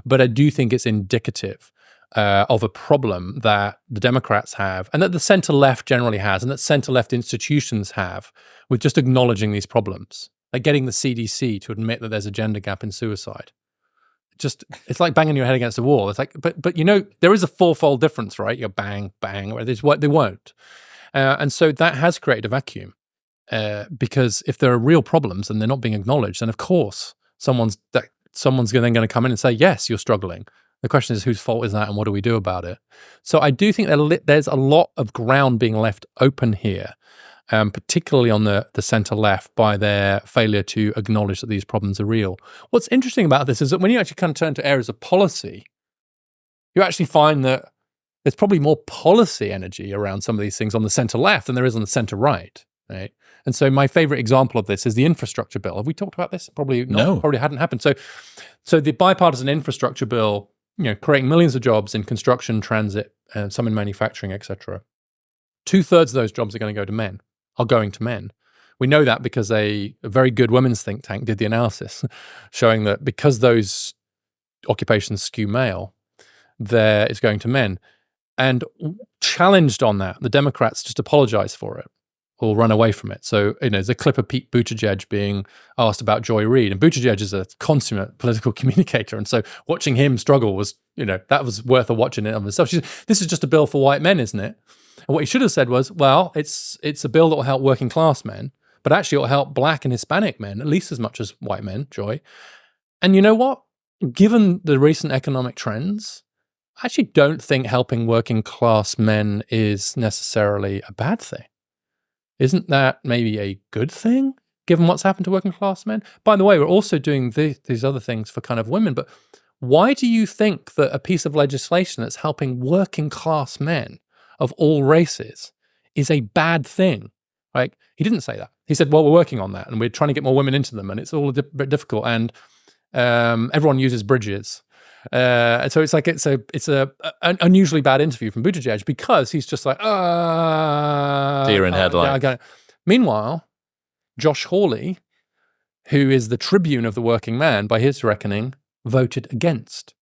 But I do think it's indicative of a problem that the Democrats have, and that the center-left generally has, and that center-left institutions have, with just acknowledging these problems. Like getting the CDC to admit that there's a gender gap in suicide. It's like banging your head against a wall. It's like, but you know, there is a fourfold difference, right? You go bang, bang, or they won't. And so that has created a vacuum. Because if there are real problems and they're not being acknowledged, then of course someone's then going to come in and say, yes, you're struggling. The question is, whose fault is that, and what do we do about it? So I do think that there's a lot of ground being left open here, particularly on the center-left, by their failure to acknowledge that these problems are real. What's interesting about this is that when you actually kind of turn to areas of policy, you actually find that there's probably more policy energy around some of these things on the center-left than there is on the center-right, right? And so my favorite example of this is the infrastructure bill. Have we talked about this? Probably not. No. Probably hadn't happened. So the bipartisan infrastructure bill, you know, creating millions of jobs in construction, transit, and some in manufacturing, etc. 2/3 of those jobs are going to to men. We know that because a very good women's think tank did the analysis showing that because those occupations skew male, there is going to men. And challenged on that, the Democrats just apologize for it or run away from it. So, you know, there's a clip of Pete Buttigieg being asked about Joy Reid, and Buttigieg is a consummate political communicator. And so watching him struggle was, you know, that was worth a watch in it of itself. She said, this is just a bill for white men, isn't it? And what he should have said was, well, it's a bill that will help working class men, but actually it will help black and Hispanic men at least as much as white men, Joy. And you know what? Given the recent economic trends, I actually don't think helping working class men is necessarily a bad thing. Isn't that maybe a good thing, given what's happened to working class men? By the way, we're also doing these other things for kind of women, but why do you think that a piece of legislation that's helping working class men of all races is a bad thing? Like, he didn't say that. He said, well, we're working on that, and we're trying to get more women into them, and it's all a bit difficult, and everyone uses bridges. So it's like it's an unusually bad interview from Buttigieg because he's just like, deer in headline. Yeah, meanwhile, Josh Hawley, who is the tribune of the working man, by his reckoning, voted against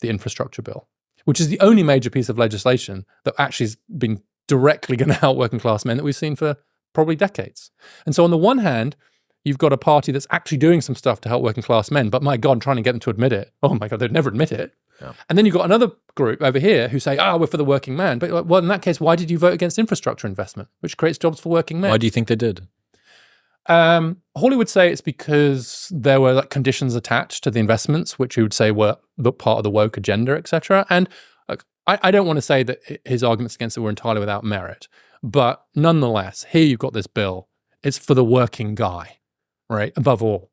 the infrastructure bill, which is the only major piece of legislation that actually has been directly going to help working class men that we've seen for probably decades. And so on the one hand, you've got a party that's actually doing some stuff to help working class men, but my God, trying to get them to admit it. Oh my God, they'd never admit it. Yeah. And then you've got another group over here who say, we're for the working man. But well, in that case, why did you vote against infrastructure investment, which creates jobs for working men? Why do you think they did? Hawley would say it's because there were like conditions attached to the investments, which he would say were the part of the woke agenda, etc. And I don't want to say that his arguments against it were entirely without merit, but nonetheless, here you've got this bill. It's for the working guy, right? Above all.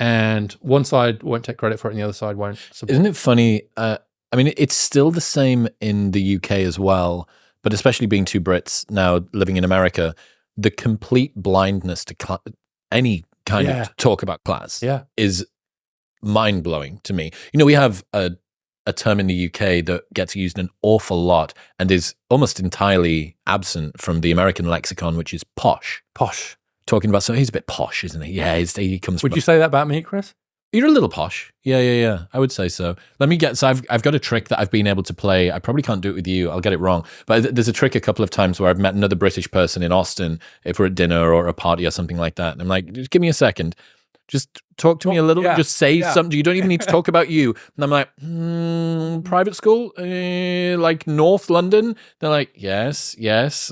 and one side won't take credit for it and the other side won't support. Isn't it funny? I mean, it's still the same in the UK as well, but especially being two Brits now living in America, the complete blindness to any kind of talk about class is mind-blowing to me. You know, we have a term in the UK that gets used an awful lot and is almost entirely absent from the American lexicon, which is posh. Posh. Talking about, so he's a bit posh, isn't he? Yeah, he comes Would you say that about me, Chris? You're a little posh. Yeah. I would say so. So I've got a trick that I've been able to play. I probably can't do it with you. I'll get it wrong. But there's a trick a couple of times where I've met another British person in Austin, if we're at dinner or a party or something like that. And I'm like, just give me a second. Just talk to me a little. Just say something. You don't even need to talk about you. And I'm like, private school, like North London. They're like, yes.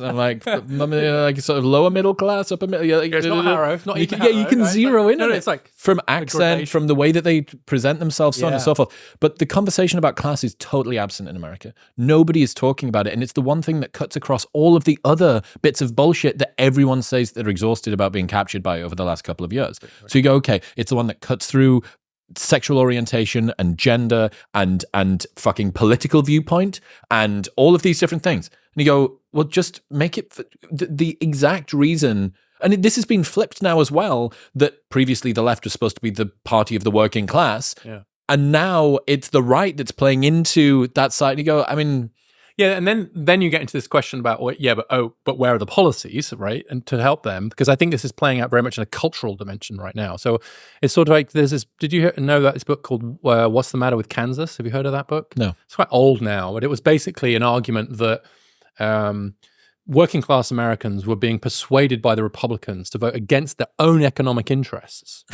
I'm like, like sort of lower middle class, upper middle. It's not Harrow. It's not even Harrow, you can zero in on it. It's like from accent, from the way that they present themselves, so on and so forth. But the conversation about class is totally absent in America. Nobody is talking about it, and it's the one thing that cuts across all of the other bits of bullshit that everyone says they're exhausted about being captured by over the last couple of years. So you go, okay, it's the one that cuts through sexual orientation and gender and fucking political viewpoint and all of these different things. And you go, well, just make it the exact reason. And this has been flipped now as well, that previously the left was supposed to be the party of the working class. Yeah. And now it's the right that's playing into that side. And you go, I mean... Yeah, and then you get into this question about, but where are the policies, right? And to help them, because I think this is playing out very much in a cultural dimension right now. So it's sort of like there's this, did you know that this book called What's the Matter with Kansas? Have you heard of that book? No. It's quite old now, but it was basically an argument that working class Americans were being persuaded by the Republicans to vote against their own economic interests.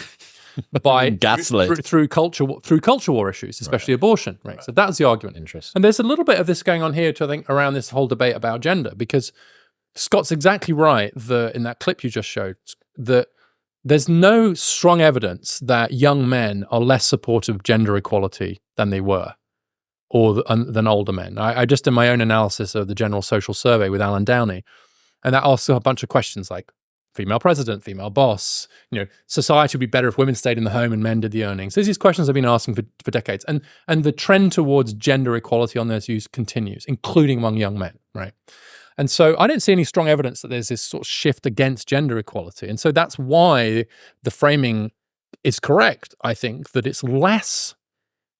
By gaslit through culture war issues, especially abortion. Right. So that's the argument. Interesting. And there's a little bit of this going on here, I think, around this whole debate about gender, because Scott's exactly right in that clip you just showed, that there's no strong evidence that young men are less supportive of gender equality than they were, or than older men. I just did my own analysis of the General Social Survey with Alan Downey, and that asks a bunch of questions like, female president, female boss, society would be better if women stayed in the home and men did the earnings. These questions I've been asking for decades. And the trend towards gender equality on those views continues, including among young men, right? And so I don't see any strong evidence that there's this sort of shift against gender equality. And so that's why the framing is correct, I think, that it's less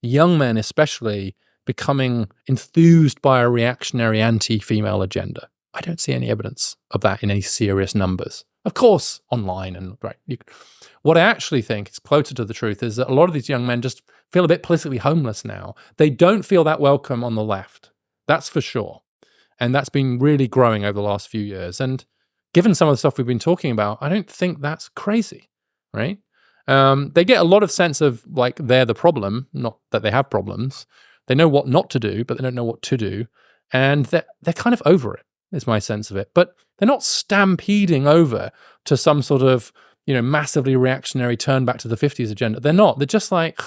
young men especially becoming enthused by a reactionary anti-female agenda. I don't see any evidence of that in any serious numbers. Of course, online and what I actually think is closer to the truth is that a lot of these young men just feel a bit politically homeless now. They don't feel that welcome on the left. That's for sure. And that's been really growing over the last few years. And given some of the stuff we've been talking about, I don't think that's crazy, right? They get a lot of sense of like they're the problem, not that they have problems. They know what not to do, but they don't know what to do. And they're kind of over it, is my sense of it. But they're not stampeding over to some sort of, massively reactionary turn back to the 50s agenda. They're not. They're just like,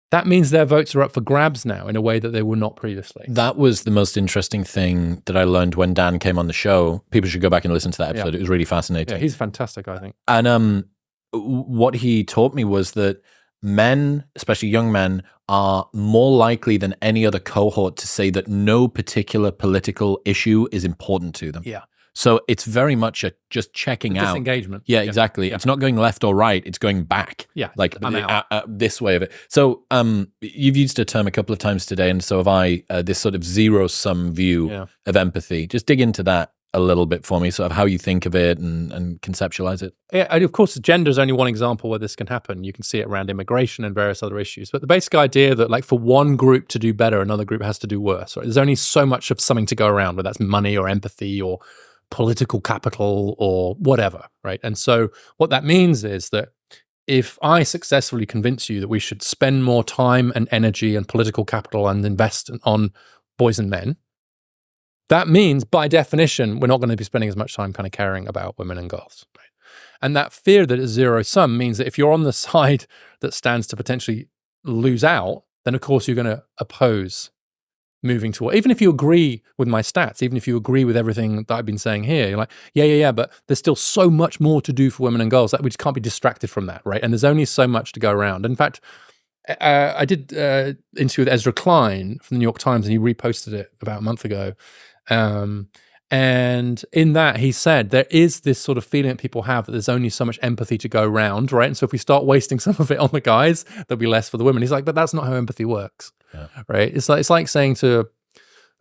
that means their votes are up for grabs now in a way that they were not previously. That was the most interesting thing that I learned when Dan came on the show. People should go back and listen to that episode. Yeah. It was really fascinating. Yeah, he's fantastic, I think. And what he taught me was that men, especially young men, are more likely than any other cohort to say that no particular political issue is important to them. Yeah. So it's very much just checking out. Disengagement. Yeah, exactly. Yeah. It's not going left or right. It's going back. Yeah. Like this way of it. So you've used a term a couple of times today, and so have I, this sort of zero-sum view of empathy. Just dig into that a little bit for me, sort of how you think of it and conceptualize it. Yeah, and of course, gender is only one example where this can happen. You can see it around immigration and various other issues. But the basic idea that like for one group to do better, another group has to do worse. Right? There's only so much of something to go around, whether that's money or empathy or political capital or whatever, right? And so what that means is that if I successfully convince you that we should spend more time and energy and political capital and invest on boys and men, that means, by definition, we're not going to be spending as much time kind of caring about women and girls. Right? And that fear that it's zero sum means that if you're on the side that stands to potentially lose out, then of course you're going to oppose moving toward, even if you agree with my stats, even if you agree with everything that I've been saying here, you're like, yeah, but there's still so much more to do for women and girls that we just can't be distracted from that, right? And there's only so much to go around. In fact, I did an interview with Ezra Klein from the New York Times, and he reposted it about a month ago. And in that, he said there is this sort of feeling that people have that there's only so much empathy to go around, right? And so if we start wasting some of it on the guys, there'll be less for the women. He's like, but that's not how empathy works, right? It's like saying to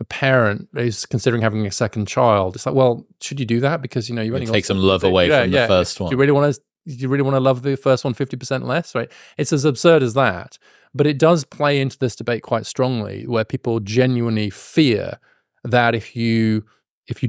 a parent who's considering having a second child, it's like, well, should you do that? Because, you know, you only take some love away from the first one. Do you really want to love the first one 50% less, right? It's as absurd as that. But it does play into this debate quite strongly, where people genuinely fear that if you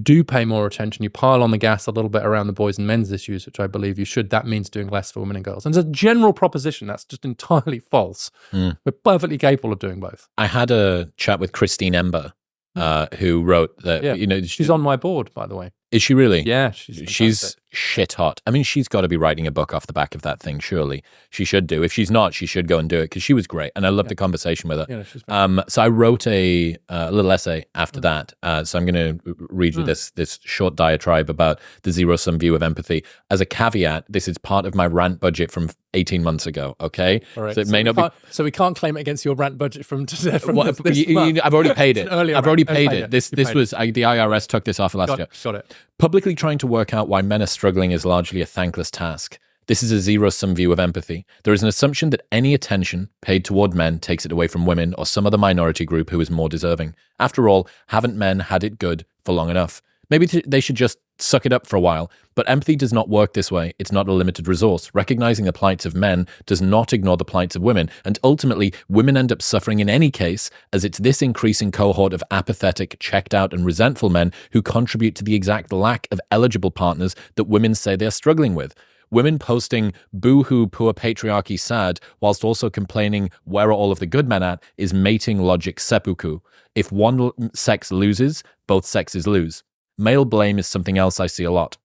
do pay more attention, you pile on the gas a little bit around the boys and men's issues, which I believe you should, that means doing less for women and girls. And as a general proposition, that's just entirely false. We're perfectly capable of doing both. I had a chat with Christine Ember, who wrote that, you know... She's on my board, by the way. Is she really? Yeah, she's shit hot. I mean, she's got to be writing a book off the back of that thing, surely. She should do. If she's not, she should go and do it, because she was great, and I loved the conversation with her. Yeah, she's so I wrote a little essay after that. So I'm going to read you this short diatribe about the zero-sum view of empathy. As a caveat, this is part of my rant budget from 18 months ago, okay? All right. So it may not be... So we can't claim it against your rant budget from today. I've already paid it. I've already paid it. This was... the IRS took this off last year. Got it. Publicly trying to work out why men are struggling is largely a thankless task. This is a zero-sum view of empathy. There is an assumption that any attention paid toward men takes it away from women or some other minority group who is more deserving. After all, haven't men had it good for long enough? Maybe they should just suck it up for a while. But empathy does not work this way. It's not a limited resource. Recognizing the plights of men does not ignore the plights of women. And ultimately, women end up suffering in any case, as it's this increasing cohort of apathetic, checked out, and resentful men who contribute to the exact lack of eligible partners that women say they're struggling with. Women posting boo-hoo, poor patriarchy sad, whilst also complaining where are all of the good men at, is mating logic seppuku. If one sex loses, both sexes lose. Male blame is something else I see a lot.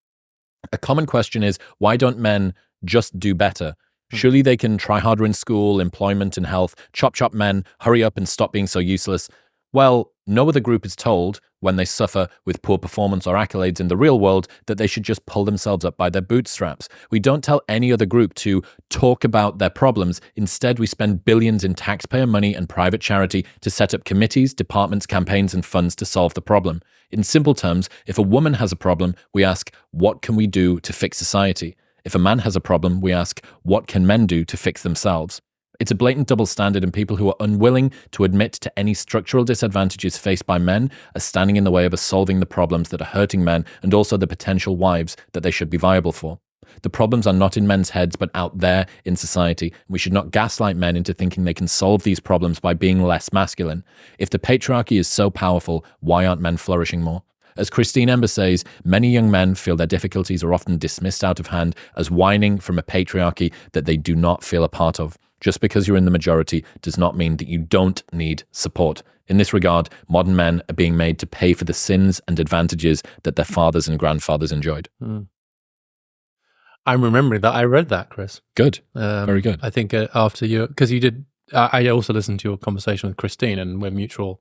A common question is, why don't men just do better? Surely they can try harder in school, employment, and health. Chop, chop, men, hurry up and stop being so useless. Well, no other group is told, when they suffer with poor performance or accolades in the real world, that they should just pull themselves up by their bootstraps. We don't tell any other group to talk about their problems. Instead, we spend billions in taxpayer money and private charity to set up committees, departments, campaigns, and funds to solve the problem. In simple terms, if a woman has a problem, we ask, what can we do to fix society? If a man has a problem, we ask, what can men do to fix themselves? It's a blatant double standard, and people who are unwilling to admit to any structural disadvantages faced by men are standing in the way of us solving the problems that are hurting men and also the potential wives that they should be viable for. The problems are not in men's heads, but out there in society. We should not gaslight men into thinking they can solve these problems by being less masculine. If the patriarchy is so powerful, why aren't men flourishing more? As Christine Ember says, many young men feel their difficulties are often dismissed out of hand as whining from a patriarchy that they do not feel a part of. Just because you're in the majority does not mean that you don't need support. In this regard, modern men are being made to pay for the sins and advantages that their fathers and grandfathers enjoyed. I'm remembering that. I read that, Chris. Good. Very good. I think after you, because you did, I also listened to your conversation with Christine, and we're mutual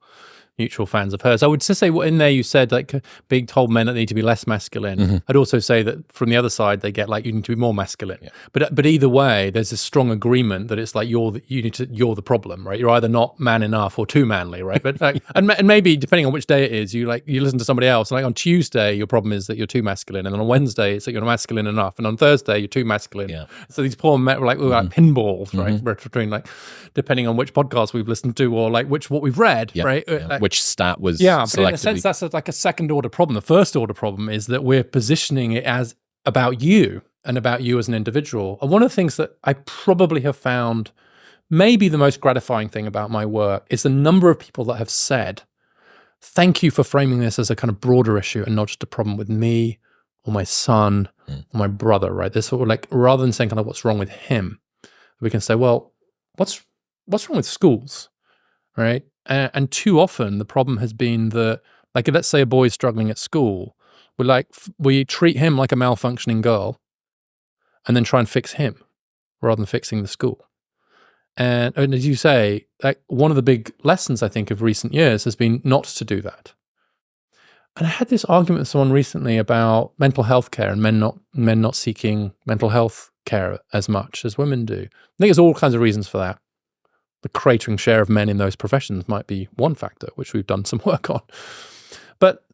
fans of hers. I would just say, in there you said, like, being told men that need to be less masculine. I'd also say that from the other side, they get like, you need to be more masculine. Yeah. But either way, there's a strong agreement that it's like you're the problem, right? You're either not man enough or too manly, right? But like, and maybe depending on which day it is, you listen to somebody else. Like on Tuesday, your problem is that you're too masculine, and then on Wednesday, it's that you're not masculine enough, and on Thursday, you're too masculine. Yeah. So these poor men were like pinballs, right? Between like, depending on which podcast we've listened to or like what we've read, right? Yeah. Which stat was but in a sense, that's like a second order problem. The first order problem is that we're positioning it as about you and about you as an individual. And one of the things that I probably have found maybe the most gratifying thing about my work is the number of people that have said, thank you for framing this as a kind of broader issue and not just a problem with me or my son or my brother, right? This sort of like, rather than saying kind of what's wrong with him, we can say, well, what's wrong with schools, right? And too often the problem has been that, like, let's say a boy is struggling at school, we treat him like a malfunctioning girl and then try and fix him rather than fixing the school. And as you say, like, one of the big lessons, I think, of recent years has been not to do that. And I had this argument with someone recently about mental health care and men not seeking mental health care as much as women do. I think there's all kinds of reasons for that. The cratering share of men in those professions might be one factor, which we've done some work on. But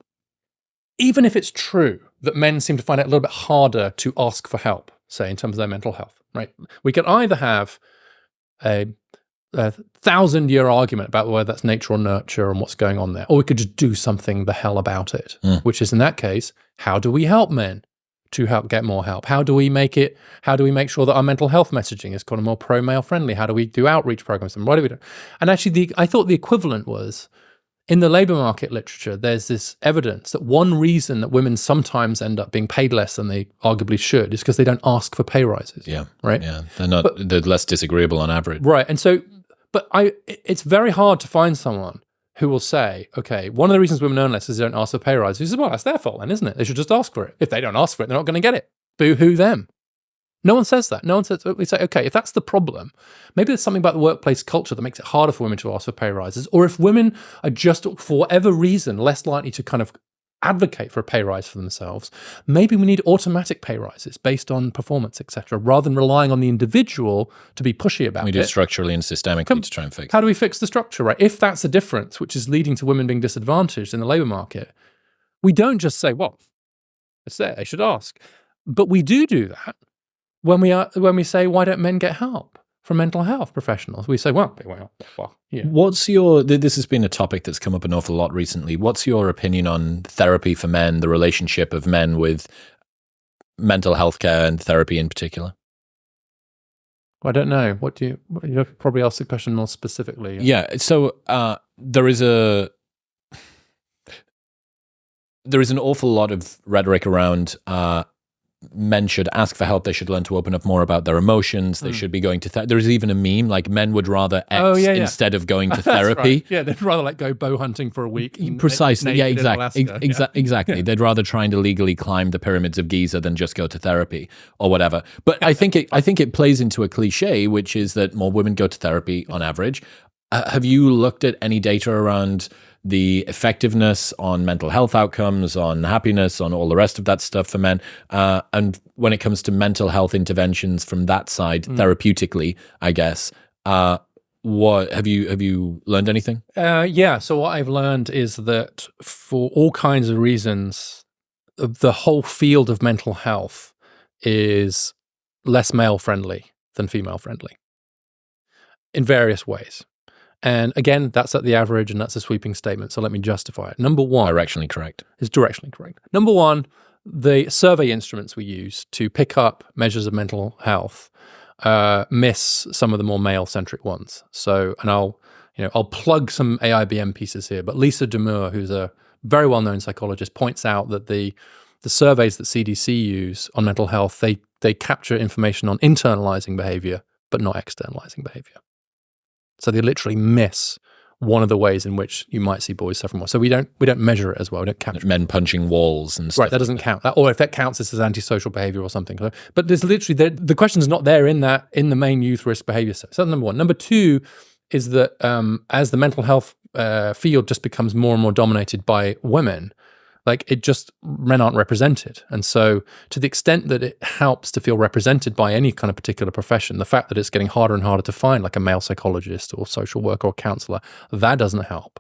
even if it's true that men seem to find it a little bit harder to ask for help, say, in terms of their mental health, right? We could either have a 1,000-year argument about whether that's nature or nurture and what's going on there, or we could just do something the hell about it, which is, in that case, how do we help men to help get more help? How do we make sure that our mental health messaging is kind of more pro-male friendly? How do we do outreach programs? And what do we do? And actually, I thought the equivalent was, in the labor market literature, there's this evidence that one reason that women sometimes end up being paid less than they arguably should is because they don't ask for pay rises. Yeah. Right? Yeah. They're less disagreeable on average. Right. And so, it's very hard to find someone who will say, okay, one of the reasons women earn less is they don't ask for pay rises. He says, well, that's their fault then, isn't it? They should just ask for it. If they don't ask for it, they're not going to get it. Boo-hoo them. No one says that. No one says, we say, okay, if that's the problem, maybe there's something about the workplace culture that makes it harder for women to ask for pay rises. Or if women are just, for whatever reason, less likely to kind of advocate for a pay rise for themselves, maybe we need automatic pay rises based on performance, etc., rather than relying on the individual to be pushy about it. We do it structurally and systemically to try and fix. How do we fix the structure, right? If that's the difference, which is leading to women being disadvantaged in the labor market, we don't just say, well, it's there, they should ask. But we do that when we say, why don't men get help from mental health professionals? We say, well, yeah. This has been a topic that's come up an awful lot recently. What's your opinion on therapy for men, the relationship of men with mental health care and therapy in particular? I don't know. You probably ask the question more specifically. Yeah. So there is an awful lot of rhetoric around men should ask for help. They should learn to open up more about their emotions. They should be going to there's even a meme like men would rather X instead of going to therapy. Right. Yeah, they'd rather like go bow hunting for a week. Precisely. Yeah, exactly. Exactly. Yeah. They'd rather try and illegally climb the pyramids of Giza than just go to therapy or whatever. But I think it plays into a cliche, which is that more women go to therapy on average. Have you looked at any data around the effectiveness on mental health outcomes, on happiness, on all the rest of that stuff for men? And when it comes to mental health interventions from that side, therapeutically, I guess, what have you learned anything? Yeah. So what I've learned is that for all kinds of reasons, the whole field of mental health is less male friendly than female friendly in various ways. And again, that's at the average, and that's a sweeping statement. So let me justify it. Number one, directionally correct. Is directionally correct. Number one, the survey instruments we use to pick up measures of mental health miss some of the more male-centric ones. So, and I'll plug some AIBM pieces here. But Lisa Demure, who's a very well-known psychologist, points out that the surveys that CDC use on mental health, they capture information on internalizing behavior, but not externalizing behavior. So they literally miss one of the ways in which you might see boys suffer more. So we don't measure it as well. We don't capture men punching walls and stuff. Right, that doesn't count. Or if that counts, this is antisocial behavior or something. But there's literally the question is not there in the main youth risk behavior set. So that's number one. Number two is that as the mental health field just becomes more and more dominated by women, like men aren't represented. And so to the extent that it helps to feel represented by any kind of particular profession, the fact that it's getting harder and harder to find like a male psychologist or social worker or counselor, that doesn't help.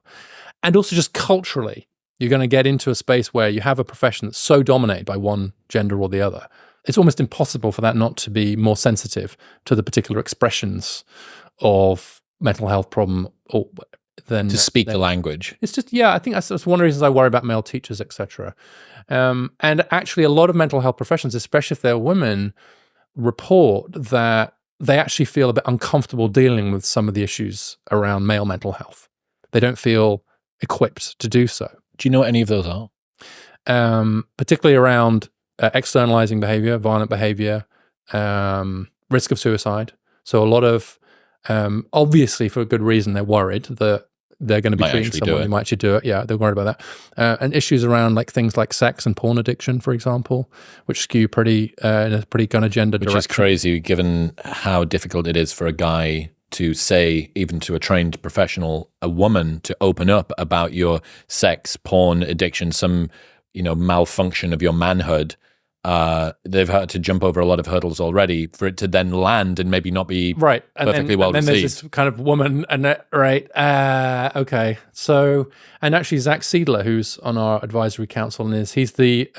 And also just culturally, you're going to get into a space where you have a profession that's so dominated by one gender or the other. It's almost impossible for that not to be more sensitive to the particular expressions of mental health problem or to speak the language. It's just, I think that's one of the reasons I worry about male teachers, etc. And actually, a lot of mental health professions, especially if they're women, report that they actually feel a bit uncomfortable dealing with some of the issues around male mental health. They don't feel equipped to do so. Do you know what any of those are? Particularly around externalizing behavior, violent behavior, risk of suicide. So a lot of, obviously for a good reason, they're worried that they're going to be treating someone who might actually do it. Yeah, they're worried about that. And issues around like things like sex and porn addiction, for example, which skew in a pretty kind of gender direction. Which is crazy given how difficult it is for a guy to say, even to a trained professional, a woman, to open up about your sex, porn addiction, some, malfunction of your manhood. They've had to jump over a lot of hurdles already for it to then land and maybe not be right perfectly well and then received. There's this kind of woman, and okay. So, and actually Zach Seidler, who's on our advisory council, and he's the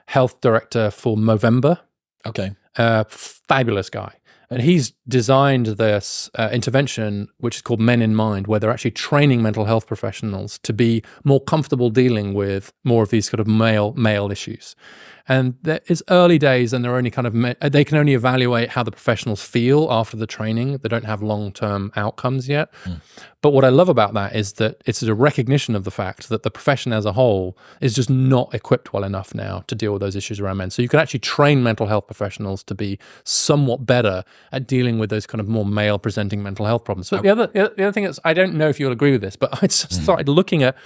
health director for Movember. Okay, fabulous guy. And he's designed this intervention, which is called Men in Mind, where they're actually training mental health professionals to be more comfortable dealing with more of these kind of male issues. And it's early days, and they're only they can only evaluate how the professionals feel after the training. They don't have long-term outcomes yet. But what I love about that is that it's a recognition of the fact that the profession as a whole is just not equipped well enough now to deal with those issues around men. So you can actually train mental health professionals to be somewhat better at dealing with those kind of more male-presenting mental health problems. But the other thing is, I don't know if you'll agree with this, but I just started looking at,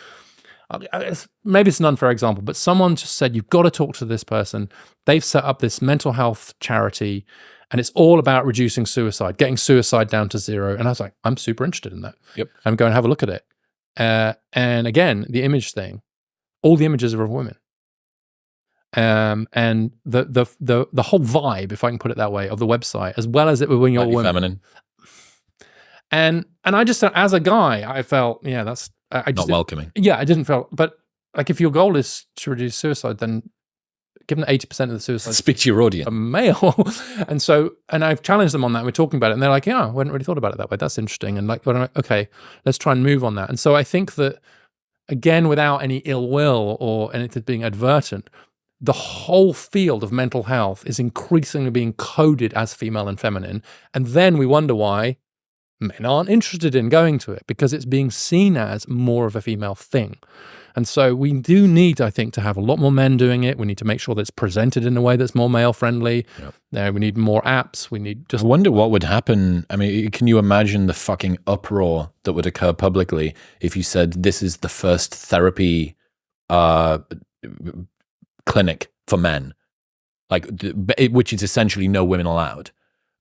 maybe it's an unfair example, but someone just said, you've got to talk to this person. They've set up this mental health charity, and it's all about reducing suicide, getting suicide down to zero. And I was like, I'm super interested in that. Yep. I'm going to have a look at it. And again, the image thing, all the images are of women. And the whole vibe, if I can put it that way, of the website, as well as it when you're women. Feminine. And I just, as a guy, I felt, that's, I just not welcoming. Yeah, I didn't feel, but like if your goal is to reduce suicide, then given that 80% of the suicides speak to your audience, are male, and I've challenged them on that. We're talking about it, and they're like, "Yeah, I hadn't really thought about it that way. That's interesting." And like, okay, let's try and move on that. And so I think that, again, without any ill will or anything being advertent, the whole field of mental health is increasingly being coded as female and feminine, and then we wonder why men aren't interested in going to it, because it's being seen as more of a female thing. And so we do need, I think, to have a lot more men doing it. We need to make sure that it's presented in a way that's more male-friendly. Yep. We need more apps. We need just... I wonder what would happen. I mean, can you imagine the fucking uproar that would occur publicly if you said this is the first therapy clinic for men, which is essentially no women allowed.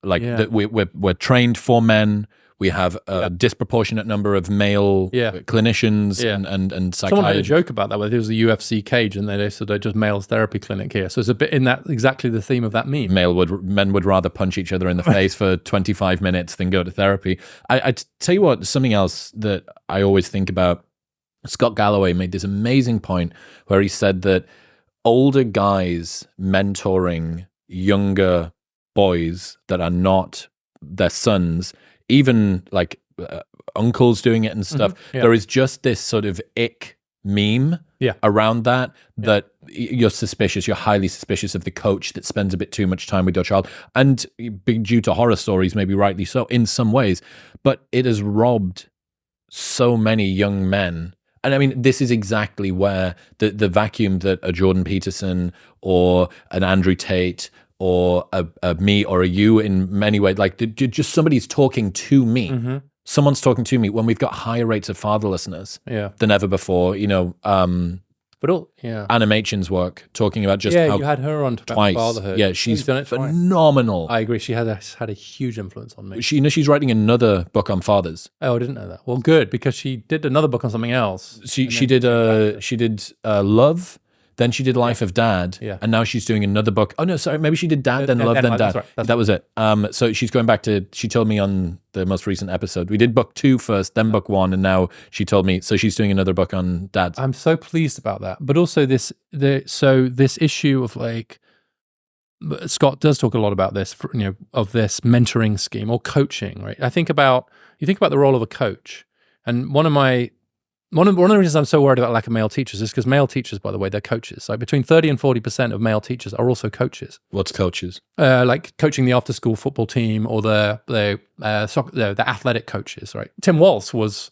We're trained for men. We have a disproportionate number of male clinicians and psychiatrists. Someone had a joke about that, where there was a UFC cage and they said just male's therapy clinic here. So it's a bit in that, exactly the theme of that meme. Men would rather punch each other in the face for 25 minutes than go to therapy. I tell you what, something else that I always think about, Scott Galloway made this amazing point where he said that older guys mentoring younger boys that are not their sons, even like uncles doing it and stuff, there is just this sort of ick meme around that you're suspicious, you're highly suspicious of the coach that spends a bit too much time with your child, and due to horror stories, maybe rightly so in some ways, but it has robbed so many young men. And I mean, this is exactly where the vacuum that a Jordan Peterson or an Andrew Tate or a me or a you, in many ways, like just somebody's talking to me. Mm-hmm. Someone's talking to me when we've got higher rates of fatherlessness than ever before. Anna Machin's work talking about just how you had her on twice. Fatherhood. Yeah, she's done it phenomenal. I agree. She had a huge influence on me. She's writing another book on fathers. Oh, I didn't know that. Well, good, because she did another book on something else. She did Love. Then she did Life of Dad, and now she's doing another book. Oh no, sorry, maybe she did Dad, then Love, then Dad. Right, that was it. So she's going back to, she told me on the most recent episode, we did book 2 first, then book 1, and now she told me, so she's doing another book on dads. I'm so pleased about that. But also this issue of like, Scott does talk a lot about this, of this mentoring scheme or coaching, right? You think about the role of a coach, and one of the reasons I'm so worried about lack of male teachers is because male teachers, by the way, they're coaches. Like between 30 and 40% of male teachers are also coaches. What's coaches? Like coaching the after-school football team or the athletic coaches, right? Tim Walz was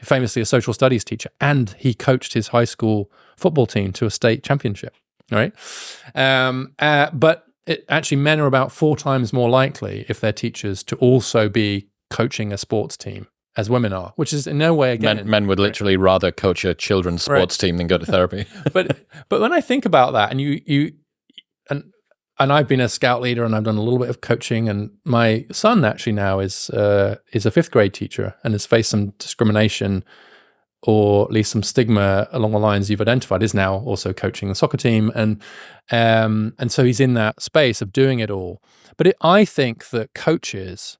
famously a social studies teacher, and he coached his high school football team to a state championship, right? But actually, men are about 4 times more likely, if they're teachers, to also be coaching a sports team as women are, which is in no way, again... Men would literally rather coach a children's sports team than go to therapy. But when I think about that, and and I've been a scout leader and I've done a little bit of coaching, and my son actually now is a 5th grade teacher and has faced some discrimination or at least some stigma along the lines you've identified, is now also coaching the soccer team. And so he's in that space of doing it all. But I think that coaches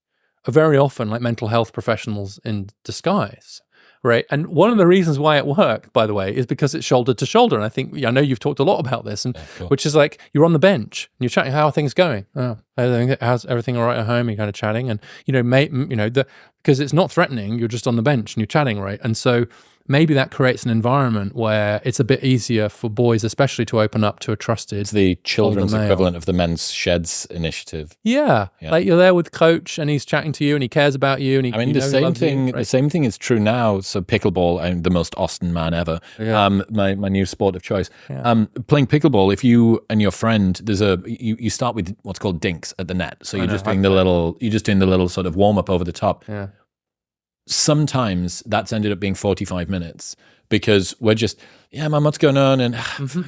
are very often like mental health professionals in disguise. Right. And one of the reasons why it worked, by the way, is because it's shoulder to shoulder. And I know you've talked a lot about this, and which is like you're on the bench and you're chatting, how are things going? Oh, how's everything all right at home? You're kind of chatting, and because it's not threatening, you're just on the bench and you're chatting, right? And so maybe that creates an environment where it's a bit easier for boys, especially, to open up to a trusted. It's the children's equivalent of the Men's Sheds initiative. Yeah, like you're there with coach, and he's chatting to you, and he cares about you, and the same thing. Right? The same thing is true now. So pickleball, I'm the most Austin man ever. Yeah. My new sport of choice. Yeah. Playing pickleball. If you and your friend, you start with what's called dinks at the net. So you're just doing the little sort of warm up over the top. Yeah. Sometimes that's ended up being 45 minutes because we're just, man, what's going on? And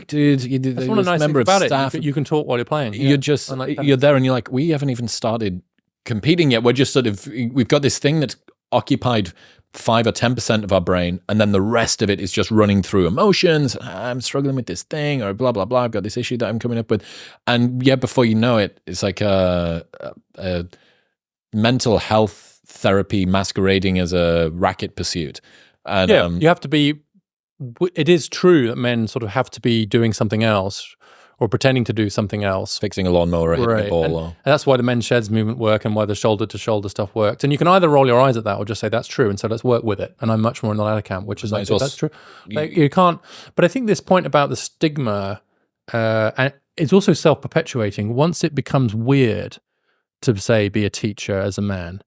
dude, that's one of the nice things about staff. You can talk while you're playing. You're just, you're there and you're like, we haven't even started competing yet. We're just we've got this thing that's occupied 5 or 10% of our brain, and then the rest of it is just running through emotions. I'm struggling with this thing, or blah, blah, blah. I've got this issue that I'm coming up with. And before you know it, it's like a mental health therapy masquerading as a racket pursuit. And you have to be, it is true that men sort of have to be doing something else or pretending to do something else. Fixing a lawnmower or hitting a ball. And that's why the men's sheds movement work and why the shoulder to shoulder stuff worked. And you can either roll your eyes at that or just say that's true, and so let's work with it. And I'm much more in the latter camp, which is like, that's true. Like, you can't, but I think this point about the stigma, and it's also self-perpetuating. Once it becomes weird to, say, be a teacher as a man,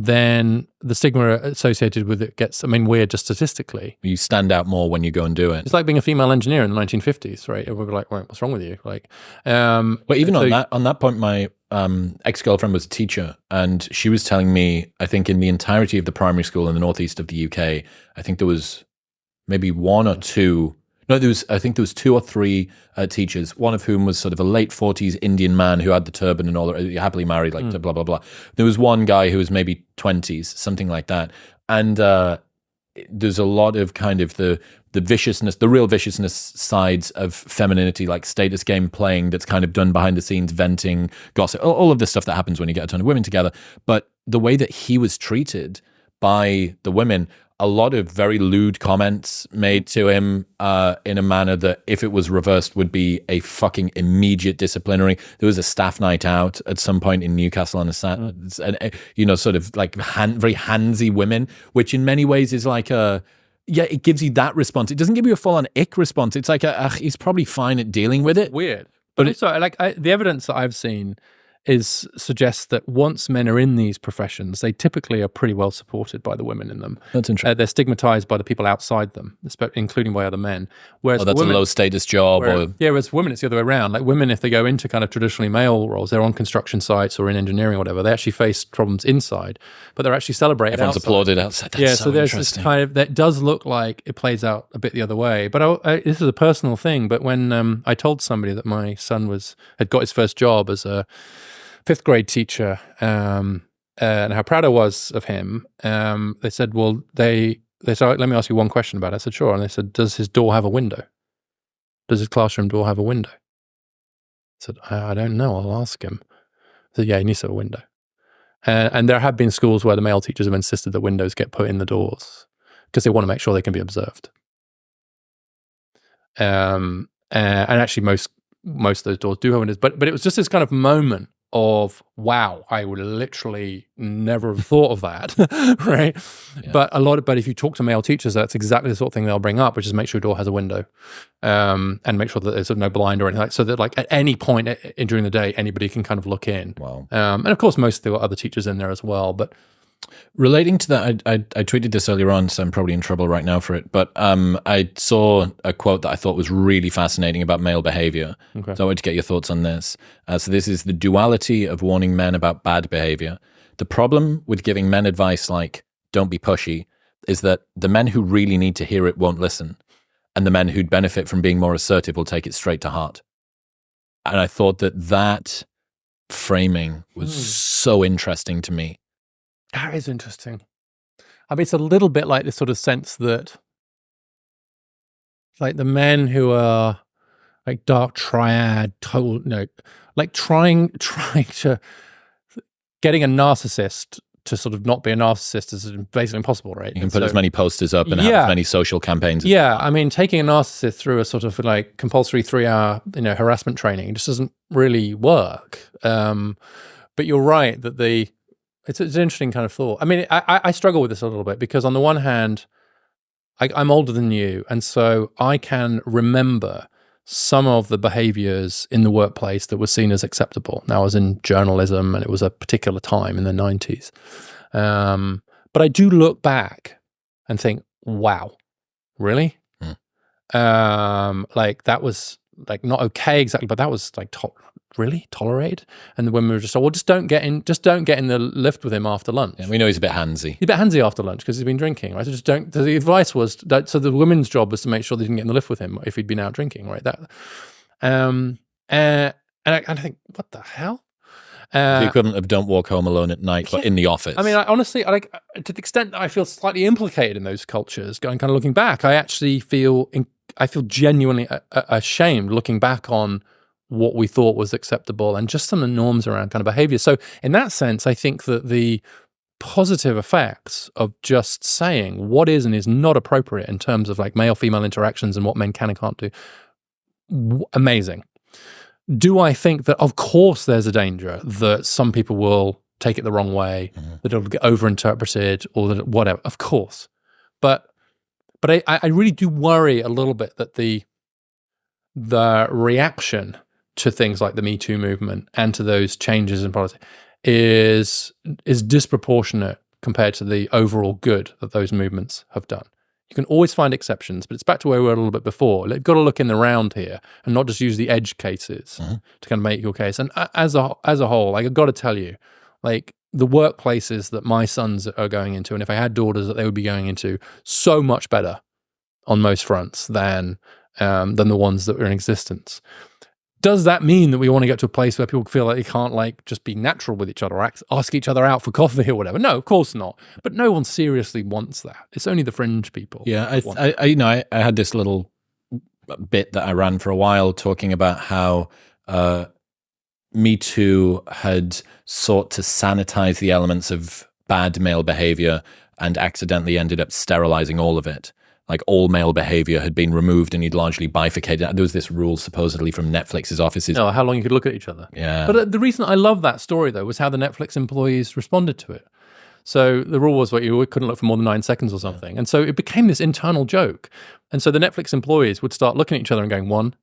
then the stigma associated with it gets, weird just statistically. You stand out more when you go and do it. It's like being a female engineer in the 1950s, right? We're like, what's wrong with you? Like, but even on that point, my ex-girlfriend was a teacher, and she was telling me, I think in the entirety of the primary school in the northeast of the UK, I think there was maybe one or two. No, I think there was 2 or 3 teachers, one of whom was sort of a late 40s Indian man who had the turban and all, happily married, like blah, blah, blah. There was one guy who was maybe 20s, something like that. And there's a lot of kind of the viciousness, the real viciousness sides of femininity, like status game playing that's kind of done behind the scenes, venting, gossip, all of this stuff that happens when you get a ton of women together. But the way that he was treated by the women, a lot of very lewd comments made to him in a manner that, if it was reversed, would be a fucking immediate disciplinary. There was a staff night out at some point in Newcastle on sort of like very handsy women, which in many ways is like it gives you that response. It doesn't give you a full-on ick response. It's like he's probably fine at dealing with it. Weird. But also, the evidence that I've seen suggests that once men are in these professions, they typically are pretty well supported by the women in them. That's interesting. They're stigmatized by the people outside them, including by other men. Whereas that's women, a low status job. Whereas women, it's the other way around. Like women, if they go into kind of traditionally male roles, they're on construction sites or in engineering or whatever, they actually face problems inside, but they're actually celebrated Everyone's outside. Applauded outside. That's so there's this kind of, that does look like it plays out a bit the other way. But this is a personal thing, but when I told somebody that my son had got his first job as a 5th grade teacher, and how proud I was of him, they said, well, they said, let me ask you one question about it. I said, sure. And they said, does his door have a window? Does his classroom door have a window? I said, I don't know. I'll ask him. I said, yeah, he needs to have a window. And there have been schools where the male teachers have insisted that windows get put in the doors because they want to make sure they can be observed. And actually most of those doors do have windows. But it was just this kind of moment of, wow, I would literally never have thought of that, right? Yeah. But if you talk to male teachers, that's exactly the sort of thing they'll bring up, which is make sure your door has a window, and make sure that there's no blind or anything like, so that like at any point during the day, anybody can kind of look in. Wow. And of course, most of the other teachers in there as well, but. Relating to that, I tweeted this earlier on, so I'm probably in trouble right now for it. But I saw a quote that I thought was really fascinating about male behavior. Okay. So I wanted to get your thoughts on this. So this is the duality of warning men about bad behavior. The problem with giving men advice like, don't be pushy, is that the men who really need to hear it won't listen. And the men who'd benefit from being more assertive will take it straight to heart. I thought that framing was so interesting to me. That is interesting. I mean, it's a little bit like this sort of sense that, like, the men who are like dark triad, total, like trying to getting a narcissist to sort of not be a narcissist is basically impossible, right? You can put as many posters up and have as many social campaigns. Yeah, I mean, taking a narcissist through a sort of like compulsory 3-hour, harassment training just doesn't really work. But you're right that it's an interesting kind of thought. I mean, I struggle with this a little bit because on the one hand, I'm older than you, and so I can remember some of the behaviors in the workplace that were seen as acceptable. Now, I was in journalism, and it was a particular time in the 90s. But I do look back and think, wow, really? Like, that was like not okay exactly, but that was like really tolerated. And the women were just, well, just don't get in the lift with him after lunch. Yeah, we know he's a bit handsy. He's a bit handsy after lunch because he's been drinking, right? So just don't. So the advice was that. So the women's job was to make sure they didn't get in the lift with him if he'd been out drinking, right? And I think, what the hell? The equivalent of don't walk home alone at night, but in the office. I mean, honestly, to the extent that I feel slightly implicated in those cultures, kind of looking back, I actually feel genuinely ashamed looking back on what we thought was acceptable and just some of the norms around kind of behavior. So in that sense, I think that the positive effects of just saying what is and is not appropriate in terms of like male-female interactions and what men can and can't do, amazing. Do I think that, of course, there's a danger that some people will take it the wrong way, that it'll get overinterpreted or that whatever, of course. But I really do worry a little bit that the reaction to things like the Me Too movement and to those changes in politics is disproportionate compared to the overall good that those movements have done. You can always find exceptions, but it's back to where we were a little bit before. You've got to look in the round here and not just use the edge cases to kind of make your case. And as a whole, like, I've got to tell you, like, the workplaces that my sons are going into, and if I had daughters that they would be going into, so much better on most fronts than the ones that were in existence. Does that mean that we want to get to a place where people feel like they can't like just be natural with each other or ask each other out for coffee or whatever? No, of course not. But no one seriously wants that. It's only the fringe people. Yeah, I had this little bit that I ran for a while talking about how Me Too had sought to sanitize the elements of bad male behavior and accidentally ended up sterilizing all of it. Like, all male behavior had been removed and you'd largely bifurcated. There was this rule supposedly from Netflix's offices. Oh, how long you could look at each other. Yeah. But the reason I love that story, though, was how the Netflix employees responded to it. So the rule was you couldn't look for more than 9 seconds or something. And so it became this internal joke. And so the Netflix employees would start looking at each other and going, 1,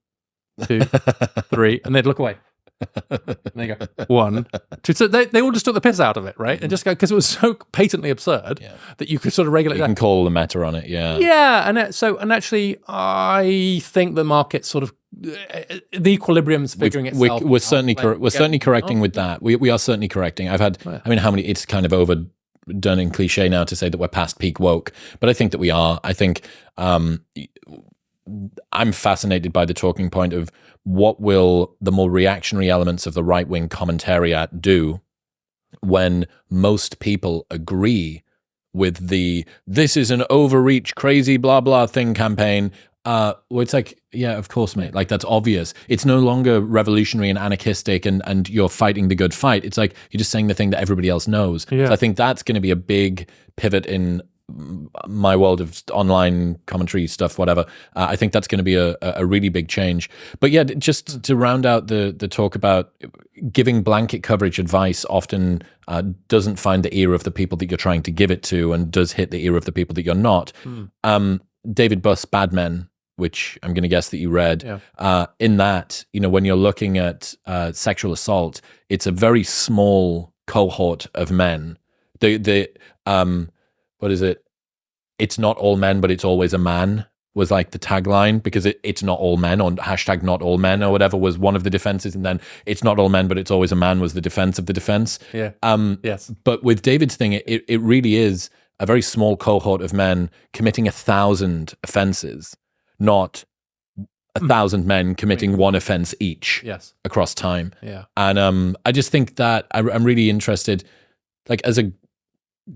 2, 3, and they'd look away. And they go 1, 2. So they all just took the piss out of it, right? And just go, because it was so patently absurd that you could sort of regulate. You can call the meta on it, yeah. Yeah, and actually, I think the market's sort of the equilibrium's figuring itself. We're certainly correcting with that. We are certainly correcting. I've had, I mean, how many? It's kind of overdone in cliche now to say that we're past peak woke, but I think that we are. I think I'm fascinated by the talking point of what will the more reactionary elements of the right-wing commentariat do when most people agree with the "this is an overreach, crazy, blah, blah thing" campaign. Well, it's like, yeah, of course, mate. Like, that's obvious. It's no longer revolutionary and anarchistic and you're fighting the good fight. It's like you're just saying the thing that everybody else knows. Yeah. So I think that's going to be a big pivot in my world of online commentary stuff, whatever. I think that's going to be a really big change. But yeah, just to round out the talk about giving blanket coverage advice often doesn't find the ear of the people that you're trying to give it to and does hit the ear of the people that you're not. David Buss' Bad Men, which I'm going to guess that you read, in that, when you're looking at sexual assault, it's a very small cohort of men. What is it? It's not all men, but it's always a man was like the tagline, because it's not all men, or hashtag not all men or whatever was one of the defenses. And then it's not all men, but it's always a man was the defense of the defense. Yeah. Yes. But with David's thing, it really is a very small cohort of men committing 1,000 offenses, not 1,000 men committing one offense each Yes. across time. Yeah. And I just think that I'm really interested, like as a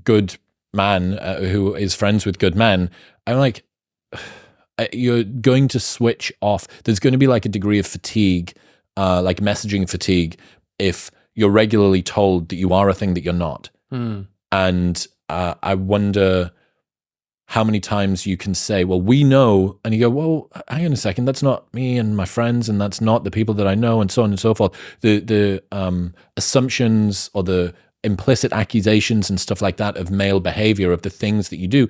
good man who is friends with good men, I'm like, you're going to switch off. There's going to be like a degree of fatigue, like messaging fatigue, if you're regularly told that you are a thing that you're not. And I wonder how many times you can say, well, we know, and you go, well, hang on a second, that's not me and my friends, and that's not the people that I know, and so on and so forth. The assumptions or the implicit accusations and stuff like that of male behavior, of the things that you do,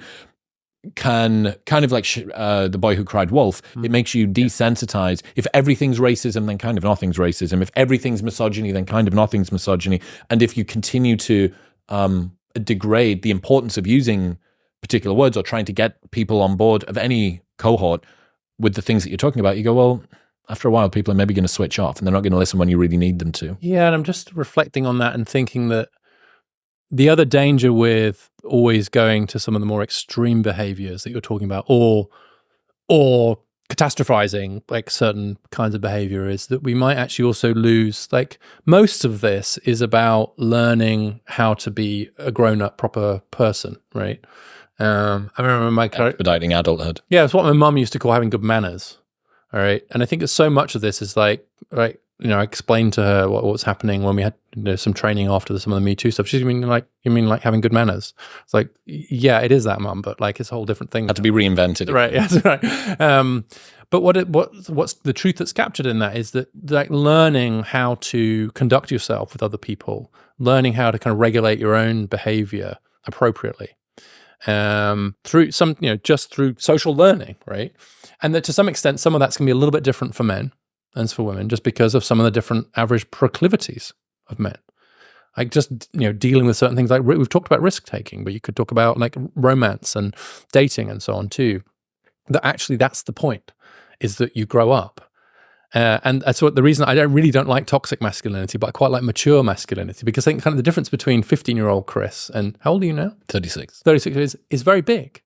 can kind of like the boy who cried wolf. It makes you desensitized. If everything's racism, then kind of nothing's racism. If everything's misogyny, then kind of nothing's misogyny. And if you continue to degrade the importance of using particular words or trying to get people on board of any cohort with the things that you're talking about, you go, well, after a while, people are maybe going to switch off and they're not going to listen when you really need them to. Yeah, and I'm just reflecting on that and thinking that the other danger with always going to some of the more extreme behaviors that you're talking about, or catastrophizing like certain kinds of behavior, is that we might actually also lose, like, most of this is about learning how to be a grown-up, proper person, right? I remember my expediting adulthood. Yeah, it's what my mum used to call having good manners. All right, and I think that so much of this is like, right, you know, I explained to her what was happening when we had some training after some of the Me Too stuff. She's like, you mean like having good manners? It's like, yeah, it is that, Mum, but like it's a whole different thing. Had to be reinvented, right? Yeah, that's right. But what's the truth that's captured in that is that, like, learning how to conduct yourself with other people, learning how to kind of regulate your own behavior appropriately, through some, you know, just through social learning, right? And that to some extent, some of that's going to be a little bit different for men than for women, just because of some of the different average proclivities of men. Like just, you know, dealing with certain things, like we've talked about risk taking, but you could talk about like romance and dating and so on too. That actually, that's the point, is that you grow up. And that's what the reason I really don't like toxic masculinity, but I quite like mature masculinity, because I think kind of the difference between 15-year-old Chris and, how old are you now? 36. 36 is very big.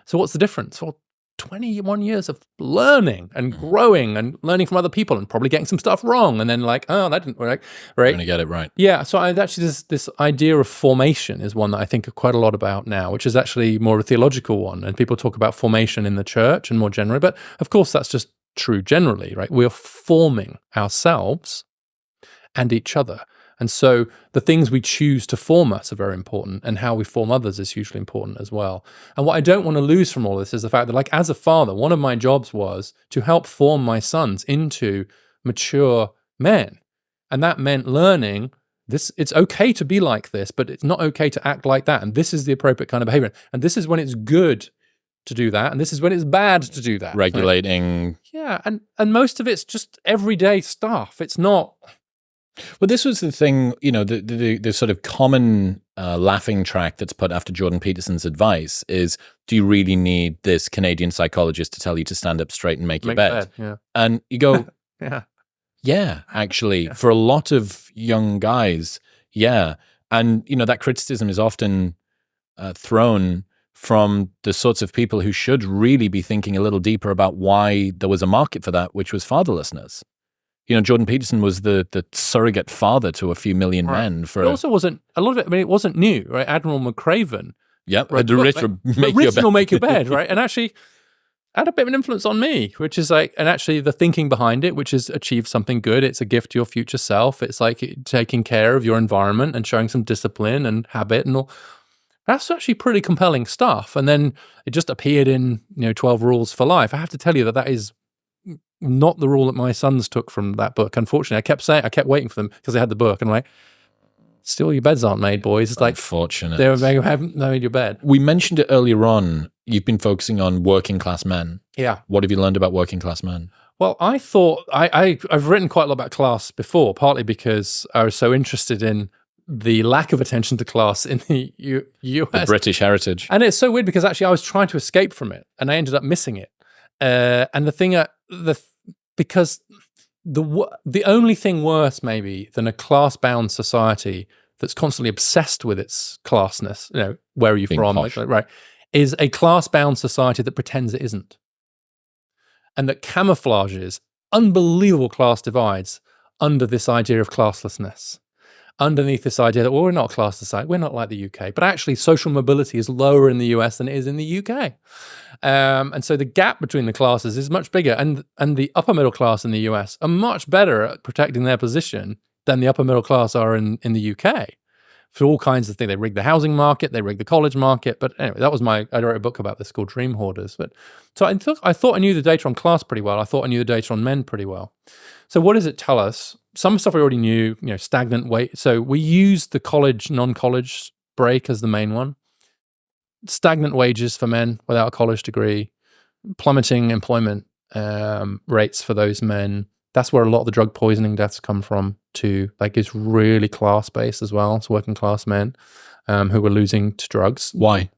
So what's the difference? Well, 21 years of learning and growing and learning from other people and probably getting some stuff wrong. And then like, oh, that didn't work. Right. You're going to get it right. Yeah. So I actually, this idea of formation is one that I think quite a lot about now, which is actually more a theological one. And people talk about formation in the church and more generally, but of course that's just true generally, right? We're forming ourselves and each other. And so the things we choose to form us are very important, and how we form others is hugely important as well. And what I don't want to lose from all this is the fact that, like, as a father, one of my jobs was to help form my sons into mature men. And that meant learning this. It's okay to be like this, but it's not okay to act like that. And this is the appropriate kind of behavior. And this is when it's good to do that, and this is when it's bad to do that. Regulating. Right? Yeah, and most of it's just everyday stuff. It's not... Well, this was the thing, you know, the sort of common laughing track that's put after Jordan Peterson's advice is, do you really need this Canadian psychologist to tell you to stand up straight and make your bed? Yeah. And you go, yeah, actually, for a lot of young guys, yeah. And, you know, that criticism is often thrown from the sorts of people who should really be thinking a little deeper about why there was a market for that, which was fatherlessness. You know, Jordan Peterson was the surrogate father to a few million men. For it also wasn't, a lot of it, I mean, it wasn't new, right? Admiral McCraven. Yep, right? Make your bed, right? And actually had a bit of an influence on me, which is like, and actually the thinking behind it, which is achieve something good. It's a gift to your future self. It's like taking care of your environment and showing some discipline and habit and all. That's actually pretty compelling stuff. And then it just appeared in, 12 Rules for Life. I have to tell you that is not the rule that my sons took from that book. Unfortunately, I kept waiting for them because they had the book, and I'm like, still your beds aren't made, boys. It's like, unfortunate. They haven't made your bed. We mentioned it earlier on. You've been focusing on working class men. Yeah. What have you learned about working class men? Well, I thought I've written quite a lot about class before, partly because I was so interested in the lack of attention to class in the US. The British heritage. And it's so weird because actually I was trying to escape from it and I ended up missing it. And because the only thing worse maybe than a class-bound society that's constantly obsessed with its classness, where are you from, right, is a class-bound society that pretends it isn't. and that camouflages unbelievable class divides under this idea of classlessness. Underneath this idea that, well, we're not class society, we're not like the UK, but actually social mobility is lower in the US than it is in the UK. And so the gap between the classes is much bigger, and the upper middle class in the US are much better at protecting their position than the upper middle class are in the UK. For all kinds of things. They rig the housing market, they rig the college market. But anyway, I wrote a book about this called Dream Hoarders. But so I thought I knew the data on class pretty well. I thought I knew the data on men pretty well. So what does it tell us? Some stuff we already knew, stagnant wage. So we used the college, non-college break as the main one. Stagnant wages for men without a college degree, plummeting employment rates for those men. That's where a lot of the drug poisoning deaths come from too. Like, it's really class-based as well. It's working class men who are losing to drugs. Why?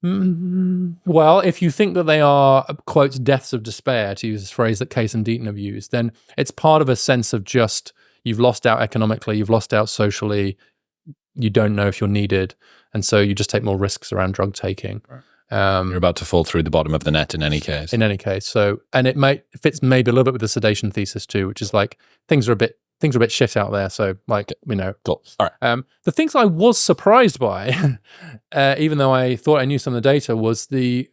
Well, if you think that they are, quotes, deaths of despair, to use this phrase that Case and Deaton have used, then it's part of a sense of just, you've lost out economically, you've lost out socially, you don't know if you're needed, and so you just take more risks around drug taking. Right. You're about to fall through the bottom of the net in any case. In any case. So, and it fits maybe a little bit with the sedation thesis too, which is like, things are a bit shit out there. So like, Cool. All right. The things I was surprised by, even though I thought I knew some of the data, was the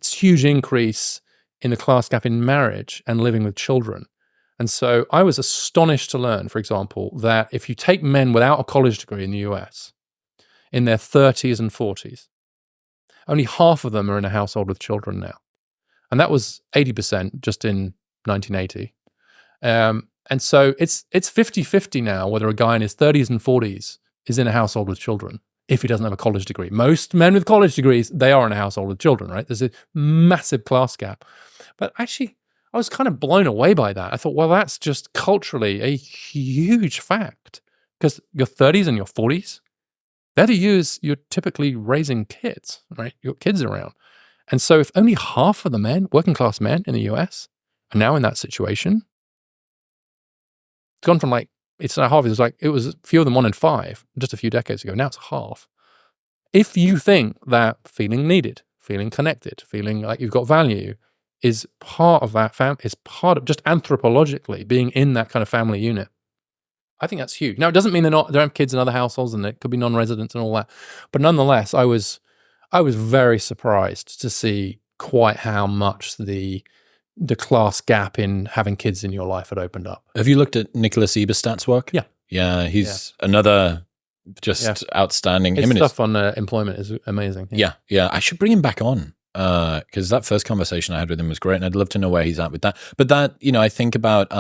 huge increase in the class gap in marriage and living with children. And so I was astonished to learn, for example, that if you take men without a college degree in the US, in their 30s and 40s, only half of them are in a household with children now. And that was 80% just in 1980. And so it's 50-50 now whether a guy in his 30s and 40s is in a household with children if he doesn't have a college degree. Most men with college degrees, they are in a household with children, right? There's a massive class gap. But actually, I was kind of blown away by that. I thought, well, that's just culturally a huge fact, because your 30s and your 40s, they're the years you're typically raising kids, right? Your kids around. And so if only half of the men, working class men in the US, are now in that situation, it's gone from it's not half, it was fewer than 1 in 5 just a few decades ago. Now it's half. If you think that feeling needed, feeling connected, feeling like you've got value is part of that is part of just anthropologically being in that kind of family unit, I think that's huge. Now, it doesn't mean they don't have kids in other households, and it could be non-residents and all that. But nonetheless, I was very surprised to see quite how much the class gap in having kids in your life had opened up. Have you looked at Nicholas Eberstadt's work? Yeah. Yeah, he's another just outstanding. His stuff on employment is amazing. Yeah. I should bring him back on, because that first conversation I had with him was great, and I'd love to know where he's at with that. But that, I think about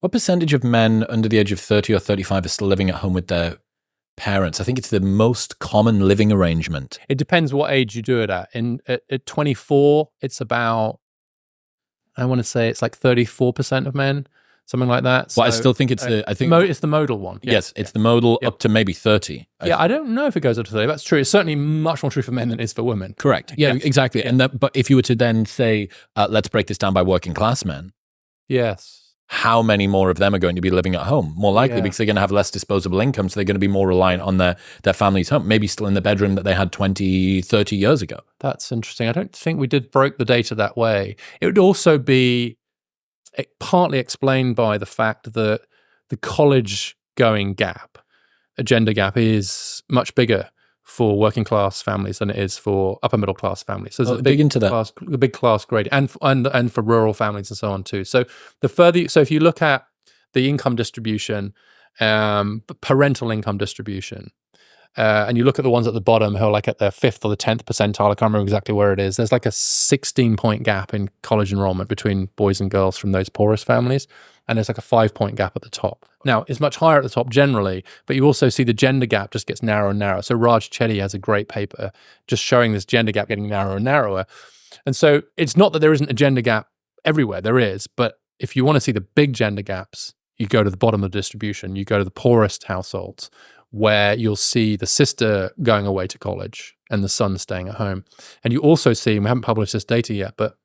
what percentage of men under the age of 30 or 35 are still living at home with their parents? I think it's the most common living arrangement. It depends what age you do it at. At 24, it's about, I want to say it's like 34% of men, something like that. Well, I still think it's it's the modal one. Yes, it's the modal up to maybe 30. I don't know if it goes up to 30. That's true. It's certainly much more true for men than it is for women. Correct. Yeah, exactly. Yeah. But if you were to then say, let's break this down by working class men. Yes. How many more of them are going to be living at home? More likely, because they're going to have less disposable income, so they're going to be more reliant on their family's home, maybe still in the bedroom that they had 20, 30 years ago. That's interesting. I don't think we broke the data that way. It would also be partly explained by the fact that the college-going gap, a gender gap, is much bigger for working class families than it is for upper middle class families. So there's a big class grade, and for rural families and so on too. So if you look at the income distribution, parental income distribution, and you look at the ones at the bottom who are like at their 5th or the 10th percentile, I can't remember exactly where it is. There's like a 16-point gap in college enrollment between boys and girls from those poorest families. And there's like a 5-point gap at the top. Now, it's much higher at the top generally, but you also see the gender gap just gets narrower and narrower. So Raj Chetty has a great paper just showing this gender gap getting narrower and narrower. And so it's not that there isn't a gender gap everywhere, there is, but if you want to see the big gender gaps, you go to the bottom of the distribution, you go to the poorest households, where you'll see the sister going away to college and the son staying at home. And you also see, and we haven't published this data yet, but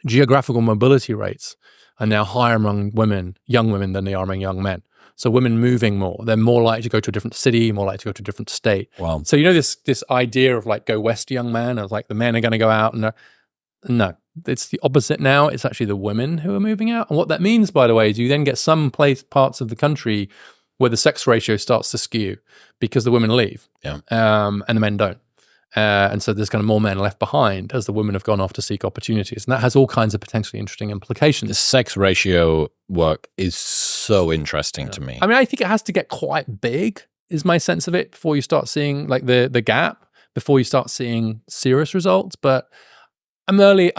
geographical mobility rates are now higher among young women than they are among young men. So women moving more, they're more likely to go to a different city, more likely to go to a different state. Wow. So this idea of like go west young man, of like the men are going to go out, and No, it's the opposite now. It's actually the women who are moving out. And what that means, by the way, is you then get some parts of the country where the sex ratio starts to skew because the women leave, and the men don't. And so there's kind of more men left behind as the women have gone off to seek opportunities. And that has all kinds of potentially interesting implications. The sex ratio work is so interesting to me. I mean, I think it has to get quite big, is my sense of it, before you start seeing like the gap, before you start seeing serious results. But I'm early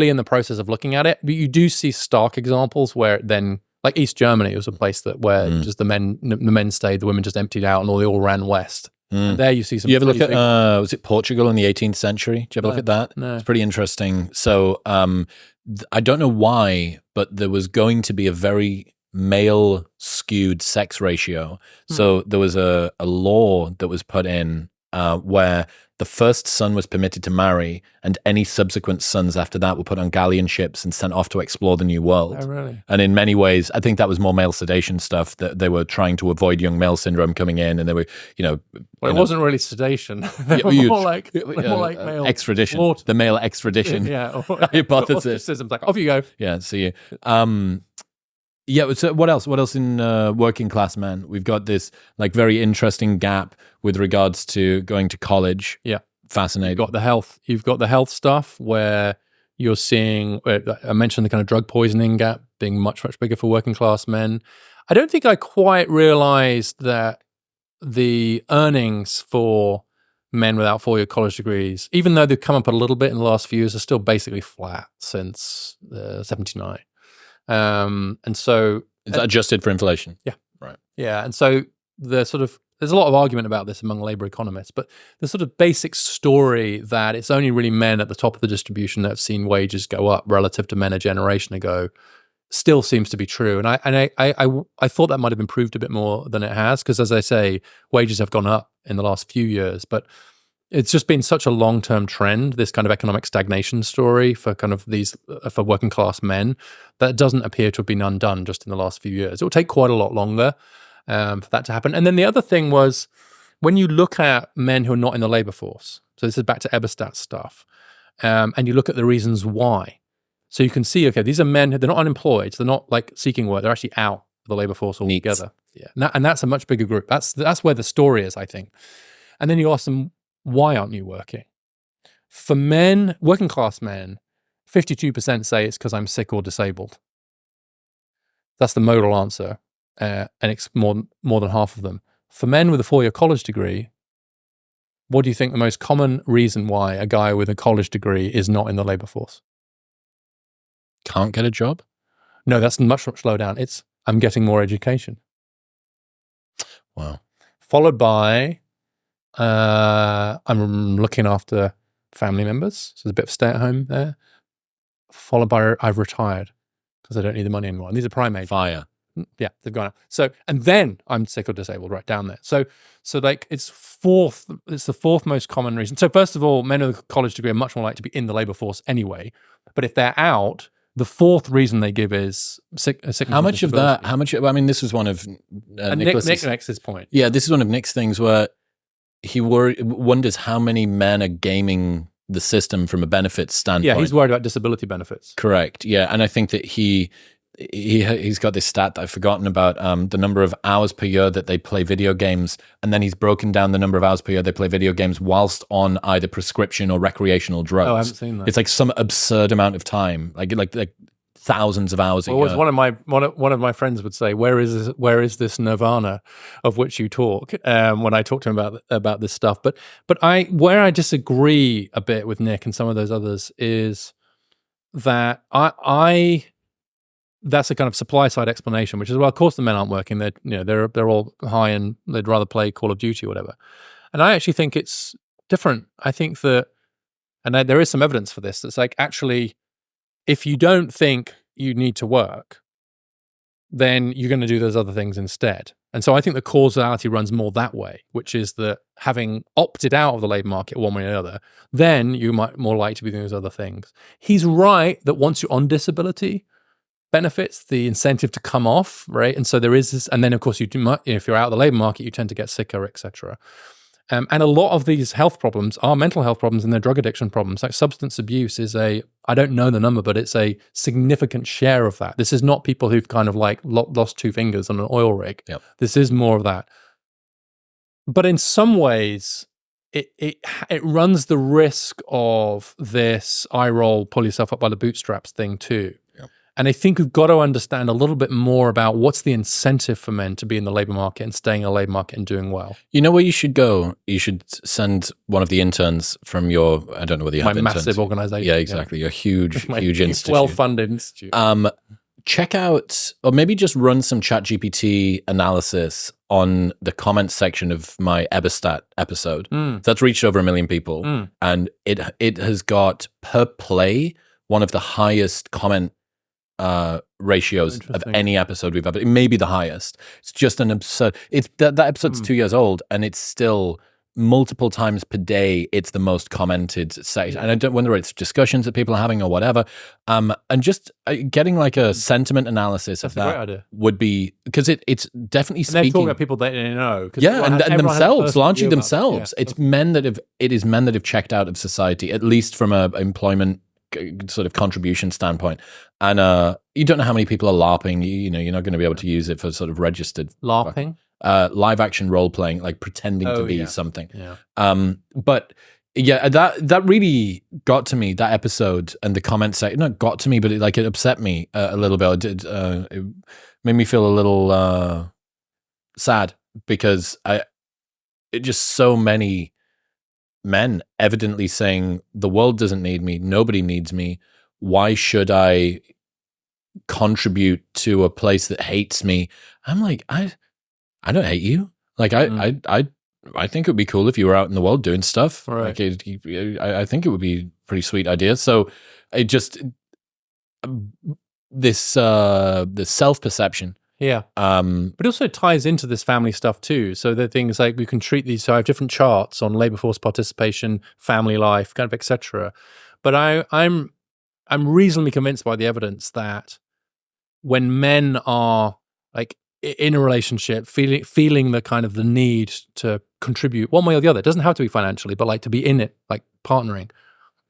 in the process of looking at it. But you do see stark examples where then, like East Germany was a place where just the men stayed, the women just emptied out, and they all ran west. And there you see some. You ever look at was it Portugal in the 18th century? Did you ever look at that? No. It's pretty interesting. So I don't know why, but there was going to be a very male skewed sex ratio. So there was a law that was put in where the first son was permitted to marry, and any subsequent sons after that were put on galleon ships and sent off to explore the new world. Oh, really? And in many ways, I think that was more male sedation stuff, that they were trying to avoid young male syndrome coming in, and they were, Well, it wasn't really sedation. more like male extradition, slaughter. the male extradition hypothesis. Like, off you go. Yeah, see you. Yeah, so what else? What else in working class men? We've got this like very interesting gap with regards to going to college. Yeah. Fascinating. You've got the health stuff where you're seeing, I mentioned the kind of drug poisoning gap being much, much bigger for working class men. I don't think I quite realized that the earnings for men without 4-year college degrees, even though they've come up a little bit in the last few years, are still basically flat since 79. And so it's adjusted for inflation. Yeah. Right. Yeah. And so there's a lot of argument about this among labor economists, but the sort of basic story that it's only really men at the top of the distribution that have seen wages go up relative to men a generation ago still seems to be true. And I thought that might have improved a bit more than it has, because as I say, wages have gone up in the last few years, but it's just been such a long-term trend, this kind of economic stagnation story for kind of for working class men, that doesn't appear to have been undone just in the last few years. It will take quite a lot longer for that to happen. And then the other thing was, when you look at men who are not in the labor force, so this is back to Eberstadt stuff, and you look at the reasons why. So you can see, okay, these are men, they're not unemployed, so they're not like seeking work, they're actually out of the labor force altogether. Yeah, and that's a much bigger group. That's where the story is, I think. And then you ask them, why aren't you working? For men, working class men, 52% say it's because I'm sick or disabled. That's the modal answer, and it's more than half of them. For men with a 4-year college degree, what do you think the most common reason why a guy with a college degree is not in the labor force? Can't get a job? No, that's much, much lower down. It's, I'm getting more education. Wow. Followed by, I'm looking after family members. So there's a bit of stay-at-home there. Followed by, I've retired because I don't need the money anymore. And these are prime age. Fire. Yeah, they've gone out. So, and then I'm sick or disabled, right down there. So like it's the fourth most common reason. So first of all, men with a college degree are much more likely to be in the labor force anyway. But if they're out, the fourth reason they give is sickness. How much of that, I mean, this was one of Nick's point. Yeah, this is one of Nick's things where he wonders how many men are gaming the system from a benefits standpoint. Yeah, he's worried about disability benefits. Correct. Yeah, and I think that he's got this stat that I've forgotten about, the number of hours per year that they play video games, and then he's broken down the number of hours per year they play video games whilst on either prescription or recreational drugs. Oh, I haven't seen that. It's like some absurd amount of time, like thousands of hours a year. One of my friends would say, where is this nirvana of which you talk? When I talk to him about this stuff, but where I disagree a bit with Nick and some of those others is that that's a kind of supply side explanation, which is, well, of course the men aren't working. They're all high and they'd rather play Call of Duty or whatever. And I actually think it's different. I think that, and there is some evidence for this. It's like, actually, if you don't think you need to work, then you're going to do those other things instead. And so I think the causality runs more that way, which is that having opted out of the labor market one way or another, then you might more likely to be doing those other things. He's right that once you're on disability benefits, the incentive to come off, right? And so there is this, and then of course if you're out of the labor market, you tend to get sicker, etc. And a lot of these health problems are mental health problems, and they're drug addiction problems. Like substance abuse is I don't know the number, but it's a significant share of that. This is not people who've kind of like lost 2 fingers on an oil rig. Yep. This is more of that. But in some ways, it runs the risk of this eye roll, pull yourself up by the bootstraps thing too. And I think we've got to understand a little bit more about what's the incentive for men to be in the labor market and staying in the labor market and doing well. You know where you should go? You should send one of the interns from your, I don't know whether you have my interns. massive organization. Yeah, exactly. Your huge institute. Well-funded institute. Check out, or maybe just run some ChatGPT analysis on the comments section of my Eberstat episode. That's reached over 1 million people. And it has got per play one of the highest comment ratios of any episode we've ever. It may be the highest. It's just an absurd. It's that episode's 2 years old, and it's still multiple times per day. It's the most commented section, and I don't wonder it's discussions that people are having or whatever. And just getting like a sentiment analysis of that would be, because it's definitely and speaking. they're talking about people that they know. Yeah, and themselves, largely themselves. It's men that have. It is men that have checked out of society, at least from a employment sort of contribution standpoint. And you don't know how many people are LARPing. You know, you're not going to be able to use it for sort of registered LARPing, live action role playing, like pretending to be something. But yeah, that really got to me, that episode, and the comments section. Not got to me, but it upset me a little bit. It made me feel a little sad, because it just so many men evidently saying the world doesn't need me, nobody needs me, why should I contribute to a place that hates me? I'm like, I don't hate you. Like I think it would be cool if you were out in the world doing stuff. Right. Like I think it would be a pretty sweet idea. So it just this self-perception. Yeah. But it also ties into this family stuff too. So there are things like we can treat these. So I have different charts on labor force participation, family life, kind of, etc. But I'm reasonably convinced by the evidence that when men are like in a relationship, feeling the kind of the need to contribute one way or the other, it doesn't have to be financially, but like to be in it, like partnering,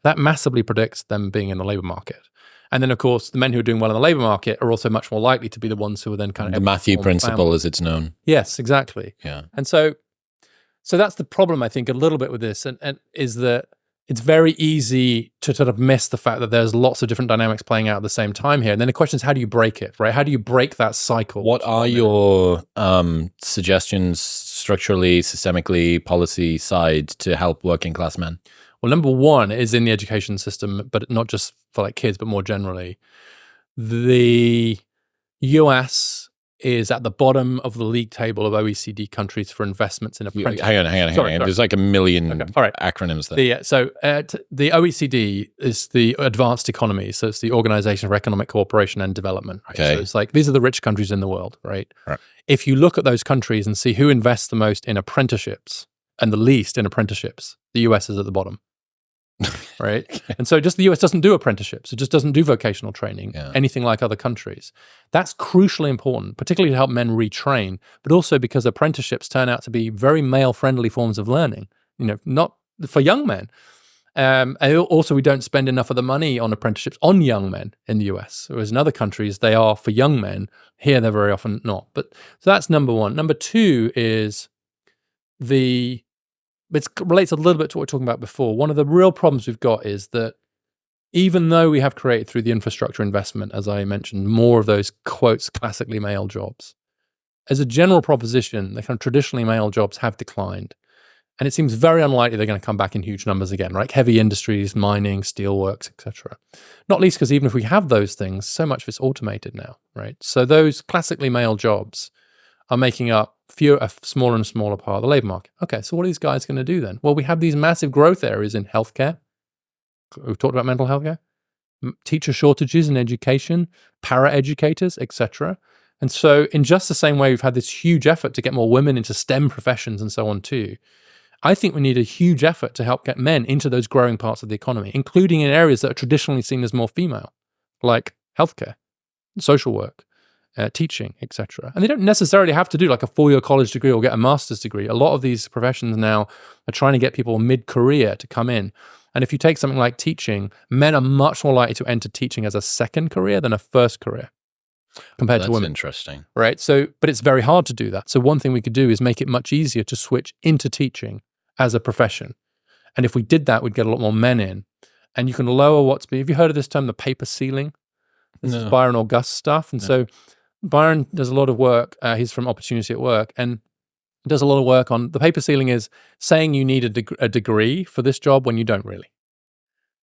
that massively predicts them being in the labor market. And then, of course, the men who are doing well in the labor market are also much more likely to be the ones who are then kind of the Matthew principle, as it's known. Yes, exactly. Yeah. And so that's the problem, I think, a little bit with this, and is that it's very easy to sort of miss the fact that there's lots of different dynamics playing out at the same time here. And then the question is, how do you break it, right? How do you break that cycle? What are your suggestions structurally, systemically, policy side to help working class men? Well, number one is in the education system, but not just for like kids, but more generally. The US is at the bottom of the league table of OECD countries for investments in apprenticeship. Hang on. There's like a million acronyms there. The OECD is the advanced economy. So it's the Organization for Economic Cooperation and Development. Right? Okay. So it's like, these are the rich countries in the world, right? If you look at those countries and see who invests the most in apprenticeships and the least in apprenticeships, the US is at the bottom. Right. And so just the US doesn't do apprenticeships. It just doesn't do vocational training, anything like other countries. That's crucially important, particularly to help men retrain, but also because apprenticeships turn out to be very male-friendly forms of learning, not for young men. And also, we don't spend enough of the money on apprenticeships on young men in the US, whereas in other countries, they are for young men. Here, they're very often not. But so that's number one. Number two is it relates a little bit to what we were talking about before. One of the real problems we've got is that even though we have created through the infrastructure investment, as I mentioned, more of those quotes classically male jobs, as a general proposition, the kind of traditionally male jobs have declined. And it seems very unlikely they're going to come back in huge numbers again, right? Heavy industries, mining, steelworks, etc. Not least because even if we have those things, so much of it's automated now, right? So those classically male jobs are making up a smaller and smaller part of the labor market. Okay, so what are these guys going to do then? Well, we have these massive growth areas in healthcare. We've talked about mental health care, teacher shortages in education, para-educators, etc. And so in just the same way we've had this huge effort to get more women into STEM professions and so on too, I think we need a huge effort to help get men into those growing parts of the economy, including in areas that are traditionally seen as more female, like healthcare, social work, teaching, etc. And they don't necessarily have to do like a 4-year college degree or get a master's degree. A lot of these professions now are trying to get people mid-career to come in. And if you take something like teaching, men are much more likely to enter teaching as a second career than a first career compared to women. That's interesting. Right? So, but it's very hard to do that. So one thing we could do is make it much easier to switch into teaching as a profession. And if we did that, we'd get a lot more men in. And you can lower have you heard of this term, the paper ceiling? This is Byron August stuff. And so Byron does a lot of work. He's from Opportunity at Work and does a lot of work on the paper ceiling is saying you need a degree for this job when you don't really.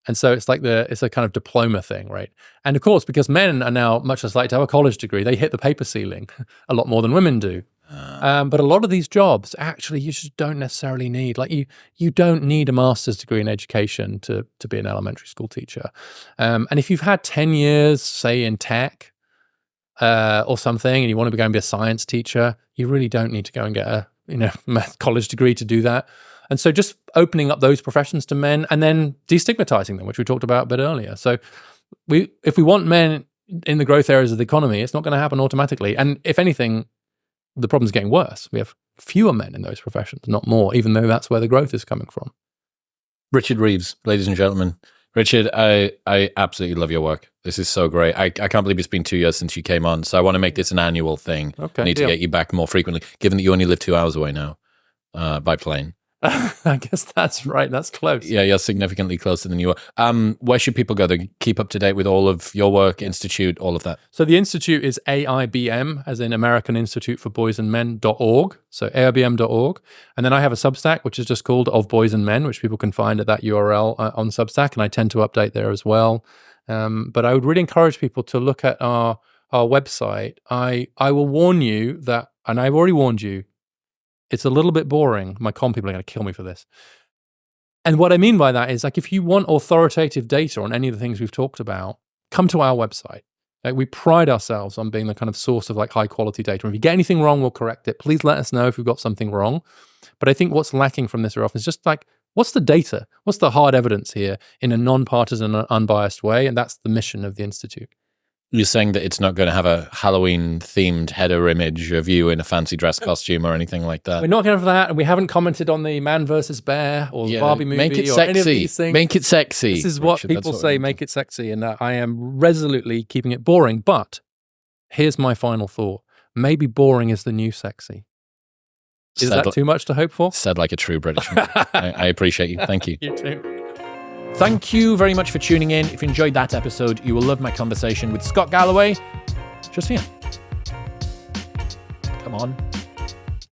And so it's like it's a kind of diploma thing, right? And of course, because men are now much less likely to have a college degree, they hit the paper ceiling a lot more than women do. But a lot of these jobs, actually, you just don't necessarily need. Like you don't need a master's degree in education to be an elementary school teacher. And if you've had 10 years, say, in tech or something, and you want to go and be a science teacher, you really don't need to go and get a math college degree to do that. And so just opening up those professions to men and then destigmatizing them, which we talked about a bit earlier. So if we want men in the growth areas of the economy, it's not going to happen automatically. And if anything, the problem's getting worse. We have fewer men in those professions, not more, even though that's where the growth is coming from. Richard Reeves, ladies and gentlemen. Richard, I absolutely love your work. This is so great. I can't believe it's been 2 years since you came on. So I want to make this an annual thing. Okay, I need to get you back more frequently, given that you only live 2 hours away now by plane. I guess that's right. That's close. Yeah, you're significantly closer than you are. Where should people go to keep up to date with all of your work, Institute, all of that? So the Institute is AIBM, as in American Institute for Boys and Men.org. So AIBM.org. And then I have a Substack, which is just called Of Boys and Men, which people can find at that URL on Substack. And I tend to update there as well. But I would really encourage people to look at our website. I will warn you that, and I've already warned you, it's a little bit boring. My comm people are going to kill me for this. And what I mean by that is, like, if you want authoritative data on any of the things we've talked about, come to our website. Like, we pride ourselves on being the kind of source of like high quality data. If you get anything wrong, we'll correct it. Please let us know if we've got something wrong. But I think what's lacking from this very often is just like, what's the data? What's the hard evidence here in a non-partisan and unbiased way? And that's the mission of the Institute. You're saying that it's not going to have a Halloween-themed header image of you in a fancy dress costume or anything like that? We're not going to have that, and we haven't commented on the Man vs. Bear or the Barbie movie make it or sexy. any of these things. Make it sexy. This is what people say, make it sexy, and I am resolutely keeping it boring. But here's my final thought. Maybe boring is the new sexy. Is that too much to hope for? Said like a true British man. I appreciate you. Thank you. You too. Thank you very much for tuning in. If you enjoyed that episode, you will love my conversation with Scott Galloway. Just for you. Come on.